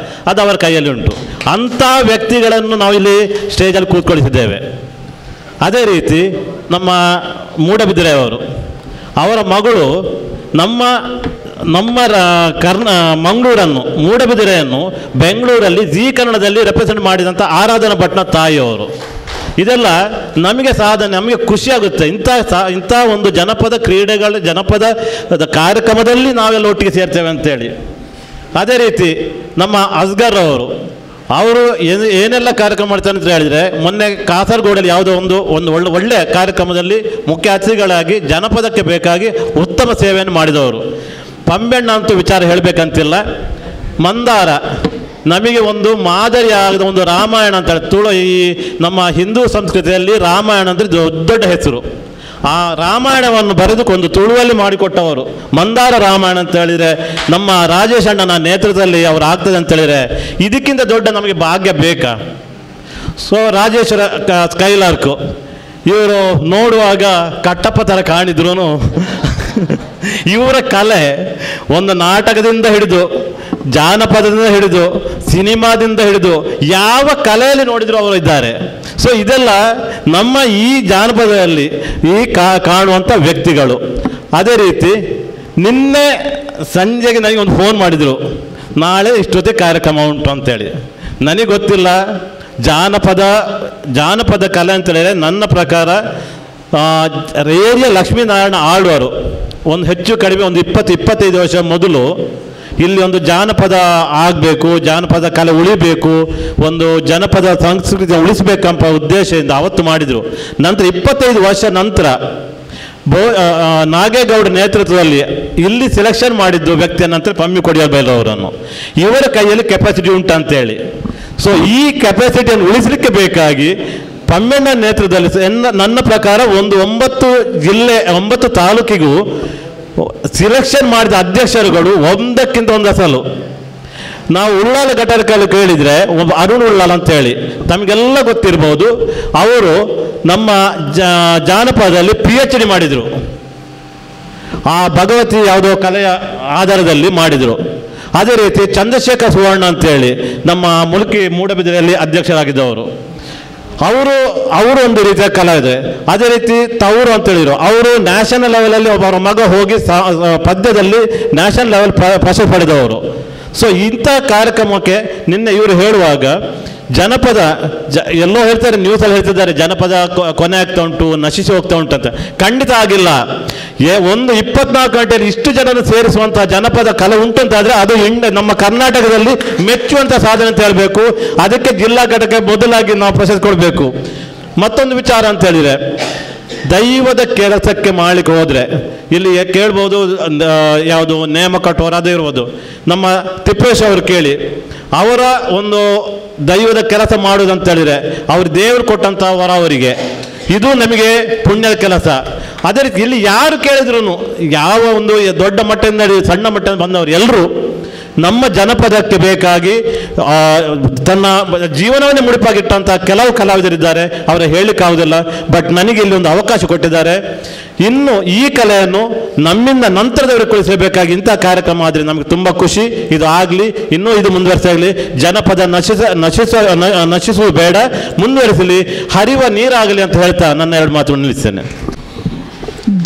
ಅದು ಅವರ ಕೈಯಲ್ಲಿ ಉಂಟು. ಅಂಥ ವ್ಯಕ್ತಿಗಳನ್ನು ನಾವಿಲ್ಲಿ ಸ್ಟೇಜಲ್ಲಿ ಕೂತ್ಕೊಳಿಸಿದ್ದೇವೆ. ಅದೇ ರೀತಿ ನಮ್ಮ ಮೂಡಬಿದಿರೆಯವರು, ಅವರ ಮಗಳು ನಮ್ಮ ಮಂಗಳೂರನ್ನು, ಮೂಡಬಿದಿರೆಯನ್ನು ಬೆಂಗಳೂರಲ್ಲಿ ಜೀ ಕನ್ನಡದಲ್ಲಿ ರೆಪ್ರೆಸೆಂಟ್ ಮಾಡಿದಂಥ ಆರಾಧನಾ ಭಟ್ನ ತಾಯಿಯವರು. ಇದೆಲ್ಲ ನಮಗೆ ಸಾಧನೆ, ನಮಗೆ ಖುಷಿಯಾಗುತ್ತೆ. ಇಂಥ ಒಂದು ಜನಪದ ಕ್ರೀಡೆಗಳ ಜನಪದ ಕಾರ್ಯಕ್ರಮದಲ್ಲಿ ನಾವೆಲ್ಲ ಒಟ್ಟಿಗೆ ಸೇರ್ತೇವೆ ಅಂತೇಳಿ. ಅದೇ ರೀತಿ ನಮ್ಮ ಅಸ್ಗರ್ ಅವರು ಏನೆಲ್ಲ ಕಾರ್ಯಕ್ರಮ ಮಾಡ್ತಾರೆ ಅಂತ ಹೇಳಿದರೆ, ಮೊನ್ನೆ ಕಾಸರಗೋಡಲ್ಲಿ ಯಾವುದೋ ಒಂದು ಒಳ್ಳೆಯ ಕಾರ್ಯಕ್ರಮದಲ್ಲಿ ಮುಖ್ಯ ಅತಿಥಿಗಳಾಗಿ ಜನಪದಕ್ಕೆ ಬೇಕಾಗಿ ಉತ್ತಮ ಸೇವೆಯನ್ನು ಮಾಡಿದವರು. ಪಂಬೆಣ್ಣ ಅಂತೂ ವಿಚಾರ ಹೇಳಬೇಕಂತಿಲ್ಲ. ಮಂದಾರ ನಮಗೆ ಒಂದು ಮಾದರಿಯಾದ ಒಂದು ರಾಮಾಯಣ ಅಂತ ಹೇಳಿ, ಈ ನಮ್ಮ ಹಿಂದೂ ಸಂಸ್ಕೃತಿಯಲ್ಲಿ ರಾಮಾಯಣ ಅಂದರೆ ದೊಡ್ಡ ಹೆಸರು. ಆ ರಾಮಾಯಣವನ್ನು ಬರೆದುಕೊಂಡು ತುಳುವಲ್ಲಿ ಮಾಡಿಕೊಟ್ಟವರು ಮಂದಾರ ರಾಮಾಯಣ ಅಂತ ಹೇಳಿದರೆ, ನಮ್ಮ ರಾಜೇಶ್ ಅಣ್ಣನ ನೇತೃತ್ವದಲ್ಲಿ ಅವರು ಆಗ್ತದೆ ಅಂತೇಳಿದರೆ ಇದಕ್ಕಿಂತ ದೊಡ್ಡ ನಮಗೆ ಭಾಗ್ಯ ಬೇಕಾ? ಸೊ ರಾಜೇಶ್ವರ ಸ್ಕೈಲಾರ್ಕು ಇವರು ನೋಡುವಾಗ ಕಟ್ಟಪ್ಪ ಥರ ಕಾಣಿದ್ರು ಇವರ ಕಲೆ ಒಂದು ನಾಟಕದಿಂದ ಹಿಡಿದು, ಜಾನಪದದಿಂದ ಹಿಡಿದು, ಸಿನಿಮಾದಿಂದ ಹಿಡಿದು ಯಾವ ಕಲೆಯಲ್ಲಿ ನೋಡಿದ್ರು ಅವರು ಇದ್ದಾರೆ. ಸೊ ಇದೆಲ್ಲ ನಮ್ಮ ಈ ಜಾನಪದದಲ್ಲಿ ಕಾಣುವಂಥ ವ್ಯಕ್ತಿಗಳು. ಅದೇ ರೀತಿ ನಿನ್ನೆ ಸಂಜೆಗೆ ನನಗೆ ಒಂದು ಫೋನ್ ಮಾಡಿದರು, ನಾಳೆ ಇಷ್ಟೊತ್ತಿಗೆ ಕಾರ್ಯಕ್ರಮ ಉಂಟು ಅಂತೇಳಿ. ನನಗೆ ಗೊತ್ತಿಲ್ಲ. ಜಾನಪದ ಕಲೆ ಅಂತೇಳಿದರೆ ನನ್ನ ಪ್ರಕಾರ ರೇರಿಯ ಲಕ್ಷ್ಮೀನಾರಾಯಣ ಆಳ್ವರು ಒಂದು ಹೆಚ್ಚು ಕಡಿಮೆ ಒಂದು 20-25 ವರ್ಷ ಮೊದಲು ಇಲ್ಲಿ ಒಂದು ಜಾನಪದ ಆಗಬೇಕು, ಜಾನಪದ ಕಲೆ ಉಳಿಬೇಕು, ಒಂದು ಜನಪದ ಸಂಸ್ಕೃತಿ ಉಳಿಸಬೇಕಂಬ ಉದ್ದೇಶದಿಂದ ಅವತ್ತು ಮಾಡಿದರು. ನಂತರ 25 ವರ್ಷ ನಂತರ ನಾಗೇಗೌಡ ನೇತೃತ್ವದಲ್ಲಿ ಇಲ್ಲಿ ಸೆಲೆಕ್ಷನ್ ಮಾಡಿದ್ದು ವ್ಯಕ್ತಿಯ ನಂತರ ಪಮ್ಮಿ ಕೊಡಿಯಲ್ಬೈಲವರನ್ನು. ಇವರ ಕೈಯಲ್ಲಿ ಕೆಪಾಸಿಟಿ ಉಂಟಂತೇಳಿ. ಸೊ ಈ ಕೆಪಾಸಿಟಿಯನ್ನು ಉಳಿಸಲಿಕ್ಕೆ ಬೇಕಾಗಿ ಪಮ್ಮೆಣ್ಣ ನೇತೃತ್ವದಲ್ಲಿ ನನ್ನ ಪ್ರಕಾರ ಒಂದು 9 ತಾಲೂಕಿಗೂ ಸಿಲೆಕ್ಷನ್ ಮಾಡಿದ ಅಧ್ಯಕ್ಷರುಗಳು ಒಂದಕ್ಕಿಂತ ಒಂದು ಅಸಲು. ನಾವು ಉಳ್ಳಾಲ ಘಟಕದಲ್ಲಿ ಕೇಳಿದರೆ ಒಬ್ಬ ಅರುಣ್ ಉಳ್ಳಾಲ್ ಅಂತೇಳಿ ತಮಗೆಲ್ಲ ಗೊತ್ತಿರ್ಬೋದು. ಅವರು ನಮ್ಮ ಜಾನಪದದಲ್ಲಿ PhD ಮಾಡಿದರು. ಆ ಭಗವತಿ ಯಾವುದೋ ಕಲೆಯ ಆಧಾರದಲ್ಲಿ ಮಾಡಿದರು. ಅದೇ ರೀತಿ ಚಂದ್ರಶೇಖರ್ ಸುವರ್ಣ ಅಂತೇಳಿ ನಮ್ಮ ಮುಲ್ಕಿ ಮೂಡಬಿದಿರೆಯಲ್ಲಿ ಅಧ್ಯಕ್ಷರಾಗಿದ್ದವರು, ಅವರು ಒಂದು ರೀತಿಯ ಕಲಾ ಇದೆ. ಅದೇ ರೀತಿ ತವರು ಅಂತೇಳಿದ್ರು, ಅವರು ನ್ಯಾಷನಲ್ ಲೆವೆಲಲ್ಲಿ ಅವರ ಮಗ ಹೋಗಿ ಪದ್ಯದಲ್ಲಿ ನ್ಯಾಷನಲ್ ಲೆವೆಲ್ ಪ್ರಶಸ್ತಿ ಪಡೆದವರು. ಸೊ ಇಂಥ ಕಾರ್ಯಕ್ರಮಕ್ಕೆ ನಿನ್ನೆ ಇವರು ಹೇಳುವಾಗ ಜನಪದ ಎಲ್ಲೋ ಹೇಳ್ತಾರೆ, ನ್ಯೂಸಲ್ಲಿ ಹೇಳ್ತಿದ್ದಾರೆ ಜನಪದ ಕೊನೆ ಆಗ್ತಾ ಉಂಟು, ನಶಿಸಿ ಹೋಗ್ತಾ ಉಂಟು ಅಂತ. ಖಂಡಿತ ಆಗಿಲ್ಲ. ಒಂದು 24 ಗಂಟೆಯಲ್ಲಿ ಇಷ್ಟು ಜನರನ್ನು ಸೇರಿಸುವಂಥ ಜನಪದ ಕಲೆ ಉಂಟಂತಾದರೆ ಅದು ನಮ್ಮ ಕರ್ನಾಟಕದಲ್ಲಿ ಮೆಚ್ಚುವಂಥ ಸಾಧನೆ ಅಂತ ಹೇಳಬೇಕು. ಅದಕ್ಕೆ ಜಿಲ್ಲಾ ಘಟಕ ಮೊದಲಾಗಿ ನಾವು ಪ್ರಶಸ್ತಿ ಕೊಡಬೇಕು. ಮತ್ತೊಂದು ವಿಚಾರ ಅಂತ ಹೇಳಿದರೆ, ದೈವದ ಕೆಲಸಕ್ಕೆ ಮಾಡಲಿಕ್ಕೆ ಹೋದರೆ ಇಲ್ಲಿ ಕೇಳ್ಬೋದು, ಯಾವುದು ನೇಮಕಟ್ಟೋರು ಅದೇ ಇರ್ಬೋದು. ನಮ್ಮ ತಿಪ್ಪೇಶ್ ಅವರು ಕೇಳಿ, ಅವರ ಒಂದು ದೈವದ ಕೆಲಸ ಮಾಡುವುದು ಅಂತ ಹೇಳಿದರೆ ಅವ್ರು ದೇವರು ಕೊಟ್ಟಂಥ ವರ ಅವರಿಗೆ, ಇದು ನಮಗೆ ಪುಣ್ಯದ ಕೆಲಸ. ಅದೇ ರೀತಿ ಇಲ್ಲಿ ಯಾರು ಕೇಳಿದ್ರು, ಯಾವ ಒಂದು ದೊಡ್ಡ ಮಟ್ಟದಿಂದ ಸಣ್ಣ ಮಟ್ಟದಿಂದ ಬಂದವರು ಎಲ್ಲರೂ ನಮ್ಮ ಜನಪದಕ್ಕೆ ಬೇಕಾಗಿ ತನ್ನ ಜೀವನವನ್ನೇ ಮುಡಿಪಾಗಿಟ್ಟಂಥ ಕೆಲವು ಕಲಾವಿದರಿದ್ದಾರೆ. ಅವರ ಹೇಳಲಿಕ್ಕಾಗೋದಿಲ್ಲ, ಬಟ್ ನನಗೆ ಇಲ್ಲಿ ಒಂದು ಅವಕಾಶ ಕೊಟ್ಟಿದ್ದಾರೆ. ಇನ್ನು ಈ ಕಲೆಯನ್ನು ನಮ್ಮಿಂದ ನಂತರದವರಿಗೆ ಕಳಿಸಬೇಕಾಗಿ ಇಂಥ ಕಾರ್ಯಕ್ರಮ ಆದರೆ ನಮಗೆ ತುಂಬ ಖುಷಿ. ಇದು ಆಗಲಿ, ಇನ್ನೂ ಇದು ಮುಂದುವರಿಸಾಗಲಿ. ಜನಪದ ನಶಿಸುವ ಬೇಡ, ಮುಂದುವರಿಸಲಿ, ಹರಿವ ನೀರಾಗಲಿ ಅಂತ ಹೇಳ್ತಾ ನನ್ನ 2 ಮಾತು ನಿಲ್ಲಿಸ್ತೇನೆ.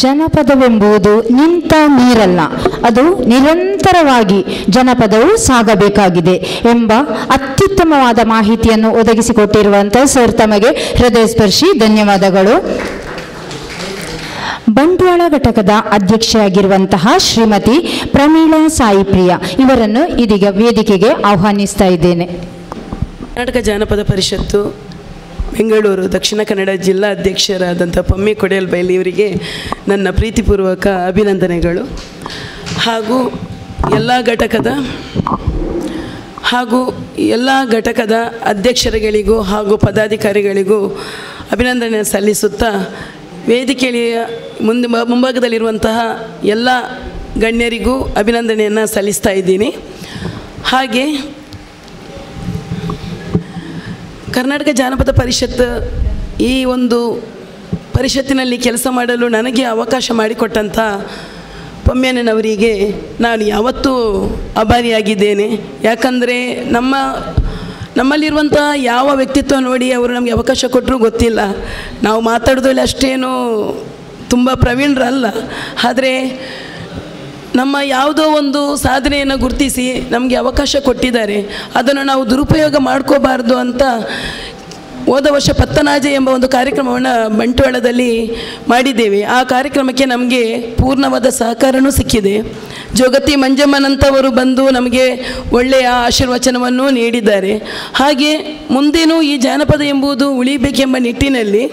ಜನಪದವೆಂಬುದು ನಿಂತ ನೀರಲ್ಲ, ಅದು ನಿರಂತರವಾಗಿ ಜನಪದವು ಸಾಗಬೇಕಾಗಿದೆ ಎಂಬ ಅತ್ಯುತ್ತಮವಾದ ಮಾಹಿತಿಯನ್ನು ಒದಗಿಸಿಕೊಟ್ಟಿರುವಂಥ ಸರ್ ತಮಗೆ ಹೃದಯಸ್ಪರ್ಶಿ ಧನ್ಯವಾದಗಳು. ಬಂಟ್ವಾಳ ಘಟಕದ ಅಧ್ಯಕ್ಷೆಯಾಗಿರುವಂತಹ ಶ್ರೀಮತಿ ಪ್ರಮೀಳಾ ಸಾಯಿಪ್ರಿಯ ಇವರನ್ನು ಇದೀಗ ವೇದಿಕೆಗೆ ಆಹ್ವಾನಿಸ್ತಾ ಇದ್ದೇನೆ. ಕರ್ನಾಟಕ ಜಾನಪದ ಪರಿಷತ್ತು ಬೆಂಗಳೂರು ದಕ್ಷಿಣ ಕನ್ನಡ ಜಿಲ್ಲಾ ಅಧ್ಯಕ್ಷರಾದಂಥ ಪಮ್ಮಿ ಕೊಡೆಯಲ್ಬೈಲಿ ಇವರಿಗೆ ನನ್ನ ಪ್ರೀತಿಪೂರ್ವಕ ಅಭಿನಂದನೆಗಳು. ಹಾಗೂ ಎಲ್ಲ ಘಟಕದ ಅಧ್ಯಕ್ಷರುಗಳಿಗೂ ಹಾಗೂ ಪದಾಧಿಕಾರಿಗಳಿಗೂ ಅಭಿನಂದನೆ ಸಲ್ಲಿಸುತ್ತಾ, ವೇದಿಕೆಯ ಮುಂಭಾಗದಲ್ಲಿರುವಂತಹ ಎಲ್ಲ ಗಣ್ಯರಿಗೂ ಅಭಿನಂದನೆಯನ್ನು ಸಲ್ಲಿಸ್ತಾ ಇದ್ದೀನಿ. ಹಾಗೆ ಕರ್ನಾಟಕ ಜಾನಪದ ಪರಿಷತ್ ಈ ಒಂದು ಪರಿಷತ್ತಿನಲ್ಲಿ ಕೆಲಸ ಮಾಡಲು ನನಗೆ ಅವಕಾಶ ಮಾಡಿಕೊಟ್ಟಂಥ ಪೊಮ್ಯಣ್ಣನವರಿಗೆ ನಾನು ಯಾವತ್ತೂ ಆಭಾರಿಯಾಗಿದ್ದೇನೆ. ಯಾಕಂದರೆ ನಮ್ಮಲ್ಲಿರುವಂಥ ಯಾವ ವ್ಯಕ್ತಿತ್ವ ನೋಡಿ ಅವರು ನಮಗೆ ಅವಕಾಶ ಕೊಟ್ಟರೂ ಗೊತ್ತಿಲ್ಲ. ನಾವು ಮಾತಾಡೋದ್ರಲ್ಲಿ ಅಷ್ಟೇನು ತುಂಬ ಪ್ರವೀಣರಲ್ಲ, ಆದರೆ ನಮ್ಮ ಯಾವುದೋ ಒಂದು ಸಾಧನೆಯನ್ನು ಗುರುತಿಸಿ ನಮಗೆ ಅವಕಾಶ ಕೊಟ್ಟಿದ್ದಾರೆ. ಅದನ್ನು ನಾವು ದುರುಪಯೋಗ ಮಾಡ್ಕೋಬಾರ್ದು ಅಂತ ಹೋದ ವರ್ಷ ಪತ್ತನಾಜೆ ಎಂಬ ಒಂದು ಕಾರ್ಯಕ್ರಮವನ್ನು ಬಂಟ್ವಾಳದಲ್ಲಿ ಮಾಡಿದ್ದೇವೆ. ಆ ಕಾರ್ಯಕ್ರಮಕ್ಕೆ ನಮಗೆ ಪೂರ್ಣವಾದ ಸಹಕಾರವೂ ಸಿಕ್ಕಿದೆ. ಜೋಗತಿ ಮಂಜಮ್ಮನಂತವರು ಬಂದು ನಮಗೆ ಒಳ್ಳೆಯ ಆಶೀರ್ವಚನವನ್ನು ನೀಡಿದ್ದಾರೆ. ಹಾಗೆ ಮುಂದೇನೂ ಈ ಜಾನಪದ ಎಂಬುದು ಉಳಿಬೇಕೆಂಬ ನಿಟ್ಟಿನಲ್ಲಿ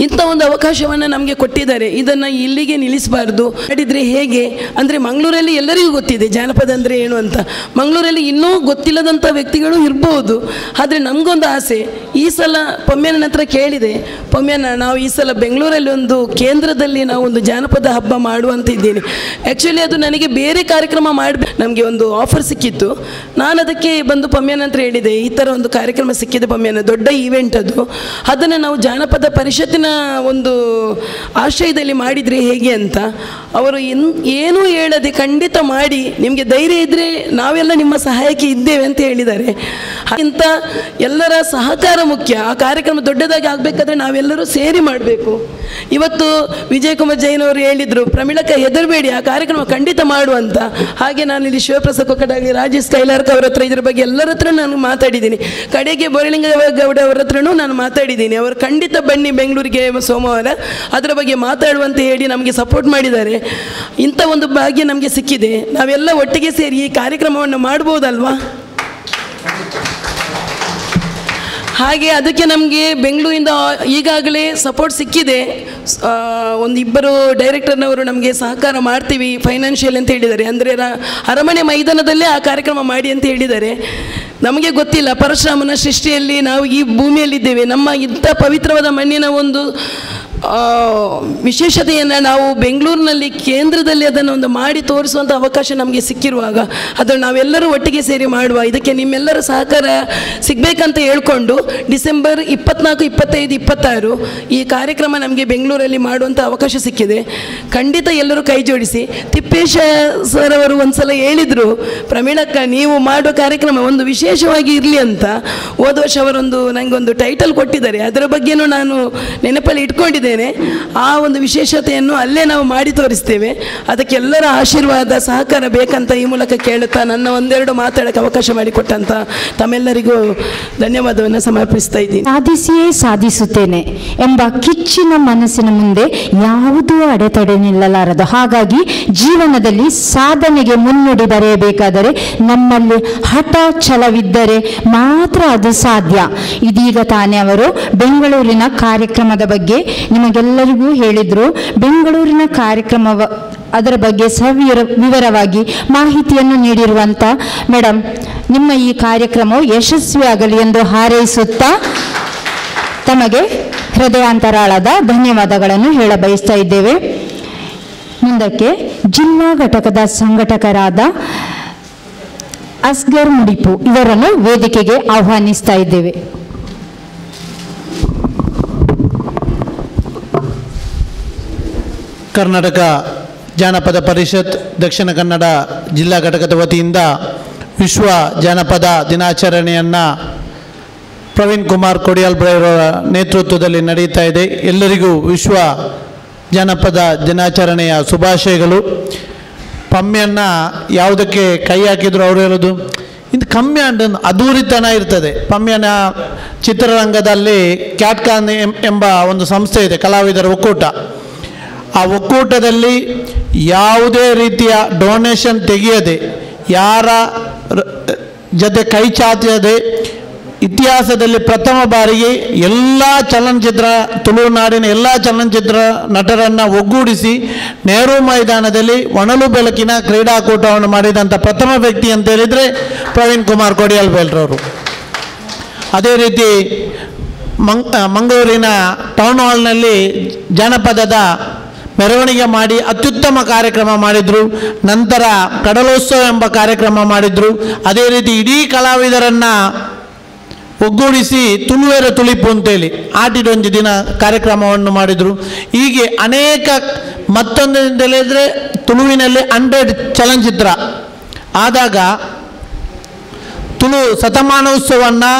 ಇಂಥ ಒಂದು ಅವಕಾಶವನ್ನು ನಮಗೆ ಕೊಟ್ಟಿದ್ದಾರೆ. ಇದನ್ನು ಇಲ್ಲಿಗೆ ನಿಲ್ಲಿಸಬಾರ್ದು. ಮಾಡಿದರೆ ಹೇಗೆ ಅಂದರೆ, ಮಂಗಳೂರಲ್ಲಿ ಎಲ್ಲರಿಗೂ ಗೊತ್ತಿದೆ ಜಾನಪದ ಅಂದರೆ ಏನು ಅಂತ. ಮಂಗಳೂರಲ್ಲಿ ಇನ್ನೂ ಗೊತ್ತಿಲ್ಲದಂಥ ವ್ಯಕ್ತಿಗಳು ಇರ್ಬೋದು. ಆದರೆ ನಮಗೊಂದು ಆಸೆ, ಈ ಸಲ ಪೊಮ್ಯನ ಹತ್ರ ಕೇಳಿದೆ, ಪೊಮ್ಯನ ನಾವು ಈ ಸಲ ಬೆಂಗಳೂರಲ್ಲಿ ಒಂದು ಕೇಂದ್ರದಲ್ಲಿ ನಾವು ಒಂದು ಜಾನಪದ ಹಬ್ಬ ಮಾಡುವಂತ ಇದ್ದೀನಿ. ಆ್ಯಕ್ಚುಲಿ ಅದು ನನಗೆ ಬೇರೆ ಕಾರ್ಯಕ್ರಮ ಮಾಡಬೇಕು, ನಮಗೆ ಒಂದು ಆಫರ್ ಸಿಕ್ಕಿತ್ತು. ನಾನು ಅದಕ್ಕೆ ಬಂದು ಪೊಮ್ಯನ ಹತ್ರ ಹೇಳಿದೆ, ಈ ಥರ ಒಂದು ಕಾರ್ಯಕ್ರಮ ಸಿಕ್ಕಿದೆ ಪೊಮ್ಯನ, ದೊಡ್ಡ ಈವೆಂಟ್ ಅದು, ಅದನ್ನು ನಾವು ಜಾನಪದ ಪರಿಷತ್ತಿನ ಒಂದು ಆಶ್ರಯದಲ್ಲಿ ಮಾಡಿದರೆ ಹೇಗೆ ಅಂತ. ಅವರು ಏನೂ ಹೇಳದೆ ಖಂಡಿತ ಮಾಡಿ, ನಿಮಗೆ ಧೈರ್ಯ ಇದ್ದರೆ ನಾವೆಲ್ಲ ನಿಮ್ಮ ಸಹಾಯಕ್ಕೆ ಇದ್ದೇವೆ ಅಂತ ಹೇಳಿದ್ದಾರೆ. ಇಂಥ ಎಲ್ಲರ ಸಹಕಾರ ಮುಖ್ಯ. ಆ ಕಾರ್ಯಕ್ರಮ ದೊಡ್ಡದಾಗಿ ಆಗಬೇಕಾದ್ರೆ ನಾವೆಲ್ಲರೂ ಸೇರಿ ಮಾಡಬೇಕು. ಇವತ್ತು ವಿಜಯಕುಮಾರ್ ಜೈನ್ ಅವರು ಹೇಳಿದರು, ಪ್ರಮೀಳಕ್ಕ ಹೆದರಬೇಡಿ, ಆ ಕಾರ್ಯಕ್ರಮ ಖಂಡಿತ ಮಾಡುವಂತ. ಹಾಗೆ ನಾನು ಇಲ್ಲಿ ಶಿವಪ್ರಸಾದ್ ಕೊಕ್ಕಡಾಗಲಿ, ರಾಜೇಶ್ ಕೈಲಾರ್ಕ ಅವರ ಹತ್ರ ಇದ್ರ ಬಗ್ಗೆ ಎಲ್ಲರ ಹತ್ರ ನಾನು ಮಾತಾಡಿದ್ದೀನಿ. ಕಡೆಗೆ ಬೋರಲಿಂಗಗೌಡ ಅವರ ಹತ್ರನೂ ನಾನು ಮಾತಾಡಿದ್ದೀನಿ. ಅವರು ಖಂಡಿತ ಬನ್ನಿ ಬೆಂಗಳೂರಿಗೆ ಸೋಮವಾರ, ಅದರ ಬಗ್ಗೆ ಮಾತಾಡುವಂತ ಹೇಳಿ ನಮಗೆ ಸಪೋರ್ಟ್ ಮಾಡಿದ್ದಾರೆ. ಇಂಥ ಒಂದು ಭಾಗ್ಯ ನಮಗೆ ಸಿಕ್ಕಿದೆ. ನಾವೆಲ್ಲ ಒಟ್ಟಿಗೆ ಸೇರಿ ಈ ಕಾರ್ಯಕ್ರಮವನ್ನು ಮಾಡ್ಬೋದಲ್ವಾ? ಹಾಗೆ ಅದಕ್ಕೆ ನಮಗೆ ಬೆಂಗಳೂರಿಂದ ಈಗಾಗಲೇ ಸಪೋರ್ಟ್ ಸಿಕ್ಕಿದೆ. ಒಂದಿಬ್ಬರು ಡೈರೆಕ್ಟರ್ನವರು ನಮಗೆ ಸಹಕಾರ ಮಾಡ್ತೀವಿ ಫೈನಾನ್ಷಿಯಲ್ ಅಂತ ಹೇಳಿದ್ದಾರೆ. ಅಂದರೆ ಅರಮನೆ ಮೈದಾನದಲ್ಲೇ ಆ ಕಾರ್ಯಕ್ರಮ ಮಾಡಿ ಅಂತ ಹೇಳಿದ್ದಾರೆ. ನಮಗೆ ಗೊತ್ತಿಲ್ಲ, ಪರಶುರಾಮನ ಸೃಷ್ಟಿಯಲ್ಲಿ ನಾವು ಈ ಭೂಮಿಯಲ್ಲಿದ್ದೇವೆ. ನಮ್ಮ ಇಂಥ ಪವಿತ್ರವಾದ ಮಣ್ಣಿನ ಒಂದು ವಿಶೇಷತೆಯನ್ನು ನಾವು ಬೆಂಗಳೂರಿನಲ್ಲಿ ಕೇಂದ್ರದಲ್ಲಿ ಅದನ್ನು ಒಂದು ಮಾಡಿ ತೋರಿಸುವಂಥ ಅವಕಾಶ ನಮಗೆ ಸಿಕ್ಕಿರುವಾಗ ಅದನ್ನು ನಾವೆಲ್ಲರೂ ಒಟ್ಟಿಗೆ ಸೇರಿ ಮಾಡುವ, ಇದಕ್ಕೆ ನಿಮ್ಮೆಲ್ಲರ ಸಹಕಾರ ಸಿಗಬೇಕಂತ ಹೇಳ್ಕೊಂಡು ಡಿಸೆಂಬರ್ 24, 25, 26 ಈ ಕಾರ್ಯಕ್ರಮ ನಮಗೆ ಬೆಂಗಳೂರಲ್ಲಿ ಮಾಡುವಂಥ ಅವಕಾಶ ಸಿಕ್ಕಿದೆ. ಖಂಡಿತ ಎಲ್ಲರೂ ಕೈ ಜೋಡಿಸಿ. ತಿಪ್ಪೇಶ ಸರ್ ಅವರು ಒಂದು ಸಲ ಹೇಳಿದರು, ಪ್ರವೀಣಕ್ಕ ನೀವು ಮಾಡುವ ಕಾರ್ಯಕ್ರಮ ಒಂದು ವಿಶೇಷವಾಗಿ ಇರಲಿ ಅಂತ. ಹೋದ ವರ್ಷ ಅವರೊಂದು ನನಗೊಂದು ಟೈಟಲ್ ಕೊಟ್ಟಿದ್ದಾರೆ, ಅದರ ಬಗ್ಗೆನೂ ನಾನು ನೆನಪಲ್ಲಿ ಇಟ್ಕೊಂಡಿದ್ದೇನೆ. ಆ ಒಂದು ವಿಶೇಷತೆಯನ್ನು ಅಲ್ಲೇ ನಾವು ಮಾಡಿ ತೋರಿಸ್ತೇವೆ. ಅದಕ್ಕೆಲ್ಲರ ಆಶೀರ್ವಾದ ಸಹಕಾರ ಬೇಕಂತ ಈ ಮೂಲಕ ಕೇಳುತ್ತಾ ನನ್ನ ಒಂದೆರಡು ಮಾತಾಡೋಕ್ಕೆ ಅವಕಾಶ ಮಾಡಿಕೊಟ್ಟಂತ ತಮ್ಮೆಲ್ಲರಿಗೂ ಧನ್ಯವಾದವನ್ನು ಸಮರ್ಪಿಸ್ತಾ ಇದ್ದೀನಿ. ಸಾಧಿಸಿಯೇ ಸಾಧಿಸುತ್ತೇನೆ ಎಂಬ ಕಿಚ್ಚಿನ ಮನಸ್ಸಿನ ಮುಂದೆ ಯಾವುದೂ ಅಡೆತಡೆ ನಿಲ್ಲಲಾರದು. ಹಾಗಾಗಿ ಜೀವನದಲ್ಲಿ ಸಾಧನೆಗೆ ಮುನ್ನುಡಿ ಬರೆಯಬೇಕಾದರೆ ನಮ್ಮಲ್ಲಿ ಹಠ ಛಲವಿದ್ದರೆ ಮಾತ್ರ ಅದು ಸಾಧ್ಯ. ಇದೀಗ ತಾನೇ ಅವರು ಬೆಂಗಳೂರಿನ ಕಾರ್ಯಕ್ರಮದ ಬಗ್ಗೆ ನಿಮಗೆಲ್ಲರಿಗೂ ಹೇಳಿದರು. ಬೆಂಗಳೂರಿನ ಕಾರ್ಯಕ್ರಮ ಅದರ ಬಗ್ಗೆ ವಿವರವಾಗಿ ಮಾಹಿತಿಯನ್ನು ನೀಡಿರುವಂಥ ಮೇಡಮ್, ನಿಮ್ಮ ಈ ಕಾರ್ಯಕ್ರಮವು ಯಶಸ್ವಿಯಾಗಲಿ ಎಂದು ಹಾರೈಸುತ್ತಾ ತಮಗೆ ಹೃದಯಾಂತರಾಳದ ಧನ್ಯವಾದಗಳನ್ನು ಹೇಳ ಬಯಸ್ತಾ ಇದ್ದೇವೆ. ಮುಂದಕ್ಕೆ ಜಿಲ್ಲಾ ಘಟಕದ ಸಂಘಟಕರಾದ ಅಸ್ಗರ್ ಮುಡಿಪು ಇವರನ್ನು ವೇದಿಕೆಗೆ ಆಹ್ವಾನಿಸ್ತಾ ಇದ್ದೇವೆ. ಕರ್ನಾಟಕ ಜಾನಪದ ಪರಿಷತ್ ದಕ್ಷಿಣ ಕನ್ನಡ ಜಿಲ್ಲಾ ಘಟಕದ ವತಿಯಿಂದ ವಿಶ್ವ ಜಾನಪದ ದಿನಾಚರಣೆಯನ್ನು ಪ್ರವೀಣ್ ಕುಮಾರ್ ಕೊಡಿಯಾಲ್ಬ್ರವರ ನೇತೃತ್ವದಲ್ಲಿ ನಡೀತಾ ಇದೆ. ಎಲ್ಲರಿಗೂ ವಿಶ್ವ ಜಾನಪದ ದಿನಾಚರಣೆಯ ಶುಭಾಶಯಗಳು. ಪಮ್ಮಿಯನ್ನು ಯಾವುದಕ್ಕೆ ಕೈ ಹಾಕಿದ್ರು ಅವರು ಹೇಳೋದು, ಇದು ಕಮ್ಮಿ ಅಂಡ್ ಅಧೂರಿತನ ಇರ್ತದೆ. ಪಮ್ಮಿಯನ ಚಿತ್ರರಂಗದಲ್ಲಿ ಕ್ಯಾಟ್ಕಾನ್ ಎಂಬ ಒಂದು ಸಂಸ್ಥೆ ಇದೆ, ಕಲಾವಿದರ ಒಕ್ಕೂಟ. ಆ ಒಕ್ಕೂಟದಲ್ಲಿ ಯಾವುದೇ ರೀತಿಯ ಡೊನೇಷನ್ ತೆಗೆಯದೆ, ಯಾರ ಜೊತೆ ಕೈ ಚಾಚದೆ ಇತಿಹಾಸದಲ್ಲಿ ಪ್ರಥಮ ಬಾರಿಗೆ ಎಲ್ಲ ಚಲನಚಿತ್ರ ತುಳುನಾಡಿನ ಎಲ್ಲ ಚಲನಚಿತ್ರ ನಟರನ್ನು ಒಗ್ಗೂಡಿಸಿ ನೆಹರು ಮೈದಾನದಲ್ಲಿ ಒಣಲು ಬೆಳಕಿನ ಕ್ರೀಡಾಕೂಟವನ್ನು ಮಾಡಿದಂಥ ಪ್ರಥಮ ವ್ಯಕ್ತಿ ಅಂತ ಹೇಳಿದರೆ ಪ್ರವೀಣ್ ಕುಮಾರ್ ಕೊಡಿಯಾಲ್ಬೇಲ್ರವರು. ಅದೇ ರೀತಿ ಮಂಗಳೂರಿನ ಟೌನ್ ಹಾಲ್ನಲ್ಲಿ ಜಾನಪದದ ಮೆರವಣಿಗೆ ಮಾಡಿ ಅತ್ಯುತ್ತಮ ಕಾರ್ಯಕ್ರಮ ಮಾಡಿದರು. ನಂತರ ಕಡಲೋತ್ಸವ ಎಂಬ ಕಾರ್ಯಕ್ರಮ ಮಾಡಿದರು. ಅದೇ ರೀತಿ ಇಡೀ ಕಲಾವಿದರನ್ನು ಒಗ್ಗೂಡಿಸಿ ತುಳುವೆರ ತುಳಿಪು ಅಂತೇಳಿ ಆಟಿಡೊಂದು ದಿನ ಕಾರ್ಯಕ್ರಮವನ್ನು ಮಾಡಿದರು. ಹೀಗೆ ಅನೇಕ, ಮತ್ತೊಂದು ಹೇಳಿದರೆ ತುಳುವಿನಲ್ಲಿ 100 ಚಲನಚಿತ್ರ ಆದಾಗ ತುಳು ಶತಮಾನೋತ್ಸವವನ್ನು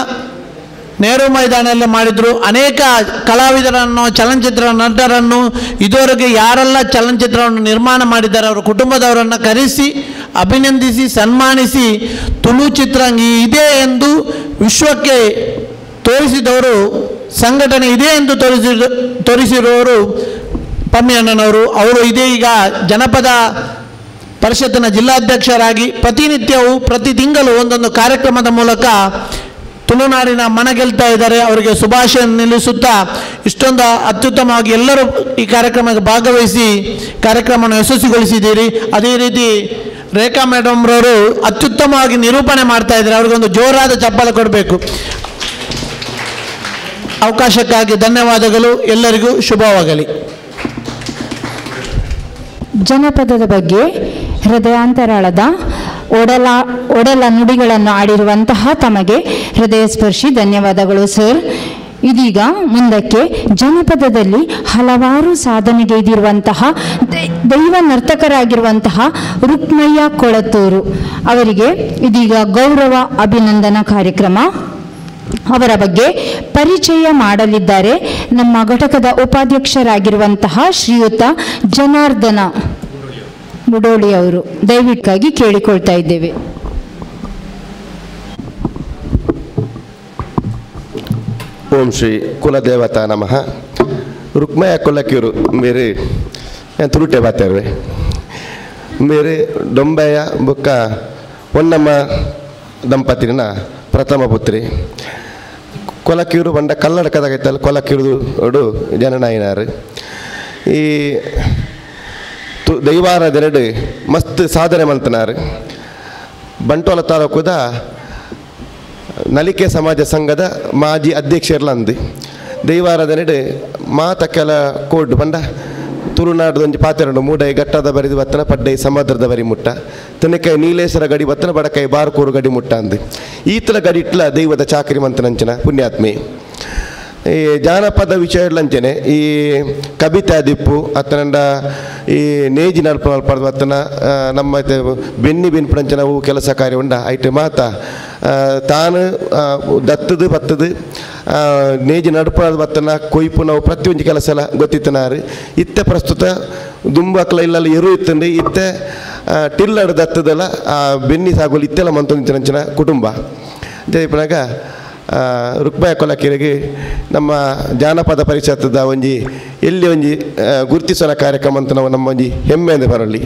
ನೆಹರು ಮೈದಾನದಲ್ಲಿ ಮಾಡಿದರು. ಅನೇಕ ಕಲಾವಿದರನ್ನು, ಚಲನಚಿತ್ರ ನಟರನ್ನು, ಇದುವರೆಗೆ ಯಾರೆಲ್ಲ ಚಲನಚಿತ್ರವನ್ನು ನಿರ್ಮಾಣ ಮಾಡಿದ್ದಾರೆ ಅವರ ಕುಟುಂಬದವರನ್ನು ಕರೆಸಿ ಅಭಿನಂದಿಸಿ ಸನ್ಮಾನಿಸಿ ತುಳು ಚಿತ್ರರಂಗ ಇದೆ ಎಂದು ವಿಶ್ವಕ್ಕೆ ತೋರಿಸಿದವರು, ಸಂಘಟನೆ ಇದೆ ಎಂದು ತೋರಿಸಿರುವವರು ಪಮ್ಮಿ ಅಣ್ಣನವರು. ಅವರು ಇದೀಗ ಜನಪದ ಪರಿಷತ್ತಿನ ಜಿಲ್ಲಾಧ್ಯಕ್ಷರಾಗಿ ಪ್ರತಿನಿತ್ಯವೂ ಪ್ರತಿ ತಿಂಗಳು ಒಂದೊಂದು ಕಾರ್ಯಕ್ರಮದ ಮೂಲಕ ತುಳುನಾಡಿನ ಮನ ಗೆಲ್ತಾ ಇದ್ದಾರೆ. ಅವರಿಗೆ ಶುಭಾಶಯ ನಿಲ್ಲಿಸುತ್ತಾ, ಇಷ್ಟೊಂದು ಅತ್ಯುತ್ತಮವಾಗಿ ಎಲ್ಲರೂ ಈ ಕಾರ್ಯಕ್ರಮಕ್ಕೆ ಭಾಗವಹಿಸಿ ಕಾರ್ಯಕ್ರಮವನ್ನು ಯಶಸ್ವಿಗೊಳಿಸಿದ್ದೀರಿ. ಅದೇ ರೀತಿ ರೇಖಾ ಮೇಡಮ್ರವರು ಅತ್ಯುತ್ತಮವಾಗಿ ನಿರೂಪಣೆ ಮಾಡ್ತಾ ಇದ್ದಾರೆ. ಅವರಿಗೊಂದು ಜೋರಾದ ಚಪ್ಪಾಳೆ ಕೊಡಬೇಕು. ಅವಕಾಶಕ್ಕಾಗಿ ಧನ್ಯವಾದಗಳು. ಎಲ್ಲರಿಗೂ ಶುಭವಾಗಲಿ. ಜನಪದದ ಬಗ್ಗೆ ಹೃದಯಾಂತರಾಳದ ಒಡಲ ನುಡಿಗಳನ್ನು ಆಡಿರುವಂತಹ ತಮಗೆ ಹೃದಯ ಸ್ಪರ್ಶಿ ಧನ್ಯವಾದಗಳು ಸರ್. ಇದೀಗ ಮುಂದಕ್ಕೆ ಜನಪದದಲ್ಲಿ ಹಲವಾರು ಸಾಧನೆಗೈದಿರುವಂತಹ ದೈವ ನರ್ತಕರಾಗಿರುವಂತಹ ರುಕ್ಮಯ್ಯ ಕೊಳತ್ತೂರು ಅವರಿಗೆ ಇದೀಗ ಗೌರವ ಅಭಿನಂದನಾ ಕಾರ್ಯಕ್ರಮ. ಅವರ ಬಗ್ಗೆ ಪರಿಚಯ ಮಾಡಲಿದ್ದಾರೆ ನಮ್ಮ ಘಟಕದ ಉಪಾಧ್ಯಕ್ಷರಾಗಿರುವಂತಹ ಶ್ರೀಯುತ ಜನಾರ್ದನ ಮುಡೋಳಿ ಅವರು. ದಯವಿಟ್ಟಾಗಿ ಕೇಳಿಕೊಳ್ತಾ ಇದ್ದೇವೆ. ಓಂ ಶ್ರೀ ಕುಲದೇವತಾ ನಮಃ. ರುಕ್ಮಯ್ಯ ಕೊಲ್ಲಕ್ಕಿರು ಮೇರೆ ತುರುಟೆ ಬಾತೇವೆ ಮೇರೆ ಡೊಂಬೆಯ ಬುಕ್ಕ ಹೊನ್ನಮ್ಮ ದಂಪತಿನ ಪ್ರಥಮ ಪುತ್ರಿ. ಕೊಲಕ್ಕಿರು ಬಂಡ ಕಲ್ಲಡಕದಾಗೈತಲ್ಲ ಕೊಲಕ್ಕಿರುದು ಜನನಾಯಿನಾರು. ಈ ದೈವಾರದೆರಡು ಮಸ್ತ್ ಸಾಧನೆ ಮಂತನಾರು. ಬಂಟ್ವಾಳ ತಾಲೂಕುದ ನಲಿಕೆ ಸಮಾಜ ಸಂಘದ ಮಾಜಿ ಅಧ್ಯಕ್ಷರ್ಲಂದು ದೈವಾರಾಧನೆ ಮಾತಕ್ಕೆಲ ಕೋಡ್ ಬಂಡ ತುಳುನಾಡದೊಂದು ಪಾತೆರಡು ಮೂಡೈ ಗಟ್ಟದ ಬರಿದು ಬತ್ತನ ಪಡ್ಡೈ ಸಮುದ್ರದ ಬರಿ ಮುಟ್ಟ ತನಕಾಯಿ ನೀಲೇಶ್ವರ ಗಡಿ ಬತ್ತನ ಬಡಕಾಯಿ ಬಾರ್ಕೂರು ಗಡಿ ಮುಟ್ಟ ಅಂದು ಈತಲ ಗಡಿ ಇಟ್ಲ ದೈವದ ಚಾಕರಿ ಮಂತನಂಚನ ಪುಣ್ಯಾತ್ಮೆ. ಈ ಜಾನಪದ ವಿಷಯಗಳಂಚನೆ ಈ ಕವಿತಾ ದಿಪ್ಪು ಅತ್ತನಂಡ ಈ ನೇಜಿ ನಡ್ಪಡ್ದು ಅತ್ತನ ನಮ್ಮ ಬೆನ್ನಿ ಬೆನ್ಪುಡಂಚನ ಅವು ಕೆಲಸ ಕಾರ್ಯ ಉಂಡ ಐಟು ಮಾತ ತಾನು ದತ್ತದು ಬತ್ತದು ನೇಜಿ ನಡ್ಪಡ್ ಬತ್ತನ ಕೊಯ್ಪು ನಾವು ಪ್ರತಿಯೊಂದು ಕೆಲಸ ಎಲ್ಲ ಗೊತ್ತಿತ್ತನಾರು ಇತ್ತೆ ಪ್ರಸ್ತುತ ದುಂಬಕ್ಲ ಇಲ್ಲೆಲ್ಲ ಎರು ಇತ್ತಂದು ಇತ್ತೆ ಟಿಲ್ಲಡ್ ದತ್ತದಲ್ಲ ಬೆನ್ನಿ ಸಾಗೋಲಿ ಇತ್ತೆಲ್ಲ ಮಂತೊಂದಿನ ಕುಟುಂಬ ದೇಪನಾಗ ರುಕ್ಬಾಯ ಕೊಲಕೆರೆಗೆ ನಮ್ಮ ಜಾನಪದ ಪರಿಷತ್ತದ ಒಂಜಿ ಎಲ್ಲಿ ಒಂಜಿ ಗುರುತಿಸೋಣ ಕಾರ್ಯಕ್ರಮ ಅಂತ ನಾವು ನಮ್ಮ ಒಂಜಿ ಹೆಮ್ಮೆಯಿಂದ ಬರಲಿ.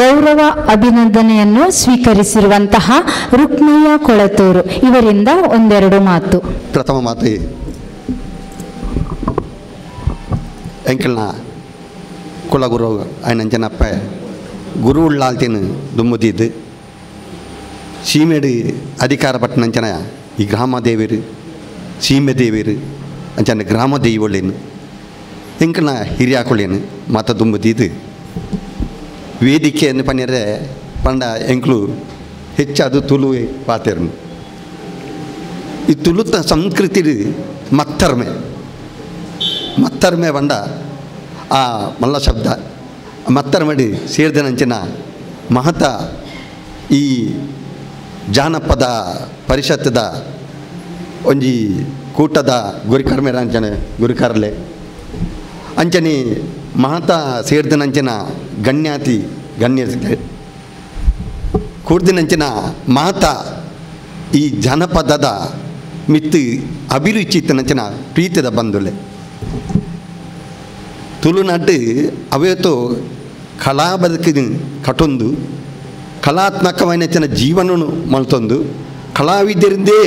ಗೌರವ ಅಭಿನಂದನೆಯನ್ನು ಸ್ವೀಕರಿಸಿರುವಂತಹ ರುಕ್ಮಯ್ಯ ಕೊಳತೂರು ಇವರಿಂದ ಒಂದೆರಡು ಮಾತು. ಪ್ರಥಮ ಮಾತು ಎಂಕಲ್ನ ಕುಲಗುರು ಆಯ್ನಂಚನಪ್ಪ ಗುರು ಉಳ್ಳಾಲ್ತಿನ ದುಮ್ಮುದಿದ್ದು ಸೀಮೆಡು ಅಧಿಕಾರ ಪಟ್ಟನಂಚನ ಈ ಗ್ರಾಮ ದೇವಿರು ಸೀಮೆ ದೇವಿರು ಅಂಚನ ಗ್ರಾಮ ದೈವಳ್ಳೇನು ಎಂಕಲ್ನ ಹಿರಿಯಾಕೊಳ್ಳೇನು ಮಾತ ದುಮ್ಮುದಿದ್ದು ವೇದಿಕೆಯನ್ನು ಪನ್ನಿರೆ ಪಂಡ ಎಂಕ್ಲು ಹೆಚ್ಚಾದು ತುಳು ಪಾತೆರ್ನು ಈ ತುಳುತ ಸಂಸ್ಕೃತಿ ಮತ್ತರ್ಮೆ ಬಂಡ ಆ ಮಲ್ಲ ಶಬ್ದ ಮತ್ತರ್ಮಡಿ ಸೇರಿದನಂಚಿನ ಮಹತ ಈ ಜಾನಪದ ಪರಿಷತ್ತದ ಒಂಜಿ ಕೂಟದ ಗುರಿಕರ್ಮೆರ ಅಂಚನೆ ಗುರಿಕರ್ಲೆ ಅಂಚನೆ ಮಹತ ಸೇರಿದನಂಚಿನ ಗಣ್ಯಾತಿ ಗಣ್ಯ ಕೂಡ್ದಿನಂಚಿನ ಮಹತ ಈ ಜನಪದದ ಮಿತ್ತು ಅಭಿರುಚಿ ಇತ್ತನಂಚಿನ ಪ್ರೀತಿದ ಬಂದುಲೆ ತುಳುನಾಡು ಅವತ್ತು ಕಲಾ ಬದುಕಿನ ಕಟೊಂದು ಕಲಾತ್ಮಕವೈನಚಿನ ಜೀವನನು ಮಲ್ತೊಂದು ಕಲಾವಿದರಿಂದೇ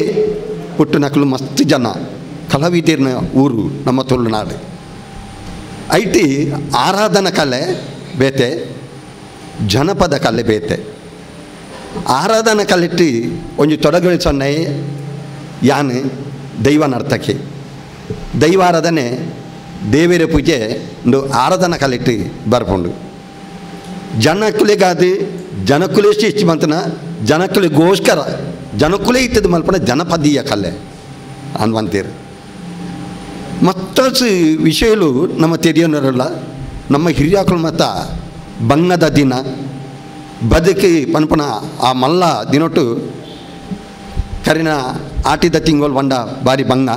ಹುಟ್ಟು ನಕಲು ಮಸ್ತ್ ಜನ ಕಲಾವಿದರಿನ ಊರು ನಮ್ಮ ತುಳುನಾಡು ಐಟಿ ಆರಾಧನಾ ಕಲೆ ಬೇತೆ ಜನಪದ ಕಲೆ ಬೇತೆ ಆರಾಧನಾ ಕಲೆಟ್ಟು ಒಂಜಿ ತೊಡಗಳು ಸೊನ್ನೆ ಯಾನು ದೈವ ನರ್ತಕ್ಕೆ ದೈವಾರಾಧನೆ ದೇವರ ಪೂಜೆ ಒಂದು ಆರಾಧನಾ ಕಲೆಟ್ಟು ಬರ್ಕೊಂಡು ಜನಕುಲೆಗಾದು ಜನಕುಲೆ ಇಷ್ಟ ಮಂತನ ಜನಕುಲೆಗೋಸ್ಕರ ಜನಕುಲೆ ಇತ್ತದ ಮಲ್ಪನ ಜನಪದೀಯ ಕಲೆ ಅನ್ವಂತೀರು ಮತ್ತಷ್ಟು ವಿಷಯಗಳು ನಮ್ಮ ತೆರೆಯೋನರಲ್ಲ ನಮ್ಮ ಹಿರಿಯಾಕಳು ಮತ್ತು ಬಂಗದ ದಿನ ಬದುಕಿ ಪನ್ಪನ ಆ ಮಲ್ಲ ದಿನೊಟ್ಟು ಕರಿನ ಆಟಿದ ತಿಂಗಳು ಬಂಡ ಬಾರಿ ಬಂಗ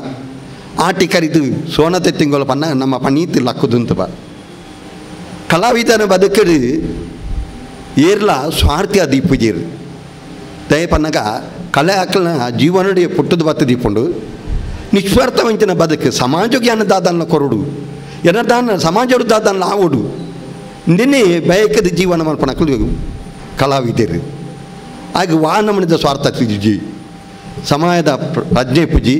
ಆಟಿ ಕರಿದು ಸೋನದ ತಿಂಗಳು ಪನ್ನ ನಮ್ಮ ಪನೀತಿ ಲಕ್ಕುದುಂತು ಬಾ ಕಲಾವಿದನ ಬದುಕರು ಏರ್ಲ ಸ್ವಾರ್ಥಿ ದೀಪುಜೀರು ದಯ ಪನ್ನಗ ಕಲೆ ಹಾಕಲ್ನ ಜೀವನಡಿ ಪುಟ್ಟದ ಬತ್ತು ದೀಪುಂಡು ನಿಸ್ವಾರ್ಥವಂಚಿನ ಬದುಕು ಸಮಾಜ ಜ್ಞಾನದಾದನ್ನ ಕೊರಡು ಎನದಾನ ಸಮಾಜದ ದಾದನ್ನ ಆವಡು ನಿನ್ನೆ ಬಯಕದ ಜೀವನ ಮಲ್ಪನಕ್ಕಲು ಕಲಾವಿದರು ಹಾಗೆ ವಾನಮನದ ಸ್ವಾರ್ಥ ತಿಜಿ ಸಮಾಜದ ಪ್ರಜ್ಞೆ ಪೂಜಿ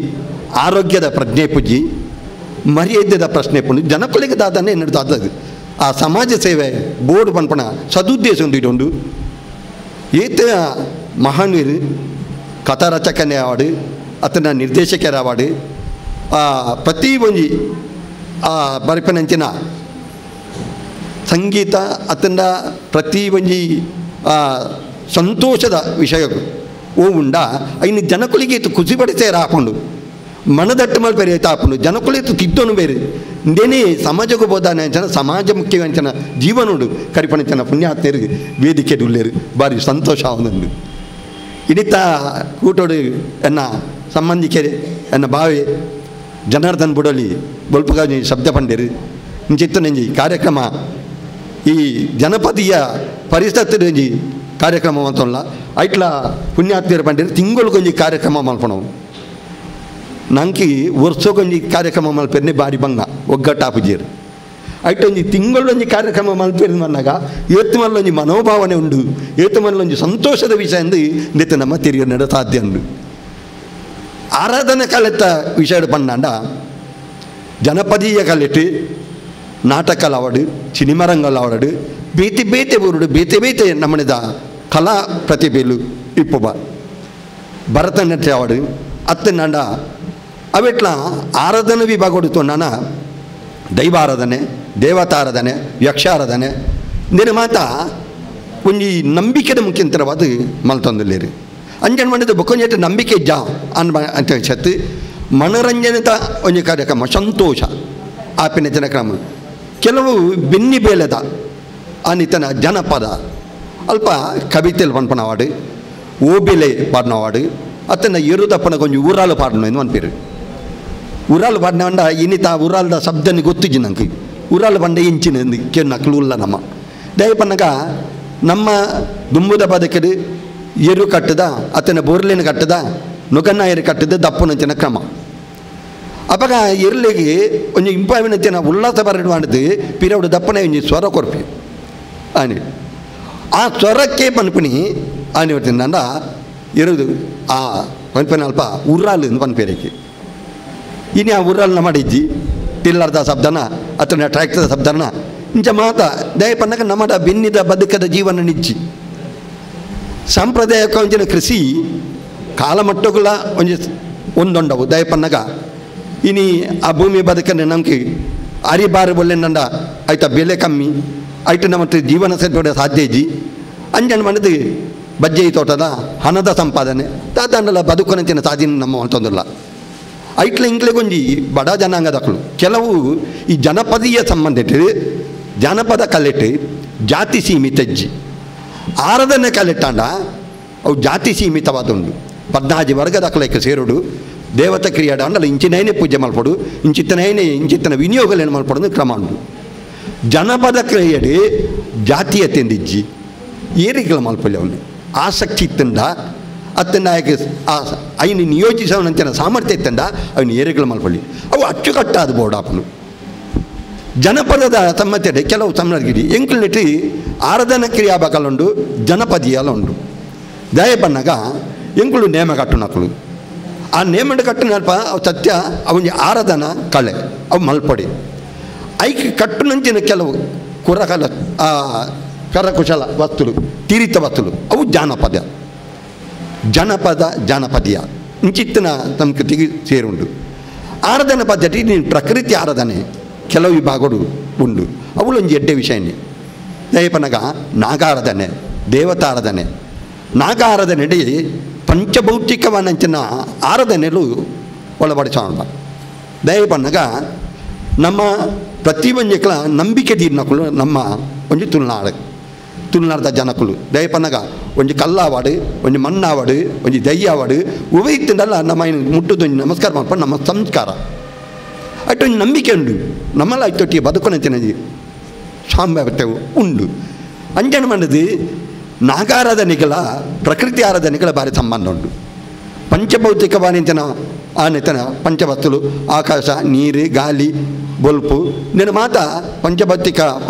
ಆರೋಗ್ಯದ ಪ್ರಜ್ಞೆ ಪೂಜಿ ಮರ್ಯಾದೆದ ಪ್ರಶ್ನೆ ಪುಂಡು ಜನಕುಲಿಗೆ ದಾದನ್ನೇ ನಡೆದಾದದು ಆ ಸಮಾಜ ಸೇವೆ ಬೋರ್ಡ್ ಪನ್ಪಣ ಸದುದ್ದೇಶ ಹೊಂದಿಕೊಂಡು ಏತ ಮಹಾನೀರು ಕಥಾ ರಚಕನೇ ಅವಾರ್ಡು ಅತನ ನಿರ್ದೇಶಕರ ಅವಾರ್ಡು ಪ್ರತಿ ಒಂಜಿ ಬರಿಪನಂಚಿನ ಸಂಗೀತ ಅತನ ಪ್ರತಿ ಒಂಜಿ ಸಂತೋಷದ ವಿಷಯಗಳು ಓ ಉಂಡ ಐನು ಜನಕುಲಿಗೆ ಇತ್ತು ಖುಷಿ ಪಡಿಸೇರ ಹಾಕೊಂಡು ಮನದಟ್ಟು ಮೇಲೆ ಬೇರೆ ಆಯ್ತು ಹಾಕೊಂಡು ಜನಕುಲಿತ್ತು ತಿದ್ದೋನು ಬೇರೆ ಇಂದೇನೇ ಸಮಾಜಕ್ಕೂ ಬೋಧಾನೆ ಅಂಚನ ಸಮಾಜ ಮುಖ್ಯವಂಚನ ಜೀವನೋಡು ಕರಿಪಣಂಚನ ಪುಣ್ಯಾತ್ಮರಿಗೆ ವೇದಿಕೆ ಉಳ್ಳೇರು ಭಾರಿ ಸಂತೋಷ ಅವನೊಂದು ಇಡಿತ ಕೂಟೋಡು ಎನ್ನ ಸಂಬಂಧಿಕರೆ ಎನ್ನ ಬಾವಿ ಜನಾರ್ದನ್ ಬುಡಲಿ ಬೊಲ್ಪಗ ಶಬ್ದ ಪಂಡೇರು ಇಂಚಿತ್ತು ನೆಂಜಿ ಕಾರ್ಯಕ್ರಮ ಈ ಜನಪದೀಯ ಪರಿಸ್ಥಿತಿ ಕಾರ್ಯಕ್ರಮ ಅಂತಲ್ಲ ಐಟ್ಲ ಪುಣ್ಯಾತ್ಮೀಯರು ಪಂಡೇರು ತಿಂಗಳಿಗೊಂಜಿ ಕಾರ್ಯಕ್ರಮ ಮಲ್ಪಣವು ನಂಗೆ ವರ್ಷಕ್ಕೊಂಜಿ ಕಾರ್ಯಕ್ರಮ ಮಲ್ಪೇರ್ನೆ ಬಾರಿ ಬಂಗ ಒಗ್ಗಟ್ಟಾಪುಜೀರು ಐಟೊಂಜಿ ತಿಂಗಳೊಂಜಿ ಕಾರ್ಯಕ್ರಮ ಮಲ್ಪೇರು ಬಂದಾಗ ಏತ್ತು ಮಲ್ಲೊಂಜಿ ಮನೋಭಾವನೆ ಉಂಡು ಏತ್ತು ಮಲ್ಲೊಂಜಿ ಸಂತೋಷದ ವಿಷಯ ಎಂದು ನೆತ್ತು ನಮ್ಮ ತಿರುಗಿ ನಡ ಸಾಧ್ಯ ಉಂಡು ಆರಾಧನೆ ಕಲೆತ್ತ ವಿಷಯ ಪಂಡ ಜನಪದೀಯ ಕಲೆಟ್ಟು ನಾಟಕಲ್ ಅವಡು ಸಿನಿಮಾ ರಂಗಲ್ ಅವಡು ಬೇತೆ ಬೇತೆ ಊರುಡು ಬೇತೆ ಬೇತೆ ನಮ್ಮನೆದ ಕಲಾ ಪ್ರತಿಭೆಲು ಇಪ್ಪುಬ ಭರತನಾಟ್ಯ ಅವಡು ಅತ್ತನಾಂಡ ಅವೆಟ್ಲ ಆರಾಧನೆ ವಿಭಾಗ ನಾನ ದೈವಾರಾಧನೆ ದೇವತಾರಾಧನೆ ಯಕ್ಷಾರಾಧನೆ ನಿನ್ನ ಮಾತ ಒಂಜಿ ನಂಬಿಕೆದ ಮುಖ್ಯಂತರವಾದ ಮಲ್ತೊಂದಿಲ್ಲೇರಿ ಅಂಜನ್ ಮಾಡಿದ ಬೊಕೊಂಜೆಟ್ ನಂಬಿಕೆ ಜಾ ಅಂತ ಸತ್ತು ಮನೋರಂಜನೆದ ಒಂಜಿ ಕಾರ್ಯಕ್ರಮ ಸಂತೋಷ ಆಪಿನ ಜನಕ್ರಮ ಕೆಲವು ಬೆನ್ನಿ ಬೇಲೆದ ಆನಿತನ ಜನಪದ ಅಲ್ಪ ಕವಿತೆಯಲ್ಲಿ ಪನ್ಪನವಾಡು ಓಬೆಲೆ ಪಾಡ್ನವಾಡು ಅತ್ತನ ಎರುದಪ್ಪನ ಕೊಂಚ ಊರಾಲು ಪಾಡ್ನ ಎಂದು ಅನ್ಪೇರು ಊರಾಲು ಪಾಡ್ನ ಇನ್ನಿತ ಊರಾಲ್ದ ಶಬ್ದನಿ ಗೊತ್ತಿಜ್ಜಿ ನಂಗೆ ಊರಾಲು ಬಂಡ ಇಂಚಿನ ಕೆನ್ನಕ್ಲು ಉಲ್ಲ ನಮ್ಮ ದಯಪನ್ನಗ ನಮ್ಮ ದುಂಬುದ ಬದುಕದು ಎರು ಕಟ್ಟದ ಅತ್ತನ ಬೋರ್ಲಿನ ಕಟ್ಟದ ನೊಗನ್ನ ಎರು ಕಟ್ಟದ ದಪ್ಪನಂಚಿನ ಕ್ರಮ ಅವಾಗ ಎರ್ಲಿಗೆ ಒಂಜಿ ಇಂಪಾವಿನಂಚಿನ ಉಲ್ಲಾಸ ಬರಡು ಮಾಡಿದ್ದು ಪಿರವಡು ದಪ್ಪನ ಒಂಜಿ ಸ್ವರ ಕೊರ್ಪಿ ಆನೆ ಆ ಸ್ವರಕ್ಕೆ ಪನ್ಪುನಿ ಆನೆ ಬರ್ತೀನಿ ನಂಡ ಇರೋದು ಆ ಪನ್ಪನ ಅಲ್ಪ ಉರ್ರಾಲು ಎಂದು ಪನ್ಪೇರಕ್ಕೆ ಇನ್ನು ಆ ಉರ್ರಾಲನ್ನ ಮಾಡಿಜ್ಜಿ ಟಿಲ್ಲರ್ದ ಶಬ್ದನ ಅಥವಾ ಟ್ರ್ಯಾಕ್ಟರ್ದ ಶಬ್ದನ ಇಂಚ ಮಾತ ದಯಪನ್ನಗ ನಮ್ಮದ ಬೆನ್ನಿದ ಬದುಕದ ಜೀವನ ನಿಜ್ಜಿ ಸಾಂಪ್ರದಾಯಿಕ ಒಂಚಿನ ಕೃಷಿ ಕಾಲಮಟ್ಟುಗಳ ಒಂದೊಂಡವು ದಯಪನ್ನಗ ಇನಿ ಆ ಭೂಮಿ ಬದುಕನ್ನು ನಮಗೆ ಅರಿಬಾರು ಒಳ್ಳೆ ನಂಡ ಆಯ್ತಾ ಬೆಲೆ ಕಮ್ಮಿ ಆಯ್ತು ನಮ್ಮ ಜೀವನ ಸೆಟ್ಟೋಡ ಸಾಧ್ಯ ಇಜ್ಜಿ ಅಂಜನ್ ಮನದು ಬಜ್ಜೆ ತೋಟದ ಹಣದ ಸಂಪಾದನೆ ತಾತಂಡಲ ಬದುಕನಂಚಿನ ಸಾಧನೆ ನಮ್ಮ ತೊಂದಿಲ್ಲ ಐಟ್ಲ ಇಂಕ್ಲೆಗೊಂಜಿ ಬಡ ಜನಾಂಗದಕ್ಕಳು ಕೆಲವು ಈ ಜನಪದೀಯ ಸಂಬಂಧಿಟ್ಟು ಜಾನಪದ ಕಲೆಟ್ಟು ಜಾತಿ ಸೀಮಿತಜ್ಜಿ ಆರಾಧನೆ ಕಲೆಟ್ಟಾಂಡ ಅವು ಜಾತಿ ಸೀಮಿತವಾದುಂಡು 14 ವರ್ಗದಕ್ಕಲಕ್ಕೆ ಸೇರುಡು ದೇವತಾ ಕ್ರಿಯಾಡ ಅಂಡಲ್ಲ ಇಂಚಿನೈನೇ ಪೂಜೆ ಮಲ್ಪಡು ಇಂಚಿತ್ತನ ವಿನಿಯೋಗಲೇನು ಮಲ್ಪಡೋದು ಕ್ರಮ ಉಂಟು ಜನಪದ ಕ್ರಿಯೆಡೆ ಜಾತೀಯತೆಂದಿಜ್ಜಿ ಏರಿಗಳ ಮಲ್ಪಲ್ಲಿ ಅವನು ಆಸಕ್ತಿ ಇತ್ತಂಡ ಅತ್ತನ ಐನು ನಿಯೋಜಿಸೋನಂತಿನ ಸಾಮರ್ಥ್ಯ ಇತ್ತಂಡ ಅವನು ಏರಿಗಳ ಮಲ್ಪಲ್ಲಿ ಅವು ಅಚ್ಚುಕಟ್ಟಾದ ಬೋರ್ಡಾಪನು ಜನಪದದ ಸಮ್ಮತಿಯಡೆ ಕೆಲವು ಸಮ್ಮಗಿರಿ ಎಂಕ್ಲಿಟ್ಟು ಆರಾಧನಾ ಕ್ರಿಯಾಬಕಲುಂಡು ಜನಪದೀಯಲ ಉಂಡು ದಯಪನ್ನಗ ಎಂಕುಳು ನೇಮ ಕಟ್ಟುನಕ್ಕಳು ಆ ನೇಮಂಡ ಕಟ್ಟುನಲ್ಪ ಅವು ಸತ್ಯ ಅವನಿಗೆ ಆರಾಧನಾ ಕಳೆ ಅವು ಮಲ್ಪಡಿ ಐಕೆ ಕಟ್ಟುನಂಚಿನ ಕೆಲವು ಕರಕುಶಲ ವಸ್ತುಲು ತೀರಿತ ವಸ್ತುಲು ಅವು ಜಾನಪದೀಯ ಇಂಚಿತ್ತಿನ ಸಂಸ್ಕೃತಿಗೆ ಸೇರುಂಡು ಆರಾಧನಾ ಪದ್ಧತಿ ನೀನು ಪ್ರಕೃತಿ ಆರಾಧನೆ ಕೆಲವು ವಿಭಾಗಗಳು ಉಂಡು ಅವಳೊಂದು ಎಡ್ಡೆ ವಿಷಯನೇ ದಯಪನಗ ನಾಗಾರಾಧನೆ ದೇವತಾರಾಧನೆ ನಾಗಾರಾಧನೆಡೆ ಪಂಚಭೌತಿಕವನಂಚಿನ ಆರಾಧನೆಗಳು ಒಳಪಡಿಸೋಣ ದಯಪನ್ನಗ ನಮ್ಮ ಪ್ರತಿಯೊಂದಕ್ಕಳ ನಂಬಿಕೆ ದೀರ್ನಕ್ಕಳು ನಮ್ಮ ಒಂದು ತುಳುನಾಡದ ಜನಕ್ಕಳು ದಯಪನ್ನಗ ಒಂದು ಕಲ್ಲಾವಾಡು ಒಂದು ಮಣ್ಣಾವಾಡು ಒಂದು ದಯ್ಯಾವಾಡು ಉವೈತಿಂದಲ್ಲ ನಮ್ಮ ಮುಟ್ಟುದೊಂದು ನಮಸ್ಕಾರ ಮಾಡ್ಕೊಂಡು ನಮ್ಮ ಸಂಸ್ಕಾರ ಅಷ್ಟೊಂದು ನಂಬಿಕೆ ಉಂಡು ನಮ್ಮಲ್ಲ ಅಷ್ಟೊಟ್ಟಿಗೆ ಬದುಕೊನಂತಿನದು ಸಾಂಭವ್ಯತೆ ಉಂಡು ಅಂಜನ ಮನದು ನಾಗಾರಾಧನೆಗಳ ಪ್ರಕೃತಿ ಆರಾಧನೆಗಳ ಭಾರಿ ಸಂಬಂಧ ಉಂಟು ಪಂಚಭೌತಿಕವಾನಿಂತನ ಆನೆತನ ಪಂಚವಸ್ತುಲು ಆಕಾಶ ನೀರು ಗಾಳಿ ಬೊಲ್ಪು నేను ಮಾತ ಪಂಚಭೌತಿಕ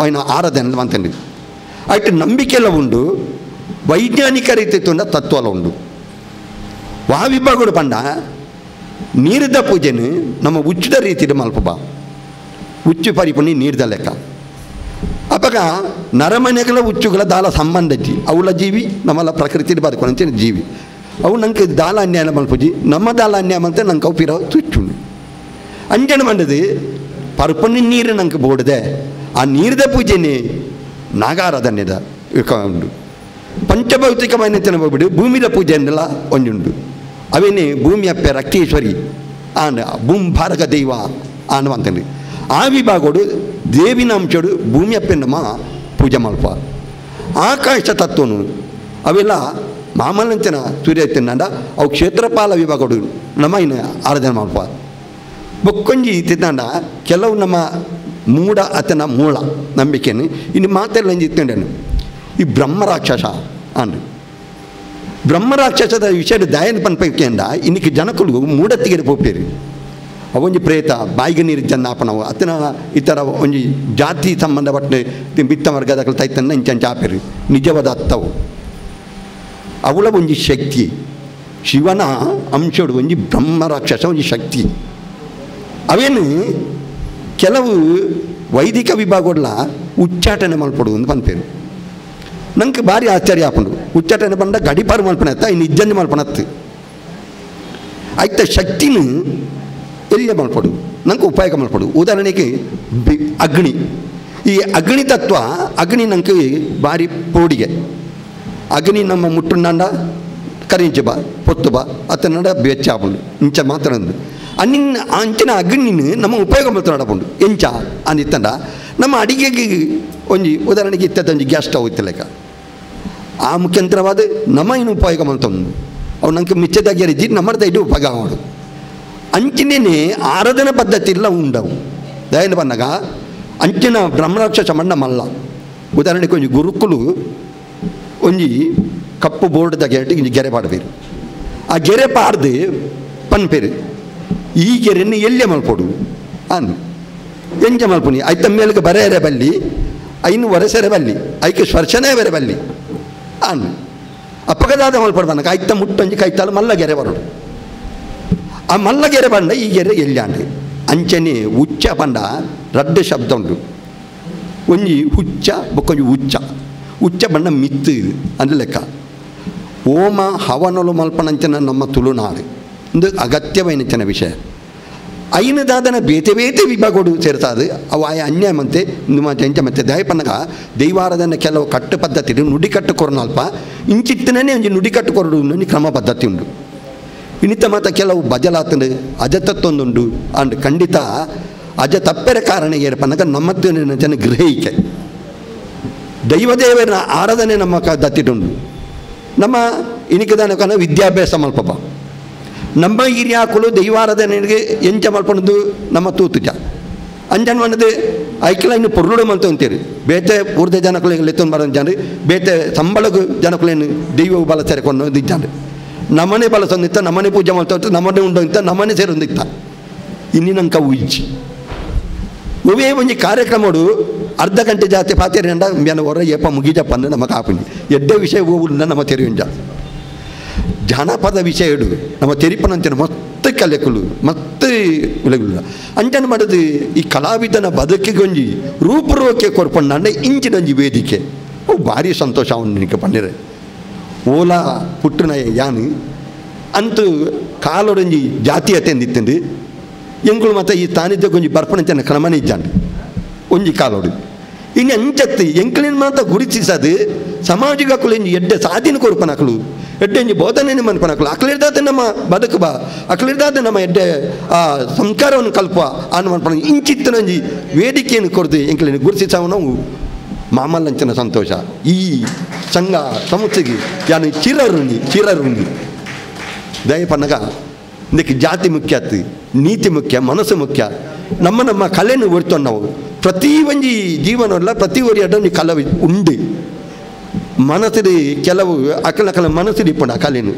ಆರಾಧನೆ ಅಂತಂದು ಅಷ್ಟು ನಂಬಿಕೆಲ್ಲ ಉಂಡು ವೈಜ್ಞಾನಿಕ ರೀತಿ ತುಂಡ ತತ್ವಲ ಉಂಡು ವಾ ವಿಭಾಗಗಳು ಪಂಡ ನೀರಿದ ಪೂಜೆನು ನಮ್ಮ ಉಚ್ಚದ ರೀತಿಯ ಮಲ್ಪಬ ಉಚ್ಚು ಪರಿಪುಣಿ ನೀರ್ದ ಲೆಕ್ಕ ಅಪಗ ನರಮನೆಗಳ ಉಚ್ಚುಗಳ ದಾಲ ಸಂಬಂಧಜ್ಜಿ ಅವಳ ಜೀವಿ ನಮ್ಮಲ್ಲ ಪ್ರಕೃತಿ ಬದುಕೊಂಚ ಜೀವಿ ಅವು ನಂಗೆ ದಾಲ ಅನ್ಯಾಯ ಮಲ್ಪುಜಿ ನಮ್ಮ ದಾಲ ಅನ್ಯಾಯ ಅಂತ ನಂಗೆ ಅವು ಪಿರೋ ತುಚ್ಚುಂಡು ಅಂಜನ ಮಂಡದು ಪರ್ಪಣ್ಣಿ ನೀರು ನಂಗೆ ಬೋಡದೆ ಆ ನೀರಿದ ಪೂಜೆನೇ ನಾಗಾರಾಧನೆದ ಉಂಡು ಪಂಚಭೌತಿಕమైన ಬಿಡು ಭೂಮಿದ ಪೂಜೆ ಅನ್ನೆಲ್ಲ ಒಂದುಂಡು ಅವೇನೇ ಭೂಮಿ ಅಪ್ಪೆ ರಕ್ತೇಶ್ವರಿ ಆನ ಭಾರಕ ದೈವ ಅನ್ನುವಂತಂದು ಆ ವಿಭಾಗಗಳು ದೇವಿನ ಅಂಶಡು ಭೂಮಿ ಅಪ್ಪೆನ್ನಮ್ಮ ಪೂಜೆ ಮಲ್ಪ ಆಕಾಶ ತತ್ವನು ಅವೆಲ್ಲ ಮಾಮಲಂಚನ ಸೂರ್ಯ ತಿನ್ನಂಡ ಅವು ಕ್ಷೇತ್ರಪಾಲ ವಿಭಾಗಗಳು ನಮ್ಮ ಇನ್ನು ಆರಾಧನೆ ಮಲ್ಪ ಬೊಕ್ಕೊಂಜಿ ತಿಂದ ಕೆಲವು ನಮ್ಮ ಮೂಢ ಅತನ ಮೂಳ ನಂಬಿಕೆನು ಇನ್ನು ಮಾತೆಲ್ಲ ಇತ್ತಂಡೇನು ಈ ಬ್ರಹ್ಮರಾಕ್ಷಸ ಅಂದು ಬ್ರಹ್ಮರಾಕ್ಷಸದ ವಿಷಯದ ದಯನ ಪನ್ಪಂದ ಇನ್ನಿಕ್ಕೆ ಜನಕ್ಕಳು ಮೂಢತ್ತಿಗೆ ಪೋಪೇರಿ ಅವೊಂಜಿ ಪ್ರೇತ ಬಾಯಿಗೆ ನೀರು ಜನ್ನಾಪನವು ಅತನ ಈ ಥರ ಒಂಜಿ ಜಾತಿ ಸಂಬಂಧಪಟ್ಟ ಬಿತ್ತ ವರ್ಗದ ತೈತನ್ನ ಇಂಚಂಚ ಆಪೇರಿ ನಿಜವಾದ ಅತ್ತವು ಅವಳ ಒಂಜಿ ಶಕ್ತಿ ಶಿವನ ಅಂಶಡು ಒಂಜಿ ಬ್ರಹ್ಮರಾಕ್ಷಸ ಒಂಜಿ ಶಕ್ತಿ ಅವೇನು ಕೆಲವು ವೈದಿಕ ವಿಭಾಗಗಳ ಉಚ್ಚಾಟನೆ ಮಲ್ಪಡು ಅಂತ ಪನ್ಪೇರು ನಂಗೆ ಭಾರಿ ಆಶ್ಚರ್ಯ ಆಪುಂಡು ಉಚ್ಚಾಟನೆ ಬಂದ ಗಡಿಪಾರು ಮಲ್ಪನತ್ತ ಇನ್ನು ಇಜ್ಜಂದು ಮಲ್ಪನತ್ತು ಆಯ್ತ ಶಕ್ತಿನ ಎಲ್ಲಿ ಮಲ್ಪಡು ನಂಗೆ ಉಪಾಯ ಮಲ್ಪಡು ಉದಾಹರಣೆಗೆ ಅಗ್ನಿ ಈ ಅಗ್ನಿ ತತ್ವ ಅಗ್ನಿ ನಂಗೆ ಭಾರಿ ಪೋಡಿಗೆ ಅಗ್ನಿ ನಮ್ಮ ಮುಟ್ಟುಂಡ ಕರಿಂಚ ಬಾ ಪೊತ್ತು ಬಾ ಅತನಡ ಬೆಚ್ಚ ಆಪುಂಡು ಇಂಚ ಮಾತಾಡೋದು ಅನ್ನಿನ ಅಂಚಿನ ಅಗ್ನಿನ ನಮ್ಮ ಉಪಯೋಗ ಮಾತಾಡಪುಂಡು ಎಂಚ ಅಂದಿತ್ತಂಡ ನಮ್ಮ ಅಡಿಗೆಗೆ ಒಂಜಿ ಉದಾಹರಣೆಗೆ ಇತ್ತದೊಂದು ಗ್ಯಾಸ್ ಸ್ಟವ್ ಇತ್ತಲೆಕ್ಕ ಆ ಮುಖ್ಯಂತರವಾದ ನಮ್ಮ ಇನ್ನು ಉಪಯೋಗ ಮಾಡ್ತಂದು ಅವು ನಂಗೆ ಮಿಚ್ಚದಾಗಿ ನಮ್ಮದ ಇದು ಉಪಯೋಗ ಮಾಡು ಅಂಚಿನೇ ಆರಾಧನಾ ಪದ್ಧತಿ ಎಲ್ಲ ಉಂಡವು ದಯನ ಬಂದಾಗ ಅಂಚಿನ ಬ್ರಹ್ಮರಾಕ್ಷಸ ಮಣ್ಣ ಮಲ್ಲ ಉದಾಹರಣೆಗೆ ಒಂಜಿ ಗುರುಕುಲು ಒಂಜಿ ಕಪ್ಪು ಬೋರ್ಡ್ದ ಗೆರೆ ಗೆರೆ ಪಾಡಬೇರು ಆ ಗೆರೆ ಪಾಡ್ದು ಪನ್ಪೇರು ಈ ಗೆರೆಯನ್ನು ಎಲ್ಲೇ ಮಲ್ಪಡು ಅನ್ ಎಂಜ ಮಲ್ಪುನಿ ಐತ ಮೇಲಿಗೆ ಬರೆಯರೆ ಬಲ್ಲಿ ಐನು ಒರೆಸರೆ ಬಲ್ಲಿ ಐಕೆ ಸ್ಪರ್ಶನೇ ಬೇರೆ ಬಲ್ಲಿ ಅನ್ ಅಪ್ಪಗದಾದ ಮಲ್ಪಡು ಬನ್ನಕ ಐತ ಮುಟ್ಟೊಂಜಿ ಕೈತಾಲು ಮಲ್ಲ ಗೆರೆ ಬರೋಡು ಆ ಮಲ್ಲ ಗೆರೆ ಬಂಡ ಈ ಗೆರೆ ಎಲ್ಲಾಂಡು ಅಂಚನೆ ಉಚ್ಚ ಬಂಡ ರಡ್ಡು ಶಬ್ದ ಉಂಟು ಒಂಜಿ ಹುಚ್ಚ ಬೊಕ್ಕೊಂಜಿ ಉಚ್ಚ ಬಣ್ಣ ಮಿತ್ತು ಅಂದ ಲೆಕ್ಕ ಓಮ ಹವನಲು ಮಲ್ಪನಂಚನ ನಮ್ಮ ತುಳುನಾಡು ಒಂದು ಅಗತ್ಯವಾಯಿನಂಚನ ವಿಷಯ ಐನದಾದನ ಬೇತೆ ಬೇತೆ ವಿಭಾಗಗಳು ಸೇರ್ತಾದು ಅವು ಆಯ ಅನ್ಯಾಯ ಮಂತೆ ನಿಮ್ಮ ಜಂಚ ಮತ್ತೆ ದಯಪನ್ನಗ ದೈವಾರಾಧನೆ ಕೆಲವು ಕಟ್ಟು ಪದ್ಧತಿ ನುಡಿಕಟ್ಟು ಕೊರನಲ್ಪ ಇಂಚಿತ್ತನೇ ಒಂಜಿ ನುಡಿಕಟ್ಟು ಕೊರಡು ಅನ್ನೋ ಕ್ರಮ ಪದ್ಧತಿ ಉಂಟು ಇನ್ನಿತ ಮಾತ ಕೆಲವು ಬಜಲಾತಂಡು ಅಜತತ್ತೊಂದುಂಡು ಅಂಡ್ ಖಂಡಿತ ಅಜ ತಪ್ಪೆರ ಕಾರಣ ಏರ್ಪನ್ನಗ ನಮ್ಮದ್ದು ಜನ ಗ್ರಹಿಕೆ ದೈವದೇವರ ಆರಾಧನೆ ನಮ್ಮ ದತ್ತಿಟುಂಡು ನಮ್ಮ ಇನಿಕದಾನ ಕನ ವಿದ್ಯಾಭ್ಯಾಸ ಮಲ್ಪಪ್ಪ ನಮ್ಮ ಹಿರಿಯಾಕುಲು ದೈವಾರಾಧನೆಗೆ ಎಂಚ ಮಲ್ಪಣದು ನಮ್ಮ ತೂತುಜ ಅಂಜನ್ ಮನದು ಐಕ್ಲ ಇನ್ನು ಪೊರ್ರುಡು ಮಲ್ತು ಅಂತೀರಿ ಬೇತೆ ಊರ್ದ ಜನಕುಲಿಗೆ ಲೆತ್ತೊಂದು ಬರೋ ಜನ ಬೇತೆ ಸಂಬಳಗು ಜನಕುಲೇನು ದೈವ ಬಲ ಸೇರಿಕೊಂಡು ದಿಜ್ಜಾಂಡ್ರಿ ನಮ್ಮನೆ ಬಲ ಸಂದಿತ್ತ ನಮ್ಮನೆ ಪೂಜೆ ಮಾಡ್ತಾ ನಮ್ಮನೆ ಉಂಡಂತ ನಮ್ಮನೆ ಸೇರೊಂದಿತ್ತ ಇನ್ನಿನಂಕ ಉಜ್ಜಿ ಒವೇ ಒಂಜಿ ಕಾರ್ಯಕ್ರಮಡು ಅರ್ಧ ಗಂಟೆ ಜಾತಿ ಪಾತಿರಂಡ ಮ್ಯಾನ ಹೊರ ಏಪ ಮುಗಿಜಪ್ಪ ಅಂದ್ರೆ ನಮಗೆ ಆಪುಂಡಿ ಎಡ್ಡೆ ವಿಷಯ ಹೋಗುಲ್ಲ ನಮ್ಮ ತೆರೆಯುಂಜ ಜಾನಪದ ವಿಷಯ ಇಡು ನಮ್ಮ ತೆರಿಪನಂತಿನ ಮತ್ತೆ ಕಲೆಕುಲು ಮತ್ತೆ ಉಲಗುಲ್ಲ ಅಂಚನ ಮಾಡೋದು ಈ ಕಲಾವಿದನ ಬದುಕಿಗೊಂಜಿ ರೂಪುರೋಕೆ ಕೊರ್ಪಣ್ಣೆ ಇಂಚಿನಂಜಿ ವೇದಿಕೆ ಅವು ಭಾರಿ ಸಂತೋಷ ಅವನಿಗೆ ಪಂಡಿರೆ ಓಲಾ ಪುಟ್ಟನ ಯಾನು ಅಂತೂ ಕಾಲೊಡಂಜಿ ಜಾತೀಯತೆ ಅಂದಿತ್ತಂದು ಎಂಗಳು ಮತ್ತು ಈ ತಾನಿದ್ದ ಕೊಂಚ ಬರ್ಪಣಂಚನ ಕ್ರಮನೇ ಇಜ್ಜಾಂಡು ಒಂಜಿ ಕಾಲೋಡು ಇನ್ನು ಅಂಚತ್ತು ಎಂಕಲಿನ ಮಾತ ಗುರುತಿಸದು ಸಮಾಜಿಕ ಅಕ್ಕಳು ಎಡ್ಡೆ ಸಾಧಿನ ಕೊರ್ಪನಕಲು ಎಡ್ಡೆ ಒಂಜಿ ಬೋಧನೆ ಮನ್ಪನಕಲು ಅಕ್ಲಿರ್ದಾದ ನಮ್ಮ ಬದುಕು ಬಾ ಅಕ್ಲಿರ್ದಾದ ನಮ್ಮ ಎಡ್ಡೆ ಆ ಸಂಸ್ಕಾರವನ್ನು ಕಲ್ಪ ಅನ್ನು ಮನ್ಪನ ಇಂಚಿತ್ತನಂಜಿ ವೇದಿಕೆಯನ್ನು ಕೊರದು ಎಂಕಲಿನ ಗುರುತಿಸವ ನಾವು ಮಾಮಲ್ಲಂಚನ ಸಂತೋಷ ಈ ಸಂಘ ಸಂಸ್ಥೆಗೆ ಯಾನು ಚಿರರುಣಿ ದಯಪನ್ನಗ ಇದಕ್ಕೆ ಜಾತಿ ಮುಖ್ಯ ಆತು ನೀತಿ ಮುಖ್ಯ ಮನಸ್ಸು ಮುಖ್ಯ ನಮ್ಮ ಕಲೆಯನ್ನು ಒಡ್ತೊಂಡು ನಾವು ಪ್ರತಿ ಒಂಜಿ ಜೀವನಲ್ಲ ಪ್ರತಿ ಒರಿ ಅಡ್ಡ ಕಲೆ ಉಂಡು ಮನಸ್ಸಿಡಿ ಕೆಲವು ಅಕಲ ಮನಸ್ಸಿಡಿ ಇಪ್ಪುಂಡು ಆ ಕಲೆನು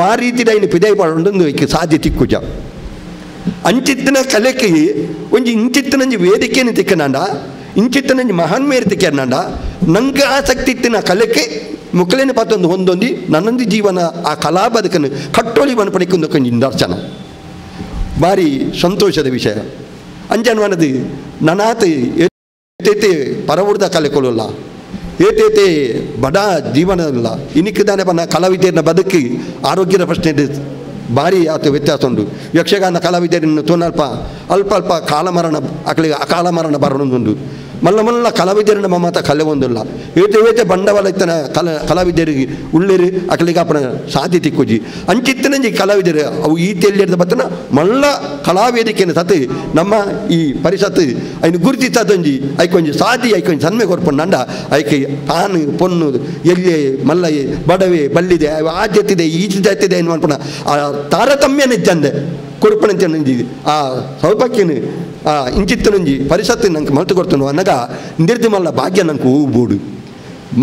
ಆ ರೀತಿದ ಇನ್ನು ಪಿದೈ ಪಡೊಂದು ಸಾಧ್ಯ ತಿಕ್ಕುಜ ಅಂಚಿತ್ತಿನ ಕಲೆಗೆ ಒಂಜಿ ಇಂಚಿತ್ತಿನಂಜಿ ವೇದಿಕೆಯನ್ನು ತಿಕ್ಕನಾಂಡ ಇಂಚಿತ್ತನಂಜಿ ಮಹಾನ್ಮೇರು ತಿಕ್ಕನಾಂಡ ನಂಗೆ ಆಸಕ್ತಿ ಇತ್ತಿನ ಕಲೆಗೆ ಮುಕ್ಕಲೇನು ಪಾತೊಂದು ಹೊಂದೊಂದಿ ನನ್ನೊಂದು ಜೀವನ ಆ ಕಲಾ ಬದುಕನ್ನು ಕಟ್ಟೋಳಿ ಮನಪಡಿಕೊಂಡು ಕೊಂಚ ದರ್ಶನ ಭಾರಿ ಸಂತೋಷದ ವಿಷಯ ಅಂಜನ್ವನದು ನನಾತ ಏತೈತೆ ಪರವುಡ್ದ ಕಲೆ ಕೊಡಲ್ಲ ಏತೈತೆ ಬಡ ಜೀವನ ಇಲ್ಲ ಇನಿಕ್ಕಿದ್ದಾನೆ ಬನ್ನ ಕಲಾವಿದ್ಯರನ್ನ ಬದುಕಿ ಆರೋಗ್ಯದ ಪ್ರಶ್ನೆ ಭಾರಿ ಆತ ವ್ಯತ್ಯಾಸ ಉಂಟು ಯಕ್ಷಗಾನ ಕಲಾವಿದರನ್ನು ತೋನಲ್ಪ ಅಲ್ಪ ಕಾಲಮರಣ ಅಕಲಿಗೆ ಅಕಾಲ ಮರಣ ಬರೋಣೊಂದುಂಡು ಮಲ್ಲ ಕಲಾವಿದರನ್ನ ಮಮತ ಕಲೆ ಒಂದಿಲ್ಲ ಏತೆ ಬಂಡವಾಳ ಇತ್ತನ ಕಲಾವಿದರಿಗೆ ಉಳ್ಳೇರಿ ಅಕಲಿಗೆ ಅಪ್ಪನ ಸಾಧಿ ತಿಕ್ಕುಜಿ ಅಂಚಿತ್ತನಂಜಿ ಕಲಾವಿದರು ಅವು ಈ ತೆಲ್ಲಿಡ್ದ ಬತ್ತನ ಮಲ್ಲ ಕಲಾವೇದಿಕೆಯನ್ನು ಸತ್ತು ನಮ್ಮ ಈ ಪರಿಷತ್ತು ಐನು ಗುರುತಿಸದೊಂಜಿ ಐಕೊಂಜಿ ಸಾಧಿ ಐಕೊಂಜಿ ಸನ್ಮೆ ಕೊರ್ಪಣ್ಣು ನಂಡ ಐಕೆ ತಾನು ಪೊನ್ನು ಎಲ್ಲೆ ಮಲ್ಲ ಬಡವೆ ಬಲ್ಲಿದೆ ಆ ಜಾತಿದೆ ಈ ಜಾತಿದೆ ಏನು ಅನ್ಪಣ ಆ ತಾರತಮ್ಯ ನಿಜ್ಜಂದೆ ಕೊಡುಪಣಂಚಿ ಆ ಸೌಭಾಗ್ಯನ ಇಂಚಿತ್ತನೊಂಜಿ ಪರಿಷತ್ತು ನಂಗೆ ಮಲ್ತು ಕೊಡ್ತಾನು ಅನ್ನಗ ನಿರ್ದಿಮಲ್ಲ ಭಾಗ್ಯ ನಂಗೆ ಹೋಗ್ಬೋಡು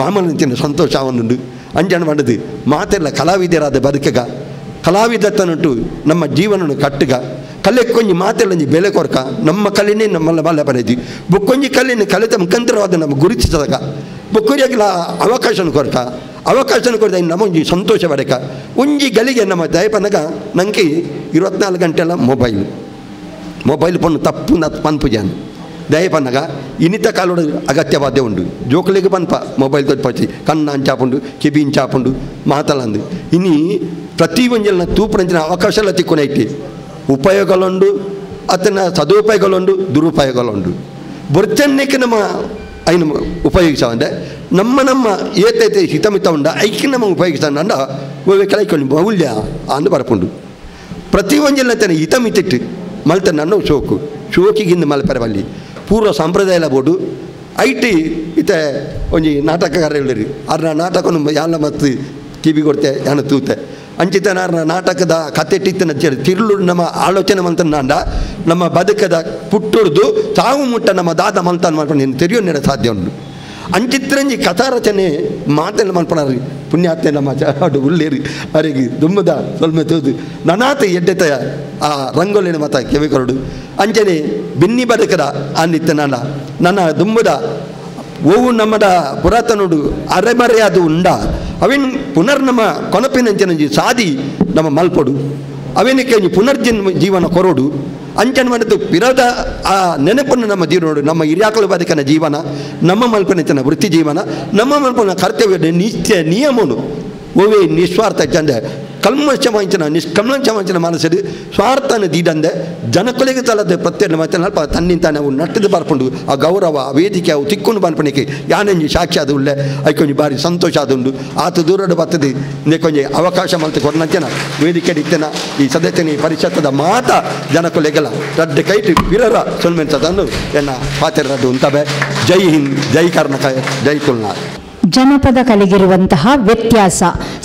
ಮಾಮೂಲಿನ ಸಂತೋಷ ಅವನುಂಡು ಅಂಜನ ಮಾಡಿದು ಮಾತೆಲ್ಲ ಕಲಾವಿದರಾದ ಬದುಕಗ ಕಲಾವಿದತ್ತನುಂಟು ನಮ್ಮ ಜೀವನನು ಕಟ್ಟಗ ಕಲೆಕ್ಕೊಂಜಿ ಮಾತೆಲ್ಲೊಂಜಿ ಬೆಲೆ ಕೊರಕ ನಮ್ಮ ಕಲೆನೇ ನಮ್ಮಲ್ಲ ಮಲ್ಲ ಬರೆದಿ ಬೊಕ್ಕೊಂಜಿ ಕಲೆಯನ್ನು ಕಲಿತ ಮುಖಾಂತರವಾದ ನಮ್ಮ ಗುರುತಿಸದಾಗ ಬೊಕ್ಕರಿಯಾಗಿಲ್ಲ ಅವಕಾಶನ ಕೊರಕ ಅವಕಾಶನ ಕೊಡ್ದ ನಮ್ಮೊಂಜಿ ಸಂತೋಷ ಬರಕ ಒಂಜಿ ಗಲಿಗೆ ನಮ್ಮ ದಯಪನಗ ನನಗೆ 24 ಗಂಟೆಲ್ಲ ಮೊಬೈಲ್ ಪೊಣ್ಣು ತಪ್ಪು ಪನ್ಪು ಜಾನ ದಯಪನ್ನಗ ಇನ್ನಿತ ಕಾಲೋಡ ಅಗತ್ಯವಾದ್ಯ ಉಂಡು ಜೋಕಲಿಗೆ ಪನ್ಪ ಮೊಬೈಲ್ ತೊಡ್ಪಚ್ಚಿ ಕಣ್ಣು ಅಂಚಾಪುಂಡು ಕಿಬಿ ಇಂಚಾಪುಂಡು ಮಾತಲಂದು ಇನ್ನು ಪ್ರತಿ ಒಂಜಲ್ನ ತೂಪುನಂಚಿನ ಅವಕಾಶ ಎಲ್ಲ ತಿಕ್ಕೊನೈತಿ ಉಪಯೋಗಗಳುಂಡು ಅದನ್ನ ಸದುಪಯೋಗಗಳುಂಡು ದುರುಪಯೋಗಗಳುಂಡು ಬೊರ್ಚನ್ನಕ್ಕೆ ನಮ್ಮ ಐನು ಉಪಯೋಗಿಸವಂದೆ ನಮ್ಮ ಏತೈತೆ ಹಿತಮಿತ ಉಂಡ ಐಕ್ಯ ನಮ್ಮ ಉಪಯೋಗಿಸಂಡ ಕಲೈಕೊಂಡು ಮೌಲ್ಯ ಅಂದು ಬರಪುಂಡು ಪ್ರತಿ ಒಂಜಲ್ಲತನ ಹಿತಮಿತಿಟ್ಟು ಮಲ್ತ ನನ್ನ ಶೋಕಿಗಿಂದ ಮಲ್ಪರವಲ್ಲಿ ಪೂರ್ವ ಸಂಪ್ರದಾಯ ಬೋಡು ಐಟಿ ಇತ ಒಂಜಿ ನಾಟಕಗಾರ ಹೇಳಿರಿ ಅರ್ನ ನಾಟಕ ಯಾಲ ಮತ್ತು ಕಿವಿ ಕೊಡ್ತೆ ಯಾನ ತೂತೆ ಅಂಚಿತನ ನಾಟಕದ ಕತೆ ಟಿತ್ತನ ತಿರುಳು ನಮ್ಮ ಆಲೋಚನೆ ಮಂತನಾಂಡ ನಮ್ಮ ಬದುಕದ ಪುಟ್ಟುಡ್ದು ತಾವು ಮುಟ್ಟ ನಮ್ಮ ದಾದ ಮಂತನ ಮಾಡ್ಕೊಂಡು ನೀನು ತೆರೆಯೋ ನೆಡ ಸಾಧ್ಯ ಉಂಟು ಅಂಚಿತ್ರಂಜಿ ಕಥಾ ರಚನೆ ಮಾತೆಲ್ಲ ಮನ್ಪಣರಿ ಪುಣ್ಯಾತ್ಮೆ ನಮ್ಮ ಚಾಡು ಉಳ್ಳೇರಿ ಅವರಿಗೆ ದುಮ್ಮದ ಸ್ವಲ್ಪ ತೋದು ನನಾತ ಎಡ್ಡೆತ ಆ ರಂಗೋಲಿನ ಮತ ಕೆವಿಕೊರಡು ಅಂಚನೆ ಬಿನ್ನಿ ಬದುಕದ ಅನ್ನಿತ್ತ ನನ್ನ ದುಮ್ಮದ ಓವು ನಮ್ಮದ ಪುರಾತನುಡು ಅರೆಮರೆಯಾದು ಉಂಡ ಅವೇನು ಪುನರ್ನಮ ಕೊನಪಿನಂಚನಂಜಿ ಸಾದಿ ನಮ್ಮ ಮಲ್ಪೊಡು ಅವೇನಕ್ಕೆ ಪುನರ್ಜನ್ಮ ಜೀವನ ಕೊರೋಡು ಅಂಚನ ಮಾಡಿದ್ದು ವಿರೋಧ ಆ ನೆನಪನ್ನು ನಮ್ಮ ಜೀವನ ನಮ್ಮ ಹಿರಿಯಾಕಲು ಬದುಕನ ಜೀವನ ನಮ್ಮ ಮಲ್ಪನೆತನ ವೃತ್ತಿ ಜೀವನ ನಮ್ಮ ಮಲ್ಪನ ಕರ್ತವ್ಯ ನಿತ್ಯ ನಿಯಮನು ಓವೇ ನಿಸ್ವಾರ್ಥ ಚಂದ ಕಲ್ಮಶವಾಂಚನ ನಿಷ್ಕಲ್ಮಶವಾಂಚನ ಮನಸ್ಸು ಸ್ವಾರ್ಥನ ದೀಡಂದೆ ಜನಕೊಲೆಗೆ ತಲದ ಪ್ರತ್ಯೇಕ ಮತ್ತೆ ನಲ್ಪ ತನ್ನಿಂದ ನಾವು ನಟ್ಟದು ಬರ್ಕೊಂಡು ಆ ಗೌರವ ಆ ವೇದಿಕೆ ಅವು ತಿಕ್ಕೊಂಡು ಬನ್ಪಣಿಕೆ ಯಾನೆಂಜಿ ಸಾಕ್ಷಿ ಅದು ಉಳ್ಳೆ ಐಕೊಂಜಿ ಬಾರಿ ಸಂತೋಷ ಆದುಂಡು ಆತ ದೂರದ ಬರ್ತದೆ ಕೊಂಜಿ ಅವಕಾಶ ಮಲ್ತು ಕೊಡನಂಚನ ವೇದಿಕೆ ಇತ್ತನ ಈ ಸದಸ್ಯನ ಪರಿಷತ್ತದ ಮಾತ ಜನಕೊಲೆಗೆಲ್ಲ ರಡ್ಡ ಕೈಟಿ ವಿರರ ಸೊಲ್ಮೆಂತದನ್ನು ಎನ್ನ ಪಾತ್ರರದ್ದು ಉಂಟಬೆ ಜೈ ಹಿಂದ್ ಜೈ ಕರ್ನಾಟಕ ಜೈ ತುಳ್ನಾಡ್ ಜನಪದ ಕಲೆಗಿರುವಂತಹ ವ್ಯತ್ಯಾಸ,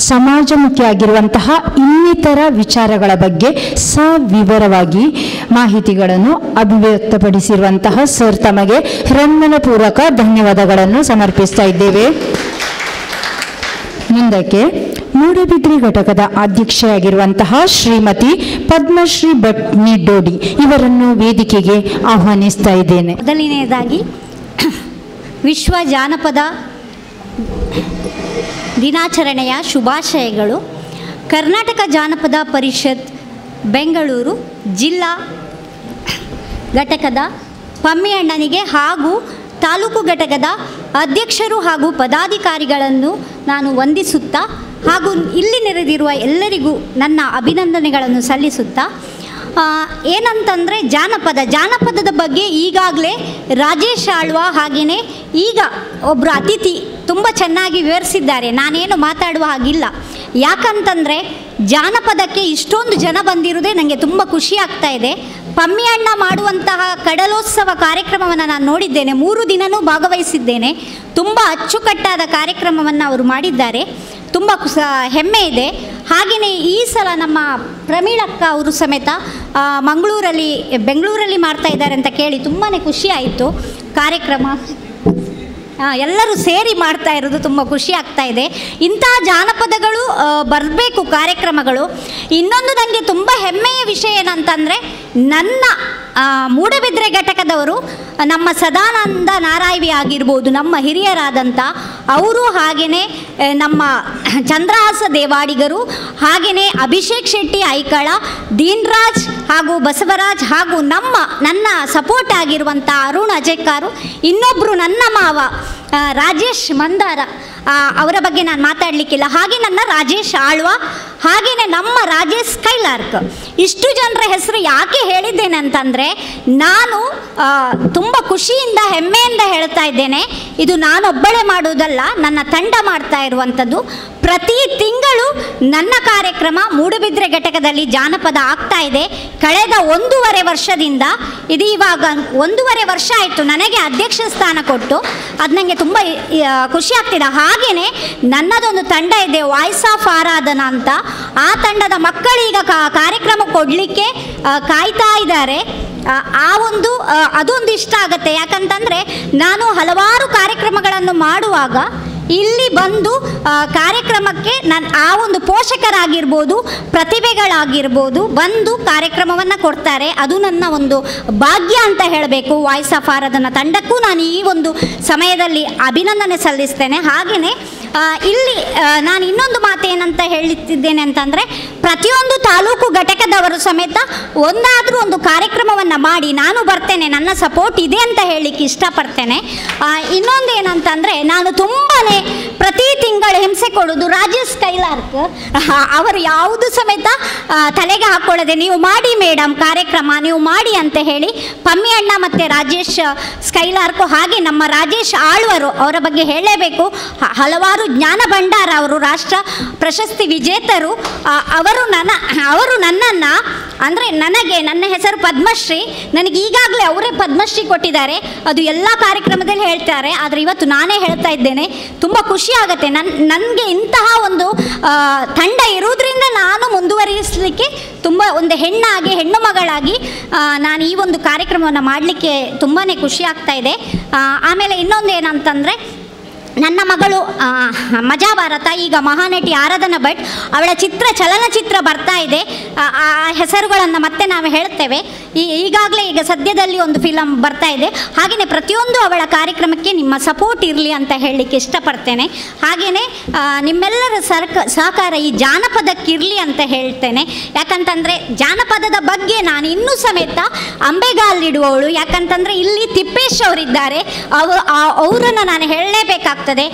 ಸಮಾಜಮುಖಿಯಾಗಿರುವಂತಹ ಇನ್ನಿತರ ವಿಚಾರಗಳ ಬಗ್ಗೆ ಸವಿವರವಾಗಿ ಮಾಹಿತಿಗಳನ್ನು ಅಭಿವ್ಯಕ್ತಪಡಿಸಿರುವಂತಹ ಸರ್ ತಮಗೆ ಹೃನ್ಮನಪೂರ್ವಕ ಧನ್ಯವಾದಗಳನ್ನು ಸಮರ್ಪಿಸ್ತಾ ಇದ್ದೇವೆ. ಮುಂದಕ್ಕೆ ಮೂಡಬಿದ್ರಿ ಘಟಕದ ಅಧ್ಯಕ್ಷೆಯಾಗಿರುವಂತಹ ಶ್ರೀಮತಿ ಪದ್ಮಶ್ರೀ ಭಟ್ ನಿಡ್ಡೋಡಿ ಇವರನ್ನು ವೇದಿಕೆಗೆ ಆಹ್ವಾನಿಸ್ತಾ ಇದ್ದೇನೆ. ಮೊದಲನೆಯದಾಗಿ ವಿಶ್ವ ಜಾನಪದ ದಿನಾಚರಣೆಯ ಶುಭಾಶಯಗಳು. ಕರ್ನಾಟಕ ಜಾನಪದ ಪರಿಷತ್ ಬೆಂಗಳೂರು ಜಿಲ್ಲಾ ಘಟಕದ ಪಮ್ಮಿ ಅಣ್ಣನಿಗೆ ಹಾಗೂ ತಾಲೂಕು ಘಟಕದ ಅಧ್ಯಕ್ಷರು ಹಾಗೂ ಪದಾಧಿಕಾರಿಗಳನ್ನು ನಾನು ವಂದಿಸುತ್ತಾ ಹಾಗೂ ಇಲ್ಲಿ ನೆರೆದಿರುವ ಎಲ್ಲರಿಗೂ ನನ್ನ ಅಭಿನಂದನೆಗಳನ್ನು ಸಲ್ಲಿಸುತ್ತಾ, ಏನಂತಂದರೆ ಜಾನಪದದ ಬಗ್ಗೆ ಈಗಾಗಲೇ ರಾಜೇಶ್ ಆಳ್ವ ಹಾಗೆಯೇ ಈಗ ಒಬ್ಬರು ಅತಿಥಿ ತುಂಬ ಚೆನ್ನಾಗಿ ವಿವರಿಸಿದ್ದಾರೆ. ನಾನೇನು ಮಾತಾಡುವ ಹಾಗಿಲ್ಲ. ಯಾಕಂತಂದರೆ ಜಾನಪದಕ್ಕೆ ಇಷ್ಟೊಂದು ಜನ ಬಂದಿರುವುದೇ ನನಗೆ ತುಂಬ ಖುಷಿ ಆಗ್ತಾ ಇದೆ. ಪಮ್ಮಿ ಅಣ್ಣ ಮಾಡುವಂತಹ ಕಡಲೋತ್ಸವ ಕಾರ್ಯಕ್ರಮವನ್ನು ನಾನು ನೋಡಿದ್ದೇನೆ, 3 ದಿನವೂ ಭಾಗವಹಿಸಿದ್ದೇನೆ. ತುಂಬ ಅಚ್ಚುಕಟ್ಟಾದ ಕಾರ್ಯಕ್ರಮವನ್ನು ಅವರು ಮಾಡಿದ್ದಾರೆ, ತುಂಬ ಹೆಮ್ಮೆ ಇದೆ. ಹಾಗೆಯೇ ಈ ಸಲ ನಮ್ಮ ಪ್ರಮೀಳಕ್ಕ ಅವರು ಸಮೇತ ಬೆಂಗಳೂರಲ್ಲಿ ಮಾಡ್ತಾ ಇದ್ದಾರೆ ಅಂತ ಕೇಳಿ ತುಂಬಾ ಖುಷಿ ಆಯಿತು. ಕಾರ್ಯಕ್ರಮ ಎಲ್ಲರೂ ಸೇರಿ ಮಾಡ್ತಾ ಇರೋದು ತುಂಬ ಖುಷಿ ಆಗ್ತಾ ಇದೆ. ಇಂಥ ಜಾನಪದಗಳು ಬರಬೇಕು ಕಾರ್ಯಕ್ರಮಗಳು. ಇನ್ನೊಂದು ನನಗೆ ತುಂಬ ಹೆಮ್ಮೆಯ ವಿಷಯ ಏನಂತಂದರೆ, ನನ್ನ ಮೂಡಬಿದ್ರೆ ಘಟಕದವರು ನಮ್ಮ ಸದಾನಂದ ನಾರಾಯಣಿ ಆಗಿರ್ಬೋದು, ನಮ್ಮ ಹಿರಿಯರಾದಂಥ ಅವರು, ಹಾಗೆಯೇ ನಮ್ಮ ಚಂದ್ರಹಾಸ ದೇವಾಡಿಗರು, ಹಾಗೆಯೇ ಅಭಿಷೇಕ್ ಶೆಟ್ಟಿ ಐಕಳ, ದೀನ್ರಾಜ್ ಹಾಗೂ ಬಸವರಾಜ್ ಹಾಗೂ ನನ್ನ ಸಪೋರ್ಟ್ ಆಗಿರುವಂಥ ಅರುಣ್ ಅಜೇಕಾರು, ಇನ್ನೊಬ್ಬರು ನನ್ನ ಮಾವ ರಾಜೇಶ್ ಮಂದಾರ, ಅವರ ಬಗ್ಗೆ ನಾನು ಮಾತಾಡಲಿಕ್ಕಿಲ್ಲ. ಹಾಗೆ ನನ್ನ ರಾಜೇಶ್ ಆಳ್ವ, ಹಾಗೆಯೇ ನಮ್ಮ ರಾಜೇಶ್ ಕೈಲಾರ್ಕ್. ಇಷ್ಟು ಜನರ ಹೆಸರು ಯಾಕೆ ಹೇಳಿದ್ದೇನೆ ಅಂತಂದರೆ, ನಾನು ತುಂಬ ಖುಷಿಯಿಂದ ಹೆಮ್ಮೆಯಿಂದ ಹೇಳ್ತಾ ಇದ್ದೇನೆ, ಇದು ನಾನೊಬ್ಬಳೇ ಮಾಡುವುದಲ್ಲ, ನನ್ನ ತಂಡ ಮಾಡ್ತಾ ಇರುವಂಥದ್ದು. ಪ್ರತಿ ತಿಂಗಳು ನನ್ನ ಕಾರ್ಯಕ್ರಮ ಮೂಡುಬಿದ್ರೆ ಘಟಕದಲ್ಲಿ ಜಾನಪದ ಆಗ್ತಾ ಇದೆ. ಕಳೆದ 1.5 ವರ್ಷದಿಂದ, ಇದು ಇವಾಗ 1.5 ವರ್ಷ ಆಯಿತು ನನಗೆ ಅಧ್ಯಕ್ಷ ಸ್ಥಾನ ಕೊಟ್ಟು. ಅದು ನನಗೆ ತುಂಬ ಖುಷಿ ಆಗ್ತಿದೆ. ಹಾಗೆಯೇ ನನ್ನದೊಂದು ತಂಡ ಇದೆ, ವಾಯ್ಸ್ ಆಫ್ ಆರಾಧನಾ ಅಂತ. ಆ ತಂಡದ ಮಕ್ಕಳೀಗ ಕಾರ್ಯಕ್ರಮ ಕೊಡಲಿಕ್ಕೆ ಕಾಯ್ತಾ ಇದ್ದಾರೆ. ಆ ಒಂದು ಅದೊಂದು ಇಷ್ಟ ಆಗುತ್ತೆ. ಯಾಕಂತಂದರೆ ನಾನು ಹಲವಾರು ಕಾರ್ಯಕ್ರಮಗಳನ್ನು ಮಾಡುವಾಗ ಇಲ್ಲಿ ಬಂದು ಕಾರ್ಯಕ್ರಮಕ್ಕೆ ಆ ಒಂದು ಪೋಷಕರಾಗಿರ್ಬೋದು, ಪ್ರತಿಭೆಗಳಾಗಿರ್ಬೋದು ಬಂದು ಕಾರ್ಯಕ್ರಮವನ್ನು ಕೊಡ್ತಾರೆ. ಅದು ನನ್ನ ಒಂದು ಭಾಗ್ಯ ಅಂತ ಹೇಳಬೇಕು. ವಾಯ್ಸ್ ಆಫ್ ಆರಾಧನಾ ತಂಡಕ್ಕೂ ನಾನು ಈ ಒಂದು ಸಮಯದಲ್ಲಿ ಅಭಿನಂದನೆ ಸಲ್ಲಿಸ್ತೇನೆ. ಹಾಗೆಯೇ ಇಲ್ಲಿ ನಾನು ಇನ್ನೊಂದು ಮಾತೇನಂತ ಹೇಳುತ್ತಿದ್ದೇನೆ ಅಂತಂದರೆ, ಪ್ರತಿಯೊಂದು ತಾಲೂಕು ಘಟಕದವರು ಸಮೇತ ಒಂದಾದರೂ ಒಂದು ಕಾರ್ಯಕ್ರಮವನ್ನು ಮಾಡಿ ನಾನು ಬರ್ತೇನೆ, ನನ್ನ ಸಪೋರ್ಟ್ ಇದೆ ಅಂತ ಹೇಳಲಿಕ್ಕೆ ಇಷ್ಟಪಡ್ತೇನೆ. ಇನ್ನೊಂದು ಏನಂತಂದರೆ, ನಾನು ತುಂಬಾ ಪ್ರತಿ ತಿಂಗಳು ಹಿಂಸೆ ಕೊಡೋದು ರಾಜೇಶ್ ಕೈಲಾರ್ಕ್. ಅವರು ಯಾವುದು ಸಮೇತ ತಲೆಗೆ ಹಾಕ್ಕೊಳ್ಳದೆ ನೀವು ಮಾಡಿ ಮೇಡಮ್ ಕಾರ್ಯಕ್ರಮ ನೀವು ಮಾಡಿ ಅಂತ ಹೇಳಿ ಪಮ್ಮಿ ಅಣ್ಣ ಮತ್ತು ರಾಜೇಶ್ ಸ್ಕೈಲಾರ್ಕು, ಹಾಗೆ ನಮ್ಮ ರಾಜೇಶ್ ಆಳ್ವರು ಅವರ ಬಗ್ಗೆ ಹೇಳಲೇಬೇಕು. ಹಲವಾರು ಜ್ಞಾನ ಭಂಡಾರ, ಅವರು ರಾಷ್ಟ್ರ ಪ್ರಶಸ್ತಿ ವಿಜೇತರು. ಅವರು ನನ್ನನ್ನು ಅಂದರೆ ನನ್ನ ಹೆಸರು ಪದ್ಮಶ್ರೀ, ನನಗೆ ಈಗಾಗಲೇ ಅವರೇ ಪದ್ಮಶ್ರೀ ಕೊಟ್ಟಿದ್ದಾರೆ. ಅದು ಎಲ್ಲ ಕಾರ್ಯಕ್ರಮದಲ್ಲಿ ಹೇಳ್ತಾರೆ, ಆದರೆ ಇವತ್ತು ನಾನೇ ಹೇಳ್ತಾ ಇದ್ದೇನೆ. ತುಂಬ ಖುಷಿ ಆಗುತ್ತೆ. ನನಗೆ ಇಂತಹ ಒಂದು ತಂಡ ಇರುವುದರಿಂದ ನಾನು ಮುಂದುವರಿಸಲಿಕ್ಕೆ ತುಂಬ ಒಂದು ಹೆಣ್ಣು ಮಗಳಾಗಿ ನಾನು ಈ ಒಂದು ಕಾರ್ಯಕ್ರಮವನ್ನು ಮಾಡಲಿಕ್ಕೆ ತುಂಬಾ ಖುಷಿ ಆಗ್ತಾ ಇದೆ. ಆಮೇಲೆ ಇನ್ನೊಂದು ಏನಂತಂದರೆ, ನನ್ನ ಮಗಳು ಮಜಾ ಭಾರತ, ಈಗ ಮಹಾನಟಿ ಆರಾಧನಾ ಭಟ್, ಅವಳ ಚಲನಚಿತ್ರ ಬರ್ತಾ ಇದೆ. ಆ ಹೆಸರುಗಳನ್ನು ಮತ್ತೆ ನಾವು ಹೇಳ್ತೇವೆ. ಈಗಾಗಲೇ ಈಗ ಸದ್ಯದಲ್ಲಿ ಒಂದು ಫಿಲಮ್ ಬರ್ತಾ ಇದೆ. ಹಾಗೆಯೇ ಪ್ರತಿಯೊಂದು ಅವಳ ಕಾರ್ಯಕ್ರಮಕ್ಕೆ ನಿಮ್ಮ ಸಪೋರ್ಟ್ ಇರಲಿ ಅಂತ ಹೇಳಲಿಕ್ಕೆ ಇಷ್ಟಪಡ್ತೇನೆ. ಹಾಗೆಯೇ ನಿಮ್ಮೆಲ್ಲರ ಸಹಕಾರ ಈ ಜಾನಪದಕ್ಕಿರಲಿ ಅಂತ ಹೇಳ್ತೇನೆ. ಯಾಕಂತಂದರೆ ಜಾನಪದದ ಬಗ್ಗೆ ನಾನು ಇನ್ನೂ ಸಮೇತ ಅಂಬೆಗಾಲಿಡುವವಳು. ಯಾಕಂತಂದರೆ ಇಲ್ಲಿ ತಿಪ್ಪೇಶ್ ಅವರಿದ್ದಾರೆ, ಅವರನ್ನು ನಾನು ಹೇಳಲೇಬೇಕಾಗ್ತದೆ.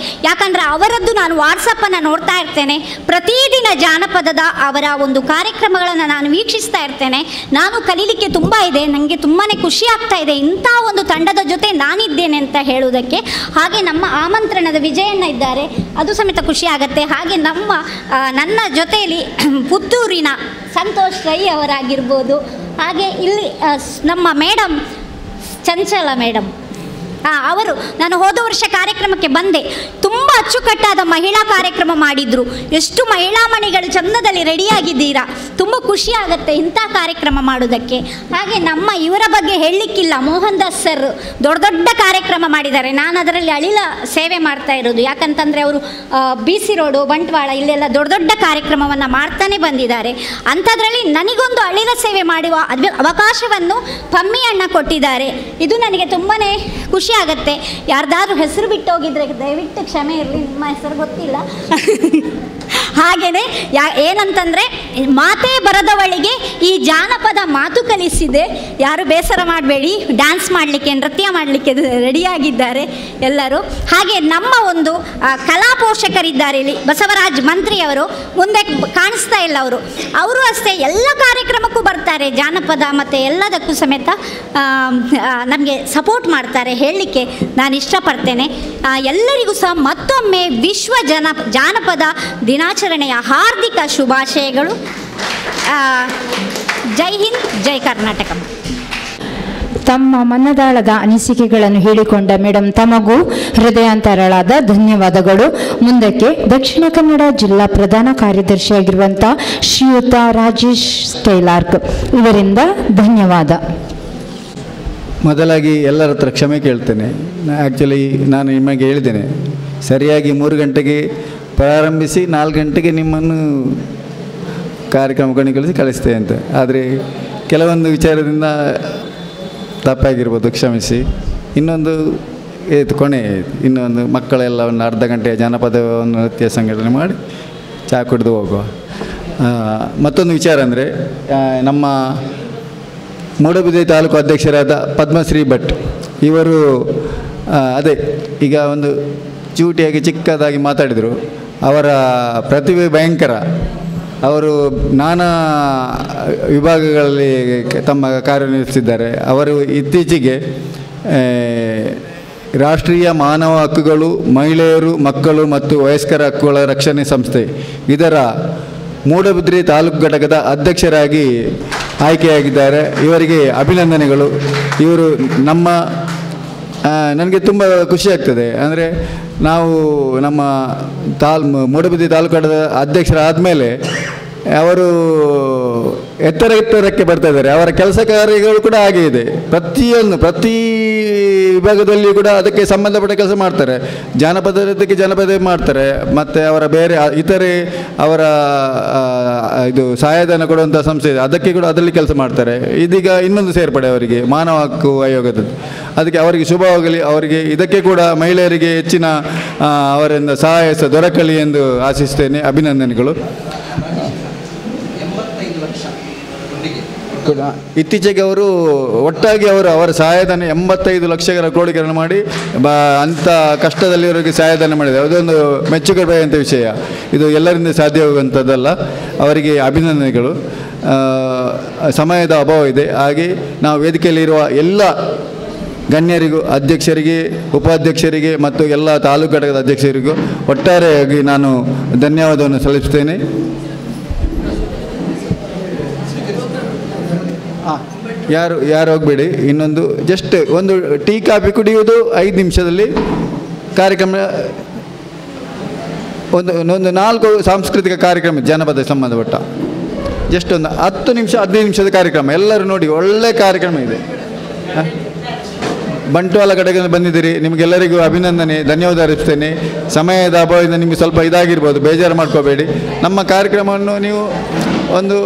ಯಾಕಂದರೆ ಅವರದ್ದು ನಾನು ವಾಟ್ಸಪ್ಪನ್ನು ನೋಡ್ತಾ ಇರ್ತೇನೆ. ಪ್ರತಿದಿನ ಜಾನಪದದ ಅವರ ಒಂದು ಕಾರ್ಯಕ್ರಮಗಳನ್ನು ನಾನು ವೀಕ್ಷಿಸ್ತಾ ಇರ್ತೇನೆ. ನಾನು ಕಲೀಲಿಕ್ಕೆ ತುಂಬ ಇದೆ. ನನಗೆ ತುಂಬಾ ಖುಷಿ ಆಗ್ತಾ ಇದೆ ಇಂಥ ಒಂದು ತಂಡದ ಜೊತೆ ನಾನಿದ್ದೇನೆ ಅಂತ ಹೇಳುವುದಕ್ಕೆ. ಹಾಗೆ ನಮ್ಮ ಆಮಂತ್ರಣದ ವಿಜಯಣ್ಣ ಇದ್ದಾರೆ, ಅದು ಸಮೇತ ಖುಷಿ ಆಗುತ್ತೆ. ಹಾಗೆ ನನ್ನ ಜೊತೆಯಲ್ಲಿ ಪುತ್ತೂರಿನ ಸಂತೋಷ್ ರೈ ಅವರಾಗಿರ್ಬೋದು, ಹಾಗೆ ಇಲ್ಲಿ ನಮ್ಮ ಮೇಡಮ್ ಚಂಚಲ ಮೇಡಮ್, ಅವರು ನಾನು ಹೋದ ವರ್ಷ ಕಾರ್ಯಕ್ರಮಕ್ಕೆ ಬಂದೆ. ತುಂಬ ಅಚ್ಚುಕಟ್ಟಾದ ಮಹಿಳಾ ಕಾರ್ಯಕ್ರಮ ಮಾಡಿದರು. ಎಷ್ಟು ಮಹಿಳಾ ಮಣಿಗಳು ಚಂದದಲ್ಲಿ ರೆಡಿಯಾಗಿದ್ದೀರಾ. ತುಂಬ ಖುಷಿ ಆಗುತ್ತೆ ಇಂಥ ಕಾರ್ಯಕ್ರಮ ಮಾಡೋದಕ್ಕೆ. ಹಾಗೆ ಇವರ ಬಗ್ಗೆ ಹೇಳಲಿಕ್ಕಿಲ್ಲ. ಮೋಹನ್ ದಾಸ್ ಸರ್ ದೊಡ್ಡ ಕಾರ್ಯಕ್ರಮ ಮಾಡಿದ್ದಾರೆ. ನಾನು ಅದರಲ್ಲಿ ಅಳಿಲ ಸೇವೆ ಮಾಡ್ತಾ ಇರೋದು. ಯಾಕಂತಂದರೆ ಅವರು BC ರೋಡು, ಬಂಟ್ವಾಳ ಇಲ್ಲೆಲ್ಲ ದೊಡ್ಡ ಕಾರ್ಯಕ್ರಮವನ್ನು ಮಾಡ್ತಾನೆ ಬಂದಿದ್ದಾರೆ. ಅಂಥದ್ರಲ್ಲಿ ನನಗೊಂದು ಅಳಿಲ ಸೇವೆ ಮಾಡುವ ಅವಕಾಶವನ್ನು ಪಮ್ಮಿ ಅಣ್ಣ ಕೊಟ್ಟಿದ್ದಾರೆ. ಇದು ನನಗೆ ತುಂಬಾ ಖುಷಿ ಆಗುತ್ತೆ. ಯಾರ್ದಾದ್ರೂ ಹೆಸರು ಬಿಟ್ಟು ಹೋಗಿದ್ರೆ ದಯವಿಟ್ಟು ಕ್ಷಮೆ ಇರಲಿ, ನಿಮ್ಮ ಹೆಸರು ಗೊತ್ತಿಲ್ಲ. ಹಾಗೆಯೇ ಏನಂತಂದರೆ, ಮಾತೇ ಬರದವಳಿಗೆ ಈ ಜಾನಪದ ಮಾತು ಕಲಿಸಿದೆ. ಯಾರು ಬೇಸರ ಮಾಡಬೇಡಿ, ಡ್ಯಾನ್ಸ್ ಮಾಡಲಿಕ್ಕೆ, ನೃತ್ಯ ಮಾಡಲಿಕ್ಕೆ ರೆಡಿಯಾಗಿದ್ದಾರೆ ಎಲ್ಲರೂ. ಹಾಗೆ ನಮ್ಮ ಒಂದು ಕಲಾ ಪೋಷಕರಿದ್ದಾರೆ ಇಲ್ಲಿ, ಬಸವರಾಜ್ ಮಂತ್ರಿಯವರು, ಮುಂದೆ ಕಾಣಿಸ್ತಾ ಇಲ್ಲ ಅವರು ಅಷ್ಟೇ ಎಲ್ಲ ಕಾರ್ಯಕ್ರಮಕ್ಕೂ ಬರ್ತಾರೆ. ಜಾನಪದ ಮತ್ತು ಎಲ್ಲದಕ್ಕೂ ಸಮೇತ ನಮಗೆ ಸಪೋರ್ಟ್ ಮಾಡ್ತಾರೆ. ಹೇಳಲಿಕ್ಕೆ ನಾನು ಇಷ್ಟಪಡ್ತೇನೆ. ಎಲ್ಲರಿಗೂ ಸಹ ಮತ್ತೊಮ್ಮೆ ವಿಶ್ವ ಜಾನಪದ ದಿನಾಚರಣೆಯ ಹಾರ್ದಿಕ ಶುಭಾಶಯಗಳು. ಜೈ ಹಿಂದ್, ಜೈ ಕರ್ನಾಟಕ. ತಮ್ಮ ಮನದಾಳದ ಅನಿಸಿಕೆಗಳನ್ನು ಹೇಳಿಕೊಂಡ ಮೇಡಮ್ ತಮಗೂ ಹೃದಯಾಂತರಾಳದ ಧನ್ಯವಾದಗಳು. ಮುಂದಕ್ಕೆ ದಕ್ಷಿಣ ಕನ್ನಡ ಜಿಲ್ಲಾ ಪ್ರಧಾನ ಕಾರ್ಯದರ್ಶಿಯಾಗಿರುವಂಥ ಶ್ರೀಯುತ ರಾಜೇಶ್ ಕೈಲಾರ್ಕ್ ಇವರಿಂದ ಧನ್ಯವಾದ. ಮೊದಲಾಗಿ ಎಲ್ಲರ ಹತ್ರ ಕ್ಷಮೆ ಕೇಳ್ತೇನೆ. ಆ್ಯಕ್ಚುಲಿ ನಾನು ನಿಮಗೆ ಹೇಳಿದ್ದೇನೆ, ಸರಿಯಾಗಿ 3 ಗಂಟೆಗೆ ಪ್ರಾರಂಭಿಸಿ 4 ಗಂಟೆಗೆ ನಿಮ್ಮನ್ನು ಕಾರ್ಯಕ್ರಮ ಕೊನೆಗೊಳಿಸಿ ಕಳಿಸ್ತೇವೆ ಅಂತ. ಆದರೆ ಕೆಲವೊಂದು ವಿಚಾರದಿಂದ ತಪ್ಪಾಗಿರ್ಬೋದು, ಕ್ಷಮಿಸಿ. ಇನ್ನೊಂದು ಕೊನೆ ಇನ್ನೊಂದು ಮಕ್ಕಳೆಲ್ಲ ಒಂದು ಅರ್ಧ ಗಂಟೆ ಜಾನಪದವನ್ನು ನೃತ್ಯ ಸಂಘಟನೆ ಮಾಡಿ ಚಹಾ ಕುಡಿದು ಹೋಗುವ. ಮತ್ತೊಂದು ವಿಚಾರ ಅಂದರೆ, ನಮ್ಮ ಮೂಡಬಿದ್ರೆ ತಾಲೂಕು ಅಧ್ಯಕ್ಷರಾದ ಪದ್ಮಶ್ರೀ ಭಟ್ ಇವರು ಅದೇ ಈಗ ಒಂದು ಚೂಟಿಯಾಗಿ ಚಿಕ್ಕದಾಗಿ ಮಾತಾಡಿದರು. ಅವರ ಪ್ರತಿಭೆ ಭಯಂಕರ. ಅವರು ನಾನಾ ವಿಭಾಗಗಳಲ್ಲಿ ತಮ್ಮ ಕಾರ್ಯನಿರ್ವಹಿಸಿದ್ದಾರೆ. ಅವರು ಇತ್ತೀಚೆಗೆ ರಾಷ್ಟ್ರೀಯ ಮಾನವ ಹಕ್ಕುಗಳು, ಮಹಿಳೆಯರು, ಮಕ್ಕಳು ಮತ್ತು ವಯಸ್ಕರ ಹಕ್ಕುಗಳ ರಕ್ಷಣೆ ಸಂಸ್ಥೆ ಇದರ ಮೂಡಬಿದ್ರೆ ತಾಲೂಕು ಘಟಕದ ಅಧ್ಯಕ್ಷರಾಗಿ ಆಯ್ಕೆಯಾಗಿದ್ದಾರೆ. ಇವರಿಗೆ ಅಭಿನಂದನೆಗಳು. ಇವರು ನನಗೆ ತುಂಬ ಖುಷಿ ಆಗ್ತದೆ. ಅಂದರೆ ನಾವು ನಮ್ಮ ಮೂಡಬಿದ್ರೆ ತಾಲೂಕು ಘಟಕದ ಅಧ್ಯಕ್ಷರಾದ ಮೇಲೆ ಅವರು ಎತ್ತರಕ್ಕೆ ಬರ್ತಾ ಇದ್ದಾರೆ. ಅವರ ಕೆಲಸ ಕಾರ್ಯಗಳು ಕೂಡ ಹಾಗೆ ಇದೆ. ಪ್ರತಿ ವಿಭಾಗದಲ್ಲಿಯೂ ಕೂಡ ಅದಕ್ಕೆ ಸಂಬಂಧಪಟ್ಟ ಕೆಲಸ ಮಾಡ್ತಾರೆ. ಜಾನಪದಕ್ಕೆ ಜಾನಪದ ಮಾಡ್ತಾರೆ, ಮತ್ತು ಅವರ ಬೇರೆ ಇತರೆ ಅವರ ಇದು ಸಹಾಯಧನ ಕೊಡುವಂಥ ಸಂಸ್ಥೆ ಇದೆ, ಅದಕ್ಕೆ ಕೂಡ ಅದರಲ್ಲಿ ಕೆಲಸ ಮಾಡ್ತಾರೆ. ಇದೀಗ ಇನ್ನೊಂದು ಸೇರ್ಪಡೆ ಅವರಿಗೆ ಮಾನವ ಹಕ್ಕು ಆಯೋಗದದ್ದು. ಅದಕ್ಕೆ ಅವರಿಗೆ ಶುಭವಾಗಲಿ. ಅವರಿಗೆ ಇದಕ್ಕೆ ಕೂಡ ಮಹಿಳೆಯರಿಗೆ ಹೆಚ್ಚಿನ ಅವರಿಂದ ಸಹಾಯ ದೊರಕಲಿ ಎಂದು ಆಶಿಸ್ತೇನೆ. ಅಭಿನಂದನೆಗಳು. ಇತ್ತೀಚೆಗೆ ಅವರು ಒಟ್ಟಾಗಿ ಅವರ ಸಹಾಯಧನ 85 ಲಕ್ಷಗಳ ಕ್ರೋಢೀಕರಣ ಮಾಡಿ ಅಂಥ ಕಷ್ಟದಲ್ಲಿರೋರಿಗೆ ಸಹಾಯಧನ ಮಾಡಿದ್ದಾರೆ. ಅದೊಂದು ಮೆಚ್ಚುಗೆಪಡುವಂಥ ವಿಷಯ. ಇದು ಎಲ್ಲರಿಂದ ಸಾಧ್ಯವಾಗುವಂಥದ್ದಲ್ಲ. ಅವರಿಗೆ ಅಭಿನಂದನೆಗಳು. ಸಮಯದ ಅಭಾವ ಇದೆ. ಹಾಗೆ ನಾವು ವೇದಿಕೆಯಲ್ಲಿರುವ ಎಲ್ಲ ಗಣ್ಯರಿಗೂ, ಅಧ್ಯಕ್ಷರಿಗೆ, ಉಪಾಧ್ಯಕ್ಷರಿಗೆ ಮತ್ತು ಎಲ್ಲ ತಾಲೂಕು ಘಟಕದ ಅಧ್ಯಕ್ಷರಿಗೂ ಒಟ್ಟಾರೆಯಾಗಿ ನಾನು ಧನ್ಯವಾದವನ್ನು ಸಲ್ಲಿಸುತ್ತೇನೆ. ಯಾರು ಹೋಗಬೇಡಿ. ಇನ್ನೊಂದು ಜಸ್ಟ್ ಒಂದು ಟೀ ಕಾಫಿ ಕುಡಿಯುವುದು 5 ನಿಮಿಷದಲ್ಲಿ ಕಾರ್ಯಕ್ರಮ. ಒಂದು 4 ಸಾಂಸ್ಕೃತಿಕ ಕಾರ್ಯಕ್ರಮ ಜನಪದ ಸಂಬಂಧಪಟ್ಟ ಜಸ್ಟ್ ಒಂದು 10 ನಿಮಿಷ 15 ನಿಮಿಷದ ಕಾರ್ಯಕ್ರಮ. ಎಲ್ಲರೂ ನೋಡಿ, ಒಳ್ಳೆ ಕಾರ್ಯಕ್ರಮ ಇದೆ. ಬಂಟ್ವಾಳ ಕಡೆಗೆ ಬಂದಿದ್ದೀರಿ, ನಿಮಗೆಲ್ಲರಿಗೂ ಅಭಿನಂದನೆ, ಧನ್ಯವಾದ ಅರ್ಪಿಸ್ತೇನೆ. ಸಮಯದ ಅಭಾವದಿಂದ ನಿಮಗೆ ಸ್ವಲ್ಪ ಇದಾಗಿರ್ಬೋದು, ಬೇಜಾರು ಮಾಡ್ಕೋಬೇಡಿ. ನಮ್ಮ ಕಾರ್ಯಕ್ರಮವನ್ನು ನೀವು ಒಂದು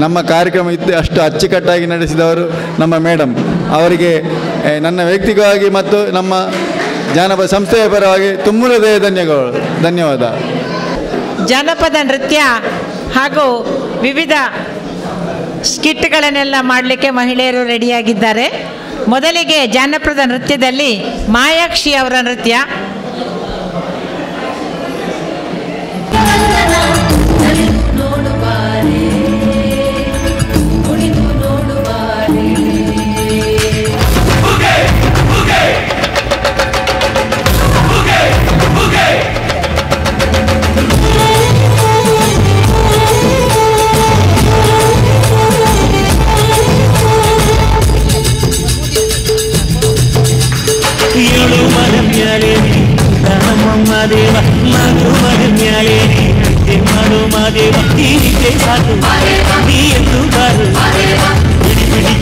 ನಮ್ಮ ಕಾರ್ಯಕ್ರಮ ಅಷ್ಟು ಅಚ್ಚುಕಟ್ಟಾಗಿ ನಡೆಸಿದವರು ನಮ್ಮ ಮೇಡಮ್ ಅವರಿಗೆ ನನ್ನ ವ್ಯಕ್ತಿಗತವಾಗಿ ಮತ್ತು ನಮ್ಮ ಜಾನಪದ ಸಂಸ್ಥೆಯ ಪರವಾಗಿ ತುಂಬ ಧನ್ಯವಾದ. ಜಾನಪದ ನೃತ್ಯ ಹಾಗೂ ವಿವಿಧ ಸ್ಕಿಟ್ಗಳನ್ನೆಲ್ಲ ಮಾಡಲಿಕ್ಕೆ ಮಹಿಳೆಯರು ರೆಡಿಯಾಗಿದ್ದಾರೆ. ಮೊದಲಿಗೆ ಜಾನಪದ ನೃತ್ಯದಲ್ಲಿ ಮಾಯಾಕ್ಷಿ ಅವರ ನೃತ್ಯ.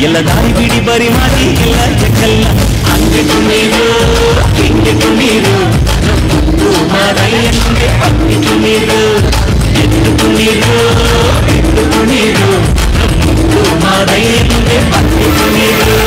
ಎಲ್ಲ ದಾರಿ ಬಿಡಿ ಬರಿ ಮಾತಿ ಎಲ್ಲ ಚಕ್ಕಲ್ಲ ಹಂಗೆ ನೀರು ಹಿಂಗೆ ನೀರು ಮಾರಯ್ಯಂಗೆ ಹಂಗೆ ನೀರು ಎದ್ದು ನೀರು ಎದ್ದು ನೀರು ಮಾರಯ್ಯಂಗೆ ಹಂಗೆ ನೀರು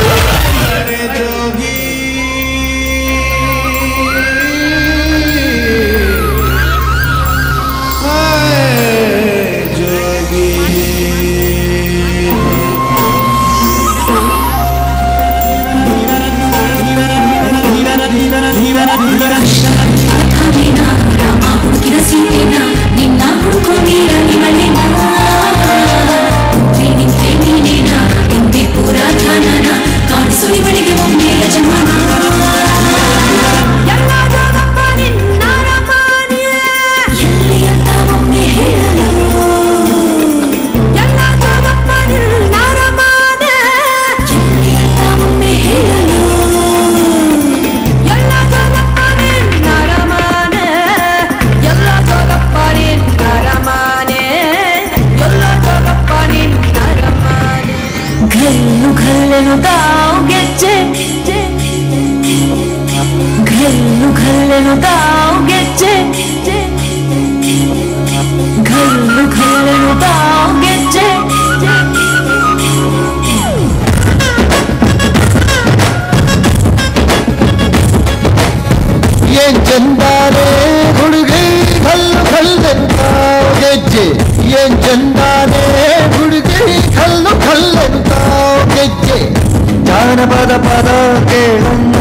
ಜಾನಪದ ಪದ ಕೇಳಮ್ಮ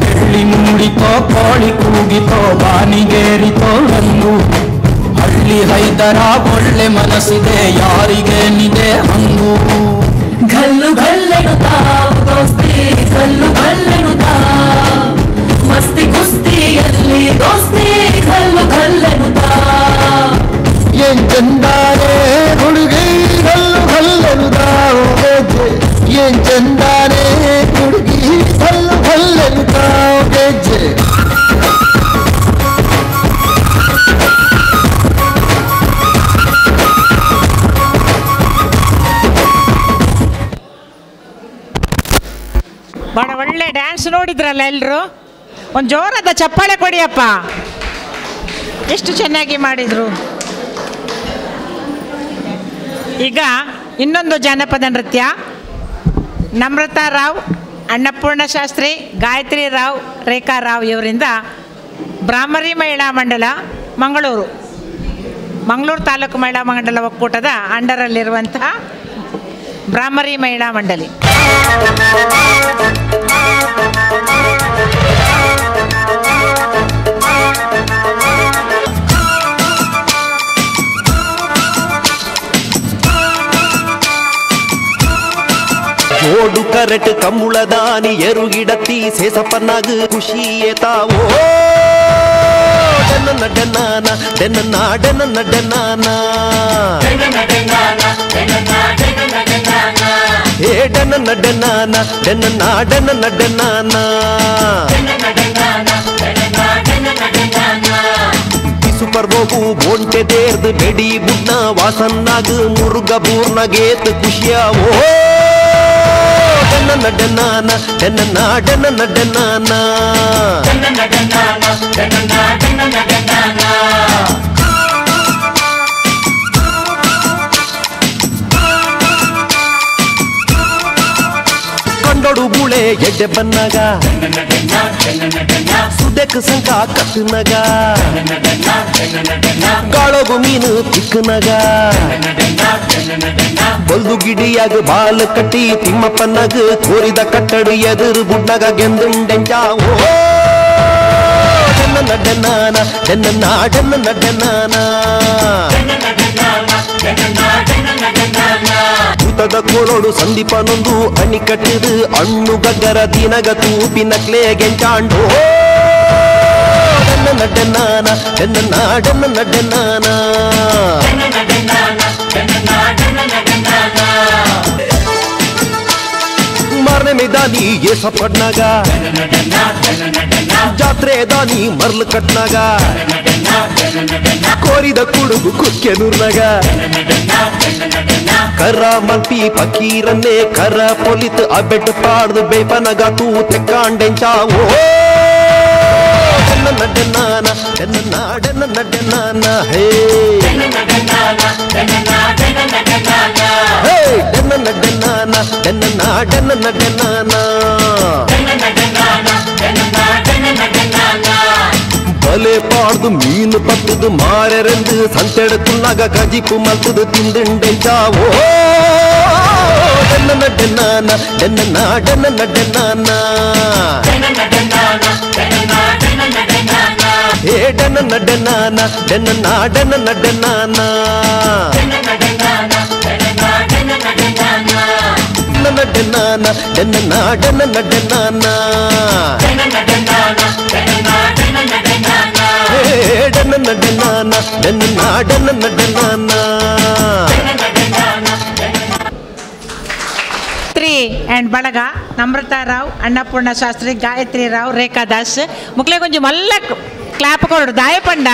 ಬೆಳ್ಳಿ ನುಡಿತೋ ಕೋಳಿ ಕೂಗಿತೋ ಬಾನಿಗೇರಿತೋ ಹಂಗು ಹಳ್ಳಿ ಹೈದರ ಒಳ್ಳೆ ಮನಸ್ಸಿದೆ ಯಾರಿಗೇನಿದೆ ಹಂಗು ಗಲ್ಲು ಗಲ್ಲೆನುತ್ತಾವ್ ದೋಸ್ತಿ ಗಲ್ಲು ಗಲ್ಲೆನುತ್ತಾವ್ ಮಸ್ತಿ ಕುಸ್ತಿಯಲ್ಲಿ ದೋಸ್ತಿ ಗಲ್ಲು ಗಲ್ಲೆನುತ್ತಾವ್ ಏನ್ ಚಂದಾರೆ ಹುಡುಗಿ ಗಲ್ಲು ಗಲ್ಲೆನುತ್ತಾವ್ ಏನ್ ಚಂದಾರೆ ಹುಡುಗಿ ಗಲ್ಲು ಗಲ್ಲೆನುತ್ತಾವ್ ಗೆಜ್ಜೆ ಭಾಳ ಒಳ್ಳೆ ಡ್ಯಾನ್ಸ್ ನೋಡಿದ್ರಲ್ಲ ಎಲ್ಲರೂ, ಒಂದು ಜೋರಾದ ಚಪ್ಪಾಳೆ ಕೊಡಿಯಪ್ಪ, ಎಷ್ಟು ಚೆನ್ನಾಗಿ ಮಾಡಿದರು. ಈಗ ಇನ್ನೊಂದು ಜಾನಪದ ನೃತ್ಯ ನಮ್ರತಾ ರಾವ್, ಅನ್ನಪೂರ್ಣ ಶಾಸ್ತ್ರಿ, ಗಾಯತ್ರಿ ರಾವ್, ರೇಖಾ ರಾವ್ ಇವರಿಂದ ಬ್ರಾಹ್ಮರಿ ಮಹಿಳಾ ಮಂಡಲ ಮಂಗಳೂರು ತಾಲೂಕು ಮಹಿಳಾ ಮಂಡಲ ಒಕ್ಕೂಟದ ಅಂಡರಲ್ಲಿರುವಂತಹ ಬ್ರಾಹ್ಮರಿ ಮಹಿಳಾ ಮಂಡಳಿ. ಜೋಡು ಕರೆಟ್ ಕಂಬುಳದಾನಿ ಎರುಗಿಡತ್ತಿ ಸೇಸಪ್ಪನಾಗ ಖುಷಿಯೇ ತಾವೋ ಡನ್ನ ಡನ್ನಾನ ಡನ್ನ ಡನ್ನ ಡನ್ನಾನ ಹೇ ಡನ್ನ ಡನ್ನಾನ ಡನ್ನ ಡನ್ನ ಡನ್ನಾನ ಸೂಪರ್ ಬೋಗು ಬೋಂಟೆ ದೇರ್ದು ಬೆಡಿ ಬುಡ್ನ ವಾಸನ್ನಾಗ ಮುರುಗ ಬೂರ್ನಗೇತ್ ಖುಷಿಯಾವೋ ಡನ್ನ ಡನ್ನಾನ ಡನ್ನ ಡನ್ನ ಡನ್ನಾನ ಕಂಡೊಡು ಬುಳೆ ಎಡ್ಡೆ ಬನ್ನಗ ಸುದೆಕ್ ಸಂಕ ಕತ್ತನಗ ಗಾಳಗು ಮೀನು ತಿಕ್ಕನಗ ಬಲ್ದು ಗಿಡಿಯಾಗ ಬಾಲ್ ಕಟ್ಟಿ ತಿಮ್ಮಪ್ಪನಗ ಕೋರಿದ ಕಟ್ಟಡು ಎದುರು ಬುಡ್ನಗ ಗೆಂದುಂಡೆಂಜಾವೋ ಡನ್ನ ಡನ್ನಾನ ಡನ್ನ ಡನ್ನ ಡನ್ನಾನ ಭೂತದ ಕೋಳೋಡು ಸಂದೀಪನೊಂದು ಅಣಿ ಕಟ್ಟಿದು ಹಣ್ಣು ಗಗ್ಗರ ದಿನಗ ತೂಪಿನಕ್ಲೆ ಗೆಂಚಾಂಡು ಡನ್ನ ಡನ್ನಾನ ಡನ್ನ ಡನ್ನ ಡನ್ನಾನ ಮಾರನೆ ಮೇದಾನಿ ಏಸಪ್ಪಡ್ನಾಗ ಜಾತ್ರೆ ದಾನಿ ಮರ್ಲು ಕಟ್ನಾಗ ಕೋರಿದ ಕುಡುಗು ಕುಕ್ಕೆನೂರ್ನಾಗ ಕರ ಮಲ್ಪಿ ಫಕೀರನ್ನೇ ಕರ ಪೊಲಿತ್ ಅಬೆಟ್ ಪಾಡ್ದು ಬೇಪನಗ ತೂ ತೆಕ್ಕಾಂಡೆಂಚಾವೋ ಡನ್ನ ಡನ್ನಾನ ಡನ್ನ ಡನ್ನ ಡನ್ನಾನ ಹೇ ಹೇ ಡನ್ನ ಡನ್ನಾನ ಡನ್ನ ಡನ್ನ ಡನ್ನಾನ ಬಲೆ ಪಾಡ್ದು ಮೀನು ಪತ್ತದು ಮಾರೆರೆಂದು ಸಂತೆಡಕುನ್ನಾಗ ಕಜಿಪು ಮಲ್ತದು ತಿಂದಿಂಡೆಂಚಾವೋ ಡನ್ನ ಡನ್ನಾನ ಡನ್ನ ಡನ್ನ ಡನ್ನಾನ ಹೇ ಡನ್ನ ಡನ್ನಾನ ಡನ್ನ ಡನ್ನ ಡನ್ನಾನ ಡನ್ನ ಡನ್ನಾನ ಡನ್ನ ಡನ್ನ ಡನ್ನಾನ ಹೇ ಡನ್ನ ಡನ್ನಾನ ಡನ್ನ ಡನ್ನಾನ అండ్ బళగ నమ్రతా రావు అన్నపూర్ణ శాస్త్రి గాయత్రి రావు రేఖా దాస్ ముక్లే కొంచెం మళ్ళా క్లాప్ కొడు దాయపండ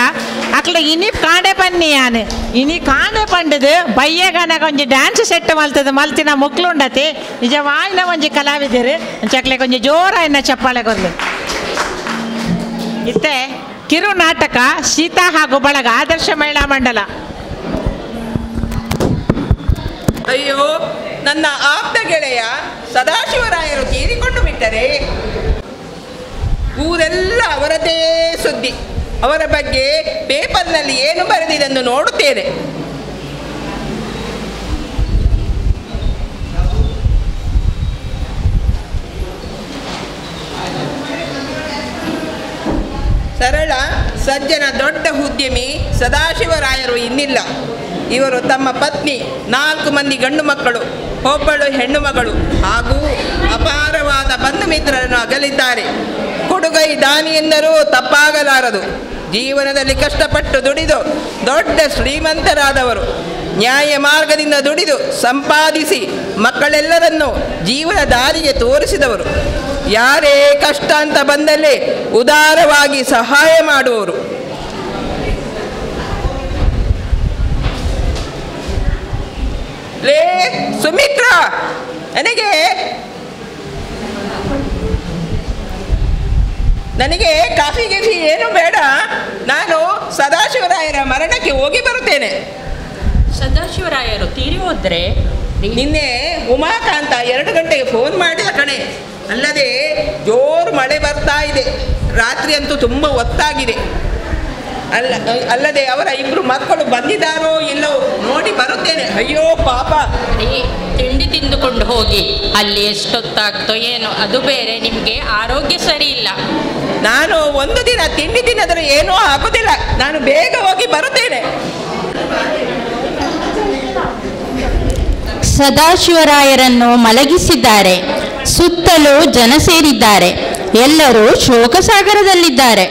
అట్లా ఇని కాండే పన్ని అని ఇని కాండే పండుದು ಬಯ್ಯಗನ ಕೊಂಚ ಡ್ಯಾನ್ಸ್ ಸೆಟ್ ಮಲ್ತದ ಮಲ್ತಿನ ಮುಕ್ಲು ಉಂಡತೆ ನಿಜವಾಯಿನ ಒಂಜಿ ಕಲಾವಿದರು ಚಕ್ಲೆ ಕೊಂಚ ಜೋರಾಯಿನ ಚಪ್ಪಾಳೆ ಕೊರ್ಲಿ ಇತ್ತೆ ಕಿರು ನಾಟಕ ಸೀತಾ ಹಾಗೂ ಬಳಗ ಆದರ್ಶ ಮಹಿಳಾ ಮಂಡಲ. ಅಯ್ಯೋ, ನನ್ನ ಆಪ್ತ ಗೆಳೆಯ ಸದಾಶಿವರಾಯರು ತೀರಿಕೊಂಡು ಬಿಟ್ಟರೆ ಊರೆಲ್ಲ ಅವರದೇ ಸುದ್ದಿ. ಅವರ ಬಗ್ಗೆ ಪೇಪರ್ನಲ್ಲಿ ಏನು ಬರೆದಿದೆಂದು ನೋಡುತ್ತೇನೆ. ಸರಳ ಸಜ್ಜನ ದೊಡ್ಡ ಉದ್ಯಮಿ ಸದಾಶಿವರಾಯರು ಇನ್ನಿಲ್ಲ. ಇವರು ತಮ್ಮ ಪತ್ನಿ 4 ಮಂದಿ ಗಂಡು ಮಕ್ಕಳು, ಒಬ್ಬಳು ಹೆಣ್ಣು ಮಗಳು ಹಾಗೂ ಅಪಾರವಾದ ಬಂಧು ಮಿತ್ರರನ್ನು ಅಗಲಿದ್ದಾರೆ. ಕೊಡುಗೈ ದಾನಿ ಎಂದರೂ ತಪ್ಪಾಗಲಾರದು. ಜೀವನದಲ್ಲಿ ಕಷ್ಟಪಟ್ಟು ದುಡಿದು ದೊಡ್ಡ ಶ್ರೀಮಂತರಾದವರು. ನ್ಯಾಯ ಮಾರ್ಗದಿಂದ ದುಡಿದು ಸಂಪಾದಿಸಿ ಮಕ್ಕಳೆಲ್ಲರನ್ನು ಜೀವನ ದಾರಿಗೆ ತೋರಿಸಿದವರು. ಯಾರೇ ಕಷ್ಟ ಅಂತ ಬಂದಲ್ಲಿ ಉದಾರವಾಗಿ ಸಹಾಯ ಮಾಡುವವರು. ಲೇ ಸುಮಿತ್ರಾ, ನನಗೆ ನನಗೆ ಕಾಫಿ ಗೀಫಿ ಏನು ಬೇಡ, ನಾನು ಸದಾಶಿವರಾಯರ ಮರಣಕ್ಕೆ ಹೋಗಿ ಬರುತ್ತೇನೆ. ಸದಾಶಿವರಾಯರು ತೀರಿ ಹೋದ್ರೆ ನಿನ್ನೆ ಉಮಾಕಾಂತ 2 ಗಂಟೆಗೆ ಫೋನ್ ಮಾಡಿದ ಕಣೆ. ಅಲ್ಲದೆ ಜೋರು ಮಳೆ ಬರ್ತಾ ಇದೆ, ರಾತ್ರಿ ಅಂತೂ ತುಂಬ ಹೊತ್ತಾಗಿದೆ. ಅಲ್ಲದೆ ಅವರ 2 ಮಕ್ಕಳು ಬಂದಿದ್ದಾರೋ ಇಲ್ಲವೋ ನೋಡಿ ಬರುತ್ತೇನೆ. ಅಯ್ಯೋ ಪಾಪ. ತಿಂಡಿ ತಿಂದುಕೊಂಡು ಹೋಗಿ, ಅಲ್ಲಿ ಎಷ್ಟೊತ್ತಾಗ್ತೋ ಏನೋ, ಅದು ಬೇರೆ ನಿಮಗೆ ಆರೋಗ್ಯ ಸರಿ ಇಲ್ಲ. ನಾನು 1 ದಿನ ತಿಂಡಿ ತಿನ್ನೋದ್ರೆ ಏನೂ ಆಗುದಿಲ್ಲ, ನಾನು ಬೇಗ ಹೋಗಿ ಬರುತ್ತೇನೆ. ಸದಾಶಿವರಾಯರನ್ನು ಮಲಗಿಸಿದ್ದಾರೆ. ಸುತ್ತಲೂ ಜನ ಸೇರಿದ್ದಾರೆ. ಎಲ್ಲರೂ ಶೋಕಸಾಗರದಲ್ಲಿದ್ದಾರೆ.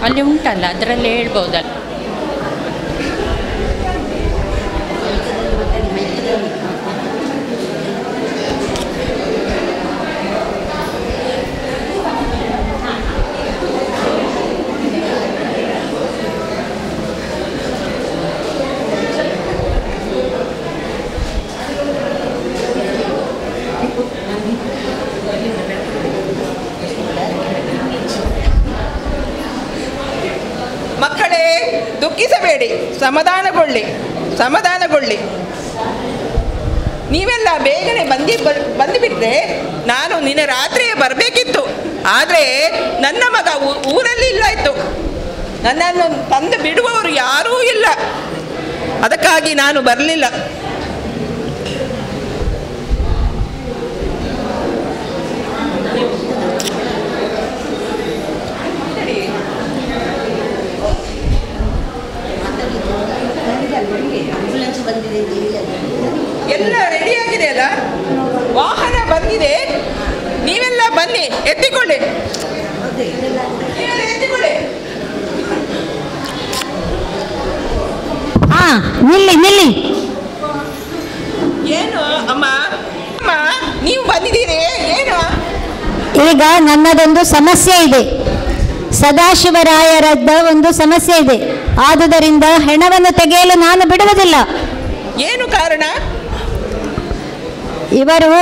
ಅಲ್ಲಿ ಉಂಟಲ್ಲ, ಅದರಲ್ಲಿ ಹೇಳ್ಬೋದಲ್ಲ. ಮಕ್ಕಳೇ, ದುಃಖಿಸಬೇಡಿ, ಸಮಾಧಾನಗೊಳ್ಳಿ. ನೀವೆಲ್ಲ ಬೇಗನೆ ಬಂದುಬಿಟ್ರೆ ನಾನು ನಿನ್ನೆ ರಾತ್ರಿಯೇ ಬರಬೇಕಿತ್ತು. ಆದರೆ ನನ್ನ ಮಗ ಊರಲ್ಲಿ ಇಲ್ಲ ಇತ್ತು. ನನ್ನನ್ನು ತಂದು ಬಿಡುವವರು ಯಾರೂ ಇಲ್ಲ, ಅದಕ್ಕಾಗಿ ನಾನು ಬರಲಿಲ್ಲ. ಎಲ್ಲ ರೆಡಿಯಾಗಿದೆ ಅಲ್ಲ, ವಾಹನ ಬಂದಿದೆ. ನೀವೆಲ್ಲ ಬನ್ನಿ, ಎತ್ತಿಕೊಳ್ಳಿ. ನಿಲ್ಲಿ. ಏನು ಅಮ್ಮ ನೀವು ಬಂದಿದ್ದೀರಿ? ಏನು? ಈಗ ನನ್ನದೊಂದು ಸಮಸ್ಯೆ ಇದೆ. ಸದಾಶಿವರಾಯರದ ಒಂದು ಸಮಸ್ಯೆ ಇದೆ. ಆದುದರಿಂದ ಹೆಣವನ್ನು ತೆಗೆಯಲು ನಾನು ಬಿಡುವುದಿಲ್ಲ. ಏನು ಕಾರಣ? ಇವರು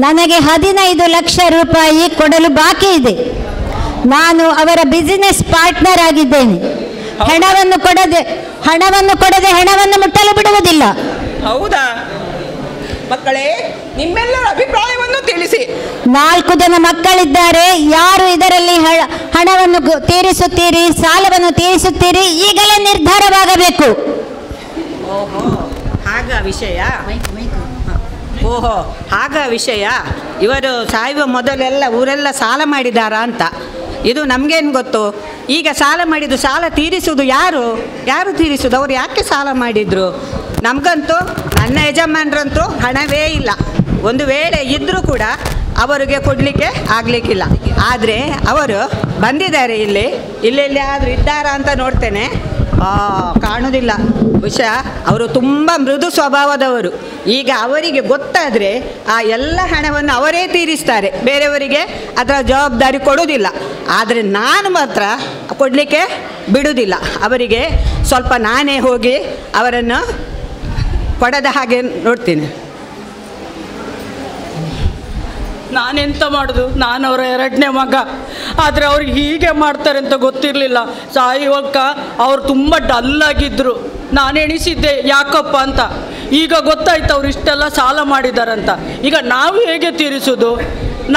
ನನಗೆ 15 ಲಕ್ಷ ರೂಪಾಯಿ ಕೊಡಲು ಬಾಕಿ ಇದೆ. ನಾನು ಅವರ ಬಿಸಿನೆಸ್ ಪಾರ್ಟ್ನರ್ ಆಗಿದ್ದೇನೆ. ಹಣವನ್ನು ಕೊಡದೆ ಹೆಣವನ್ನು ಮುಟ್ಟಲು ಬಿಡುವುದಿಲ್ಲ. ಹೌದಾ? ಮಕ್ಕಳೇ, ನಿಮ್ಮೆಲ್ಲರ ಅಭಿಪ್ರಾಯವನ್ನು ತಿಳಿಸಿ. 4 ಜನ ಮಕ್ಕಳಿದ್ದಾರೆ. ಯಾರು ಇದರಲ್ಲಿ ಹಣವನ್ನು ತೀರಿಸುತ್ತೀರಿ, ಸಾಲವನ್ನು ತೀರಿಸುತ್ತೀರಿ, ಈಗಲೇ ನಿರ್ಧಾರವಾಗಬೇಕು. ಆಗ ವಿಷಯ ಇವರು ಸಾಯುವ ಮೊದಲೆಲ್ಲ ಊರೆಲ್ಲ ಸಾಲ ಮಾಡಿದಾರಾ ಅಂತ. ಇದು ನಮಗೇನು ಗೊತ್ತು? ಈಗ ಸಾಲ ಮಾಡಿದ್ದು, ಸಾಲ ತೀರಿಸುವುದು ಯಾರು ತೀರಿಸುವುದು? ಅವ್ರು ಯಾಕೆ ಸಾಲ ಮಾಡಿದರು? ನಮಗಂತೂ, ನನ್ನ ಯಜಮಾನರಂತೂ ಹಣವೇ ಇಲ್ಲ. ಒಂದು ವೇಳೆ ಇದ್ದರೂ ಕೂಡ ಅವರಿಗೆ ಕೊಡಲಿಕ್ಕೆ ಆಗಲಿಕ್ಕಿಲ್ಲ. ಆದರೆ ಅವರು ಬಂದಿದ್ದಾರೆ, ಇಲ್ಲಿ ಆದರೂ ಇದ್ದಾರಾ ಅಂತ ನೋಡ್ತೇನೆ. ಕಾಣುವುದಿಲ್ಲ. ವಿಷಯ ಅವರು ತುಂಬ ಮೃದು ಸ್ವಭಾವದವರು. ಈಗ ಅವರಿಗೆ ಗೊತ್ತಾದರೆ ಆ ಎಲ್ಲ ಹಣವನ್ನು ಅವರೇ ತೀರಿಸ್ತಾರೆ, ಬೇರೆಯವರಿಗೆ ಅದರ ಜವಾಬ್ದಾರಿ ಕೊಡುವುದಿಲ್ಲ. ಆದರೆ ನಾನು ಮಾತ್ರ ಕೊಡಲಿಕ್ಕೆ ಬಿಡುವುದಿಲ್ಲ. ಅವರಿಗೆ ಸ್ವಲ್ಪ ನಾನೇ ಹೋಗಿ ಅವರನ್ನು ಕೊಡದ ಹಾಗೆ ನೋಡ್ತೀನಿ. ನಾನೆಂತ ಮಾಡೋದು? ನಾನು ಅವರ 2ನೇ ಮಗ. ಆದರೆ ಅವ್ರಿಗೆ ಹೀಗೆ ಮಾಡ್ತಾರೆ ಅಂತ ಗೊತ್ತಿರಲಿಲ್ಲ. ಸಾಯುವಾಗ ಅವ್ರು ತುಂಬ ಡಲ್ಲಾಗಿದ್ದರು. ನಾನು ಎಣಿಸಿದ್ದೆ ಯಾಕಪ್ಪ ಅಂತ. ಈಗ ಗೊತ್ತಾಯ್ತು ಅವ್ರು ಇಷ್ಟೆಲ್ಲ ಸಾಲ ಮಾಡಿದಾರಂತ. ಈಗ ನಾವು ಹೇಗೆ ತೀರಿಸೋದು?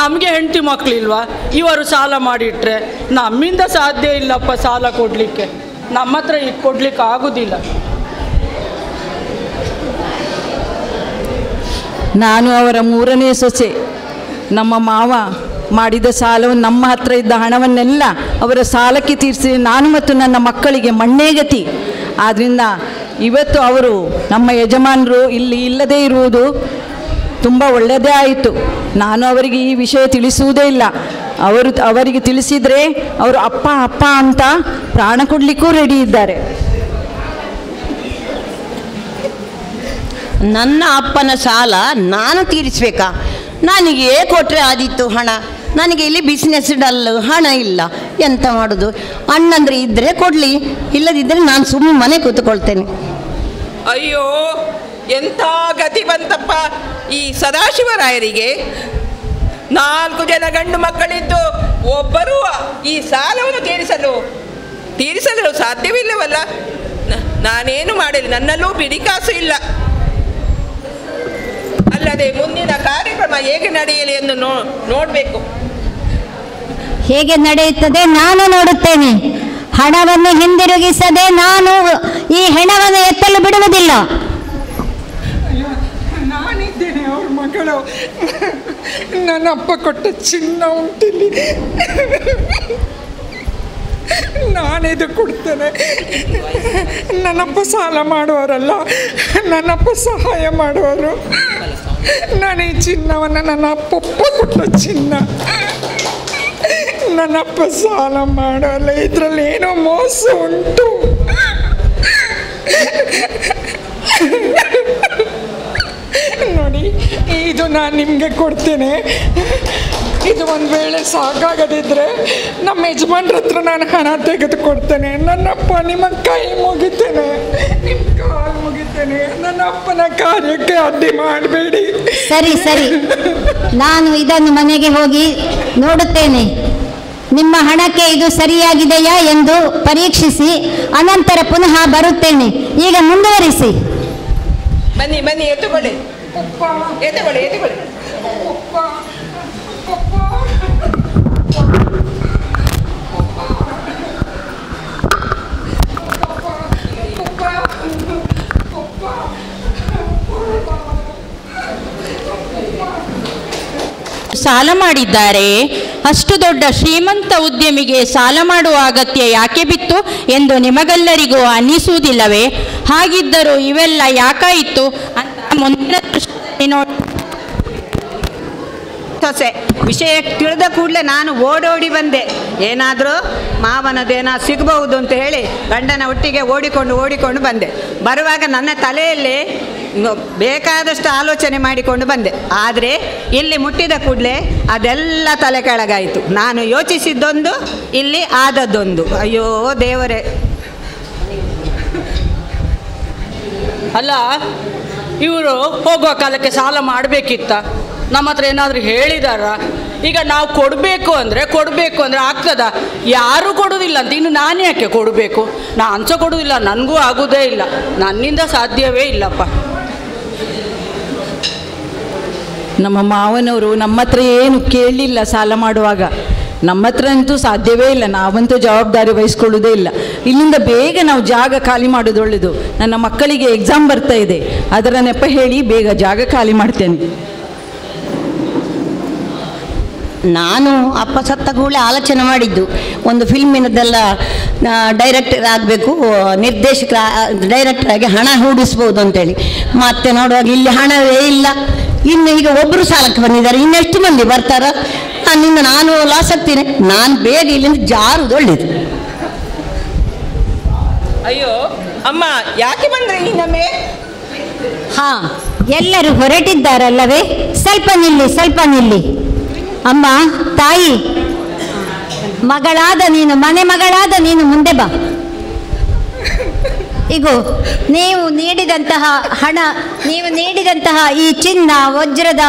ನಮಗೆ ಹೆಂಡತಿ ಮಕ್ಕಳಿಲ್ವಾ? ಇವರು ಸಾಲ ಮಾಡಿಟ್ರೆ ನಮ್ಮಿಂದ ಸಾಧ್ಯ ಇಲ್ಲಪ್ಪ ಸಾಲ ಕೊಡಲಿಕ್ಕೆ. ನಮ್ಮ ಹತ್ರ ಈಗ ಕೊಡಲಿಕ್ಕೆ ಆಗೋದಿಲ್ಲ. ನಾನು ಅವರ 3ನೇ ಸೊಸೆ. ನಮ್ಮ ಮಾವ ಮಾಡಿದ ಸಾಲವನ್ನು, ನಮ್ಮ ಹತ್ರ ಇದ್ದ ಹಣವನ್ನೆಲ್ಲ ಅವರ ಸಾಲಕ್ಕೆ ತೀರಿಸಿ ನಾನು ಮತ್ತು ನನ್ನ ಮಕ್ಕಳಿಗೆ ಮಣ್ಣೇ ಗತಿ. ಆದ್ದರಿಂದ ಇವತ್ತು ಅವರು ನಮ್ಮ ಯಜಮಾನರು ಇಲ್ಲಿ ಇಲ್ಲದೇ ಇರುವುದು ತುಂಬ ಒಳ್ಳೆಯದೇ ಆಯಿತು. ನಾನು ಅವರಿಗೆ ಈ ವಿಷಯ ತಿಳಿಸುವುದೇ ಇಲ್ಲ. ಅವರಿಗೆ ತಿಳಿಸಿದರೆ ಅವರು ಅಪ್ಪ ಅಂತ ಪ್ರಾಣ ಕೊಡಲಿಕ್ಕೂ ರೆಡಿ ಇದ್ದಾರೆ. ನನ್ನ ಅಪ್ಪನ ಸಾಲ ನಾನು ತೀರಿಸಬೇಕಾ? ನನಗೆ ಕೊಟ್ಟರೆ ಆದಿತ್ತು ಹಣ. ನನಗೆ ಇಲ್ಲಿ ಬಿಸ್ನೆಸ್ ಡಲ್ಲು, ಹಣ ಇಲ್ಲ, ಎಂತ ಮಾಡೋದು? ಅಣ್ಣಂದ್ರೆ ಇದ್ದರೆ ಕೊಡಲಿ, ಇಲ್ಲದಿದ್ದರೆ ನಾನು ಸುಮ್ಮನೆ ಮನೆ ಕೂತ್ಕೊಳ್ತೇನೆ. ಅಯ್ಯೋ, ಎಂಥ ಗತಿ ಬಂತಪ್ಪ ಈ ಸದಾಶಿವರಾಯರಿಗೆ. 4 ಜನ ಗಂಡು ಮಕ್ಕಳಿದ್ದು ಒಬ್ಬರೂ ಈ ಸಾಲವನ್ನು ತೀರಿಸಲು ಸಾಧ್ಯವಿಲ್ಲವಲ್ಲ. ನಾನೇನು ಮಾಡಲಿ, ನನ್ನಲ್ಲೂ ಬಿಡಿಕಾಸು ಇಲ್ಲ. ಅಲ್ಲದೆ ಮುಂದಿನ ಕಾರ್ಯಕ್ರಮ ಹೇಗೆ ನಡೆಯಲಿ ಎಂದು ನೋಡಬೇಕು. ಹೇಗೆ ನಡೆಯುತ್ತದೆ ನಾನು ನೋಡುತ್ತೇನೆ. ಹಣವನ್ನು ಹಿಂದಿರುಗಿಸದೆ ನಾನು ಈ ಹೆಣವನ್ನು ಎತ್ತಲು ಬಿಡುವುದಿಲ್ಲ. ನಾನಿದ್ದೇನೆ ಅವ್ರ ಮಗಳು. ನನ್ನಪ್ಪ ಕೊಟ್ಟ ಚಿನ್ನ ಉಂಟಿಲ್ಲಿ, ನಾನಿದು ಕೊಡ್ತೇನೆ. ನನ್ನಪ್ಪ ಸಾಲ ಮಾಡುವವರಲ್ಲ, ನನ್ನಪ್ಪ ಸಹಾಯ ಮಾಡುವರು. ನಾನು ಈ ಚಿನ್ನವನ್ನು ನನ್ನ ಅಪ್ಪಪ್ಪ ಕೊಟ್ಟ ಚಿನ್ನ, ನನ್ನಪ್ಪ ಸಾಲ ಮಾಡೋಲ್ಲ. ಇದರಲ್ಲಿ ಏನೋ ಮೋಸ ಉಂಟು. ನೋಡಿ, ಇದು ನಾನು ನಿಮಗೆ ಕೊಡ್ತೇನೆ. ಇದು ಒಂದು ವೇಳೆ ಸಾಕಾಗದಿದ್ದರೆ ನಮ್ಮ ಯಜಮಾನ್ರ ಹತ್ರ ನಾನು ಹಣ ತೆಗೆದುಕೊಡ್ತೇನೆ. ನನ್ನಪ್ಪ ನಿಮ್ಮ ಕೈ ಮುಗಿತೇನೆ, ನಿಮ್ಮ ಕಾಲು ಮುಗಿತೇನೆ. ನನ್ನ ಅಪ್ಪನ ಕಾರ್ಯಕ್ಕೆ ಅಡ್ಡಿ ಮಾಡಬೇಡಿ. ಸರಿ ಸರಿ, ನಾನು ಇದನ್ನು ಮನೆಗೆ ಹೋಗಿ ನೋಡುತ್ತೇನೆ. ನಿಮ್ಮ ಹಣಕ್ಕೆ ಇದು ಸರಿಯಾಗಿದೆಯಾ ಎಂದು ಪರೀಕ್ಷಿಸಿ ಅನಂತರ ಪುನಃ ಬರುತ್ತೇನೆ. ಈಗ ಮುಂದುವರಿಸಿ. ಬನ್ನಿ ಬನ್ನಿ, ಎತ್ತುಕೊಳ್ಳಿ ಎತ್ತುಕೊಳ್ಳಿ ಎತ್ತುಕೊಳ್ಳಿ. ಸಾಲ ಮಾಡಿದ್ದಾರೆ. ಅಷ್ಟು ದೊಡ್ಡ ಶ್ರೀಮಂತ ಉದ್ಯಮಿಗೆ ಸಾಲ ಮಾಡುವ ಅಗತ್ಯ ಯಾಕೆ ಬಿತ್ತು ಎಂದು ನಿಮಗೆಲ್ಲರಿಗೂ ಅನ್ನಿಸುವುದಿಲ್ಲವೇ? ಹಾಗಿದ್ದರೂ ಇವೆಲ್ಲ ಯಾಕಾಯಿತು ಅಂತ ಮುಂದಿನ ನೋಡಿ. ಸೊಸೆ ವಿಷಯ ತಿಳಿದ ಕೂಡಲೇ ನಾನು ಓಡೋಡಿ ಬಂದೆ. ಏನಾದರೂ ಮಾವನದೇನೋ ಸಿಗಬಹುದು ಅಂತ ಹೇಳಿ ಗಂಡನ ಒಟ್ಟಿಗೆ ಓಡಿಕೊಂಡು ಬಂದೆ. ಬರುವಾಗ ನನ್ನ ತಲೆಯಲ್ಲಿ ಬೇಕಾದಷ್ಟು ಆಲೋಚನೆ ಮಾಡಿಕೊಂಡು ಬಂದೆ. ಆದರೆ ಇಲ್ಲಿ ಮುಟ್ಟಿದ ಕೂಡಲೇ ಅದೆಲ್ಲ ತಲೆ ಕೆಳಗಾಯಿತು. ನಾನು ಯೋಚಿಸಿದ್ದೊಂದು, ಇಲ್ಲಿ ಆದದ್ದೊಂದು. ಅಯ್ಯೋ ದೇವರೇ. ಅಲ್ಲ, ಇವರು ಹೋಗುವ ಕಾಲಕ್ಕೆ ಸಾಲ ಮಾಡಬೇಕಿತ್ತ? ನಮ್ಮ ಹತ್ರ ಏನಾದರೂ ಹೇಳಿದಾರ? ಈಗ ನಾವು ಕೊಡಬೇಕು ಅಂದರೆ ಆಗ್ತದ? ಯಾರೂ ಕೊಡೋದಿಲ್ಲ ಅಂತ ಇನ್ನು ನಾನು ಯಾಕೆ ಕೊಡಬೇಕು? ನಾನು ಸಹ ಕೊಡೋದಿಲ್ಲ, ನನಗೂ ಆಗೋದೇ ಇಲ್ಲ, ನನ್ನಿಂದ ಸಾಧ್ಯವೇ ಇಲ್ಲಪ್ಪ. ನಮ್ಮ ಮಾವನವರು ನಮ್ಮ ಹತ್ರ ಏನು ಕೇಳಲಿಲ್ಲ ಸಾಲ ಮಾಡುವಾಗ. ನಮ್ಮ ಹತ್ರ ಅಂತೂ ಸಾಧ್ಯವೇ ಇಲ್ಲ, ನಾವಂತೂ ಜವಾಬ್ದಾರಿ ವಹಿಸ್ಕೊಳ್ಳೋದೇ ಇಲ್ಲ. ಇಲ್ಲಿಂದ ಬೇಗ ನಾವು ಜಾಗ ಖಾಲಿ ಮಾಡೋದು ಒಳ್ಳೆಯದು. ನನ್ನ ಮಕ್ಕಳಿಗೆ ಎಕ್ಸಾಮ್ ಬರ್ತಾ ಇದೆ, ಅದರ ನೆಪ ಹೇಳಿ ಬೇಗ ಜಾಗ ಖಾಲಿ ಮಾಡ್ತೇನೆ. ನಾನು ಅಪ್ಪ ಸತ್ತ ಕೂಡಲೇ ಆಲೋಚನೆ ಮಾಡಿದ್ದು ಒಂದು ಫಿಲ್ಮಿನದ್ದೆಲ್ಲ ಡೈರೆಕ್ಟರ್ ಆಗಬೇಕು, ಡೈರೆಕ್ಟರ್ ಆಗಿ ಹಣ ಹೂಡಿಸ್ಬೋದು ಅಂತೇಳಿ. ಮತ್ತೆ ನೋಡುವಾಗ ಇಲ್ಲಿ ಹಣವೇ ಇಲ್ಲ. ಇನ್ನು ಈಗ ಒಬ್ಬರು ಸಾಲಕ್ಕೆ ಬಂದಿದ್ದಾರೆ, ಇನ್ನೆಷ್ಟು ಮಂದಿ ಬರ್ತಾರ? ನಿನ್ನ ನಾನು ಲಾಸ್ ಆಗ್ತೀನಿ. ನಾನು ಬೇಗ ಇಲ್ಲಿಂದ ಜಾರುದು ಒಳ್ಳೇದು. ಅಯ್ಯೋ ಅಮ್ಮ, ಯಾಕೆ ಬಂದ್ರೆ ಇನ್ನೊಮ್ಮೆ? ಹಾ, ಎಲ್ಲರೂ ಹೊರಟಿದ್ದಾರಲ್ಲವೇ? ಸ್ವಲ್ಪ ನಿಲ್ಲಿ. ಅಮ್ಮ, ತಾಯಿ, ಮಗಳಾದ ನೀನು, ಮನೆ ಮಗಳಾದ ನೀನು ಮುಂದೆ ಬಾ. ಈಗ ನೀವು ನೀಡಿದಂತಹ ಹಣ, ನೀವು ನೀಡಿದಂತಹ ಈ ಚಿನ್ನ ವಜ್ರದ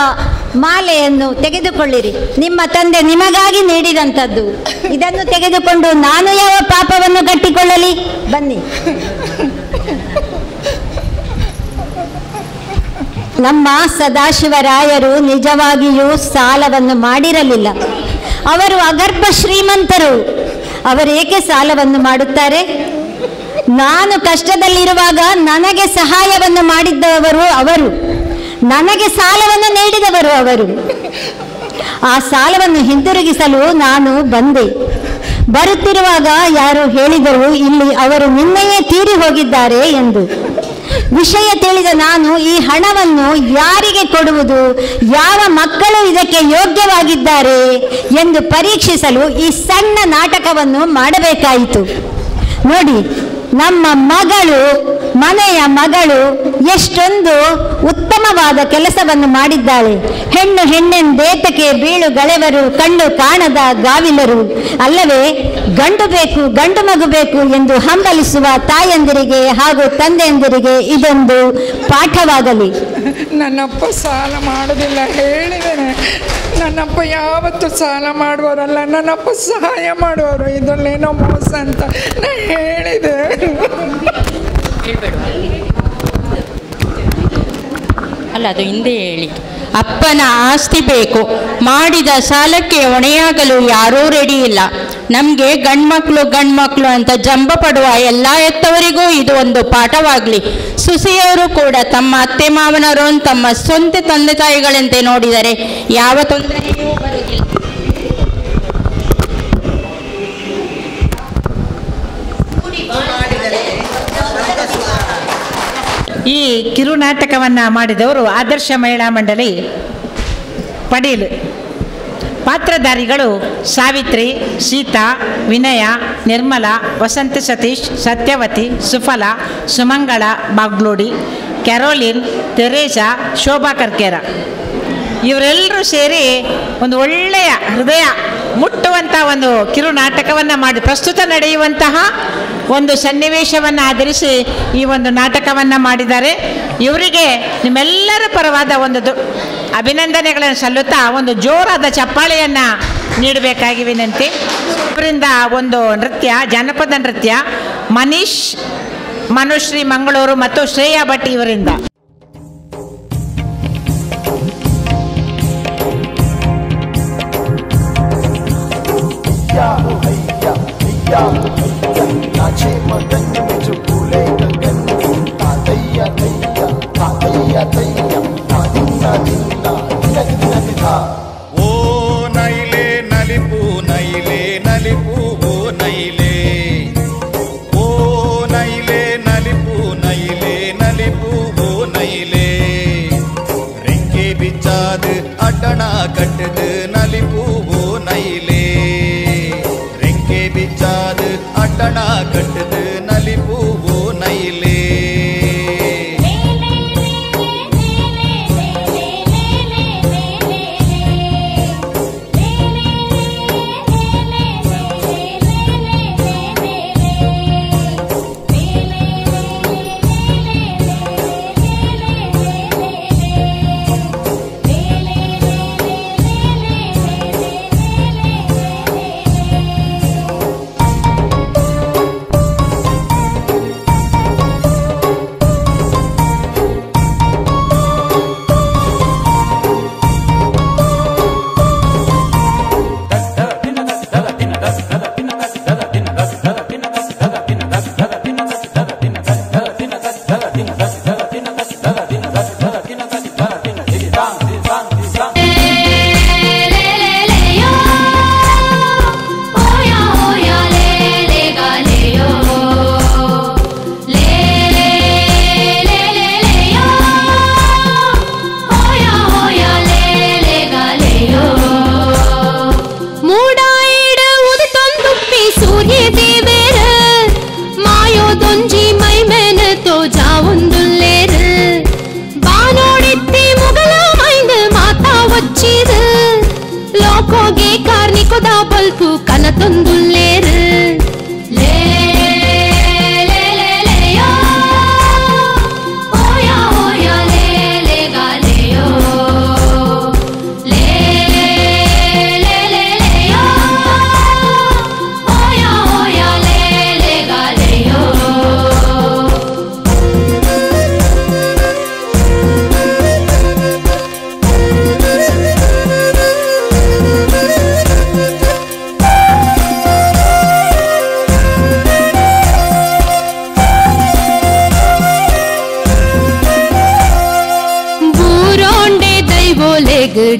ಮಾಲೆಯನ್ನು ತೆಗೆದುಕೊಳ್ಳಿರಿ. ನಿಮ್ಮ ತಂದೆ ನಿಮಗಾಗಿ ನೀಡಿದಂಥದ್ದು. ಇದನ್ನು ತೆಗೆದುಕೊಂಡು ನಾನು ಯಾವ ಪಾಪವನ್ನು ಕಟ್ಟಿಕೊಳ್ಳಲಿ? ಬನ್ನಿ. ನಮ್ಮ ಸದಾಶಿವರಾಯರು ನಿಜವಾಗಿಯೂ ಸಾಲವನ್ನು ಮಾಡಿರಲಿಲ್ಲ. ಅವರು ಅಗರ್ಭ ಶ್ರೀಮಂತರು. ಅವರೇಕೆ ಸಾಲವನ್ನು ಮಾಡುತ್ತಾರೆ? ನಾನು ಕಷ್ಟದಲ್ಲಿರುವಾಗ ನನಗೆ ಸಹಾಯವನ್ನು ಮಾಡಿದ್ದವರು ಅವರು, ನನಗೆ ಸಾಲವನ್ನು ನೀಡಿದವರು ಅವರು. ಆ ಸಾಲವನ್ನು ಹಿಂತಿರುಗಿಸಲು ನಾನು ಬಂದೆ. ಬರುತ್ತಿರುವಾಗ ಯಾರು ಹೇಳಿದರು ಇಲ್ಲಿ ಅವರು ನಿನ್ನೆಯೇ ತೀರಿ ಹೋಗಿದ್ದಾರೆ ಎಂದು. ವಿಷಯ ತಿಳಿದ ನಾನು ಈ ಹಣವನ್ನು ಯಾರಿಗೆ ಕೊಡುವುದು, ಯಾವ ಮಕ್ಕಳು ಇದಕ್ಕೆ ಯೋಗ್ಯವಾಗಿದ್ದಾರೆ ಎಂದು ಪರೀಕ್ಷಿಸಲು ಈ ಸಣ್ಣ ನಾಟಕವನ್ನು ಮಾಡಬೇಕಾಯಿತು. ನೋಡಿ, ನಮ್ಮ ಮಗಳು ಮನೆಯ ಮಗಳು ಎಷ್ಟೊಂದು ಉತ್ತಮವಾದ ಕೆಲಸವನ್ನು ಮಾಡಿದ್ದಾಳೆ. ಹೆಣ್ಣು ಹೆಣ್ಣೆಂದೇತಕ್ಕೆ ಬೀಳು ಗಳೆವರು ಕಣ್ಣು ಕಾಣದ ಗಾವಿಲರು ಅಲ್ಲವೇ. ಗಂಡು ಬೇಕು ಗಂಡು ಮಗು ಬೇಕು ಎಂದು ಹಂಬಲಿಸುವ ತಾಯಂದಿರಿಗೆ ಹಾಗೂ ತಂದೆಯಂದಿರಿಗೆ ಇದೊಂದು ಪಾಠವಾಗಲಿ. ನನ್ನಪ್ಪ ಸಾಲ ಮಾಡೋದಿಲ್ಲ ಹೇಳಿದ್ದೇನೆ. ನನ್ನಪ್ಪ ಯಾವತ್ತೂ ಸಾಲ ಮಾಡುವವರಲ್ಲ, ನನ್ನಪ್ಪ ಸಹಾಯ ಮಾಡುವವರು. ಇದರಲ್ಲೇನೋ ಮೋಸ ಅಂತ ನಾ ಹೇಳಿದೆ. ಅಲ್ಲ, ಅದು ಹಿಂದೆ ಹೇಳಿ. ಅಪ್ಪನ ಆಸ್ತಿ ಬೇಕು, ಮಾಡಿದ ಸಾಲಕ್ಕೆ ಹೊಣೆಯಾಗಲು ಯಾರೂ ರೆಡಿ ಇಲ್ಲ. ನಮಗೆ ಗಂಡ್ಮಕ್ಳು ಅಂತ ಜಂಬ ಪಡುವ ಎಲ್ಲ ಎತ್ತವರಿಗೂ ಇದು ಒಂದು ಪಾಠವಾಗಲಿ. ಸುಸಿಯವರು ಕೂಡ ತಮ್ಮ ಅತ್ತೆ ಮಾವನವರನ್ನು ತಮ್ಮ ಸ್ವಂತ ತಂದೆ ತಾಯಿಗಳಂತೆ ನೋಡಿದರೆ ಯಾವ ತೊಂದರೆಯೂ ಬರುವುದಿಲ್ಲ. ಈ ಕಿರುನಾಟಕವನ್ನು ಮಾಡಿದವರು ಆದರ್ಶ ಮಹಿಳಾ ಮಂಡಳಿ ಪಡೀಲು. ಪಾತ್ರಧಾರಿಗಳು ಸಾವಿತ್ರಿ, ಸೀತಾ, ವಿನಯ, ನಿರ್ಮಲಾ, ವಸಂತ ಸತೀಶ್, ಸತ್ಯವತಿ, ಸುಫಲ, ಸುಮಂಗಳ ಬಾಗ್ಲೋಡಿ, ಕ್ಯಾರೋಲಿನ್, ತೆರೇಸಾ, ಶೋಭಾ ಕರ್ಕೇರ ಇವರೆಲ್ಲರೂ ಸೇರಿ ಒಂದು ಒಳ್ಳೆಯ ಹೃದಯ ಮುಟ್ಟುವಂಥ ಒಂದು ಕಿರುನಾಟಕವನ್ನು ಮಾಡಿ ಪ್ರಸ್ತುತ ನಡೆಯುವಂತಹ ಒಂದು ಸನ್ನಿವೇಶವನ್ನು ಆಧರಿಸಿ ಈ ಒಂದು ನಾಟಕವನ್ನು ಮಾಡಿದ್ದಾರೆ. ಇವರಿಗೆ ನಿಮ್ಮೆಲ್ಲರ ಪರವಾದ ಒಂದು ಅಭಿನಂದನೆಗಳನ್ನು ಸಲ್ಲುತ್ತಾ ಒಂದು ಜೋರಾದ ಚಪ್ಪಾಳೆಯನ್ನು ನೀಡಬೇಕಾಗಿ ವಿನಂತಿ. ಇವರಿಂದ ಒಂದು ನೃತ್ಯ, ಜಾನಪದ ನೃತ್ಯ ಮನೀಶ್, ಮನುಶ್ರೀ ಮಂಗಳೂರು ಮತ್ತು ಶ್ರೇಯಾ ಭಟ್ ಇವರಿಂದ. ಓ ನೈಲೆ ನಲಿಪು ನೈಲೆ ನಲಿಪು ಓ ನೈಲೆ, ಓ ನೈಲೆ ನಲಿಪು ನೈಲೆ ನಲಿಪು ಓ ನೈಲೆ, ರೆಂಕೆ ಬಿಚ್ಚಾದು ಅಡ್ಡಣ ಕಟ್ಟದು ನಲಿಪು ಓ ನೈಲೆ, ರೆಂಕೆ ಬಿಚ್ಚಾದು ಅಡ್ಡಣ ಕಟ್ಟದು ನಲಿಪು ಓ ನೈಲೆ. ಬಲ್ಕು ಕನತೊಂದುಲ್ಲೇರು ಲೇ ಲೇ ಲೇ ಲೇಯೋ ಓಯಾ ಓಯಾ ಲೇ ಲೇ ಗಾಲೇಯೋ ಲೇ ಲೇ ಲೇ ಲೇಯೋ ಓಯಾ ಓಯಾ ಲೇ ಲೇ ಗಾಲೇಯೋ.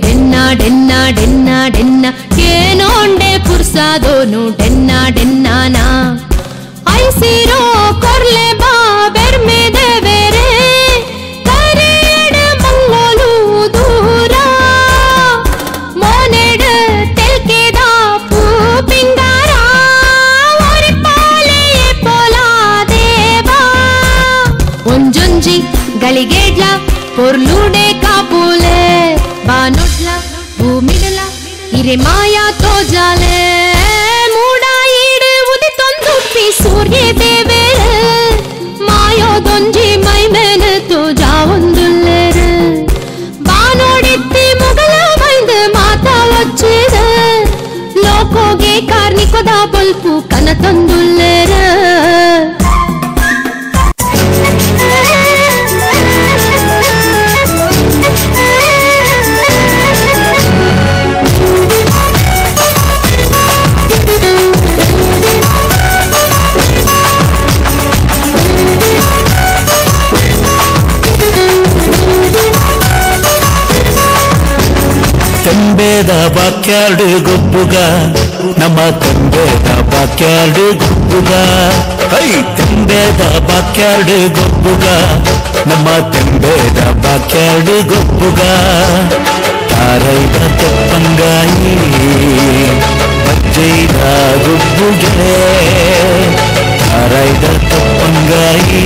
Donna Donna Donna Donna ಏನೋಂಡೆ ಪುರ್ಸಾದೋನು Donna ಡೆನ್ನಾನಾ ಐಸಿರೋ ಕೊರ್ಲೆ ಬಾ ಬೆರ್ಮೆದೆ ಬೇರೆ ಕರೆಯಡ ಮಂಗೋಲು ದೂರ ಮೋನೆಡ ತೆಲ್ಕೆದ ಪೂ ಪಿಂಗಾರ ಒರಿ ಪಾಲೆ ಪೋಲಾ ದೇವಾ ಇರೆ ಮಾಯಾ ತೋ ಜಾಲೆ ಮೂಡ ಈಡು ಉದಿತೊಂದುಪ್ಪಿ ಸೂರ್ಯ ದೇವೇಳ ಮಾಯೋದೊಂಜಿ ಮೈ ಮೇನೆ ತೋ ಜಾವೊಂದುಲ್ಲೆರ ಬಾನೋಡಿತ್ತಿ ಮುಗಲ ಮೈಂದ ಮಾತಾ ವಚ್ಚಿದ ಲೋಕೋಗೆ ಕಾರ್ನಿಕೊದ ಬಲ್ಪು ಕನ ತಂದುಲ್ಲೆರ ತಂಬೇದ ಬಾಕ್ಯಾರ್ಡು ಗೊಬ್ಬುಗ ನಮ್ಮ ತಂಬೇದ ಬಾಕ್ಯಾರ್ಡು ಗೊಬ್ಬುಗ ಹೈ ತಂಬೇದ ಬಾಕ್ಯಾರ್ಡು ಗೊಬ್ಬುಗ ನಮ್ಮ ತಂಬೇದ ಬಾಕ್ಯಾರ್ಡು ಗೊಬ್ಬುಗ ತಾರೈದ ತೆಪ್ಪಂಗಾಯಿ ಬಜ್ಜೈದ ಗೊಬ್ಬುಗೆ ತಾರೈದ ತೆಪ್ಪಂಗಾಯಿ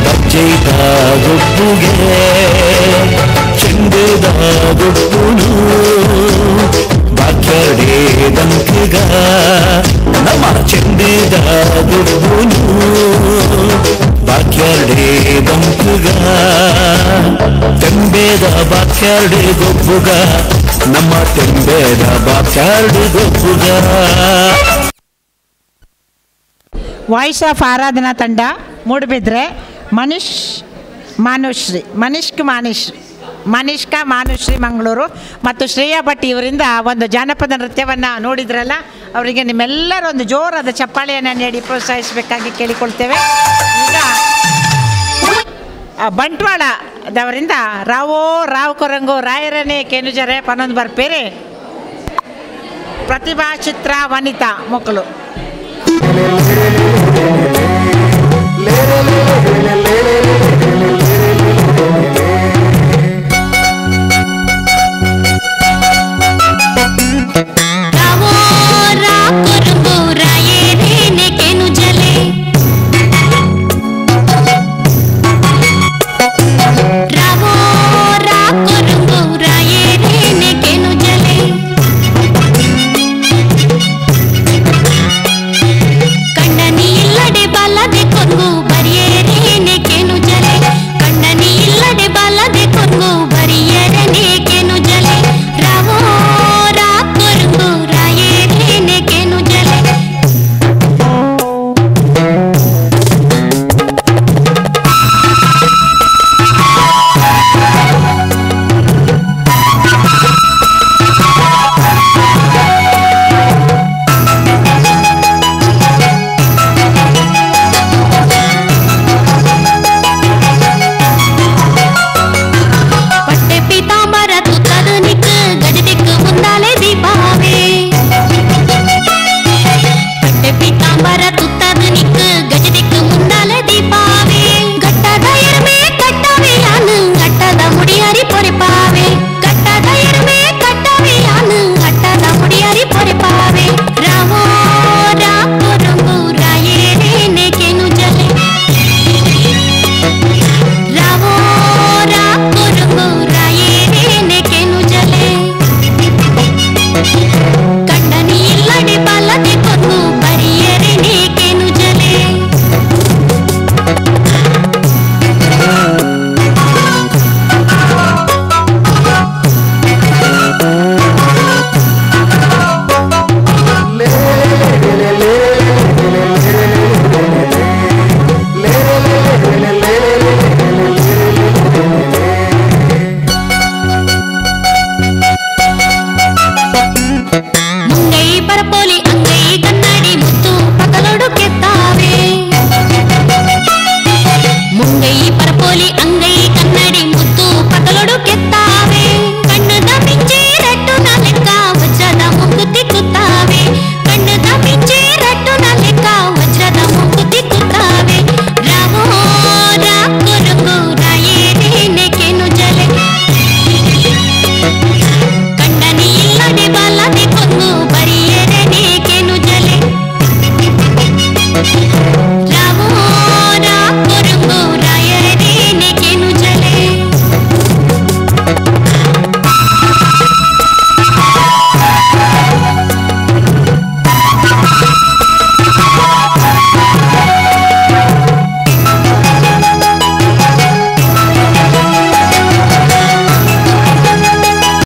ಬಜ್ಜೈದ ಗೊಬ್ಬುಗೆ ಚೆಂಡುದ ಗೊಬ್ಬುನು ಬಾಕ್ಯಾರ್ಡೆ ದಂಕಗ ನಮ್ಮ ಚೆಂಡುದ ಗೊಬ್ಬುನು ಬಾಕ್ಯಾರ್ಡೆ ದಂಕಗ ತೆಂಬೇದ ಬಾಕ್ಯಾರ್ಡೆ ಗೊಬ್ಬುಗ ನಮ್ಮ ತೆಂಬೇದ ಬಾಕ್ಯಾರ್ಡೆ ಗೊಬ್ಬುಗ. ವಾಯ್ಸ್ ಆಫ್ ಆರಾಧನಾ ತಂಡ ಮೂಡುಬಿದ್ರೆ ಮನಿಷ್ಕಾ ಮಾನುಶ್ರೀ ಮಂಗಳೂರು ಮತ್ತು ಶ್ರೇಯಾ ಭಟ್ ಇವರಿಂದ ಒಂದು ಜಾನಪದ ನೃತ್ಯವನ್ನು ನೋಡಿದ್ರಲ್ಲ, ಅವರಿಗೆ ನಿಮ್ಮೆಲ್ಲರ ಒಂದು ಜೋರಾದ ಚಪ್ಪಾಳೆಯನ್ನು ನೀಡಿ ಪ್ರೋತ್ಸಾಹಿಸಬೇಕಾಗಿ ಕೇಳಿಕೊಳ್ತೇವೆ. ಈಗ ಬಂಟ್ವಾಳದವರಿಂದ ರಾವ್ ಕೊರಂಗು ರಾಯರನೇ ಕೆನುಜರೆ ಪನ್ನೊಂದು ಬರ್ಪೇರೆ ಪ್ರತಿಭಾ ಚಿತ್ರ ವನಿತಾ ಮಕ್ಕಳು.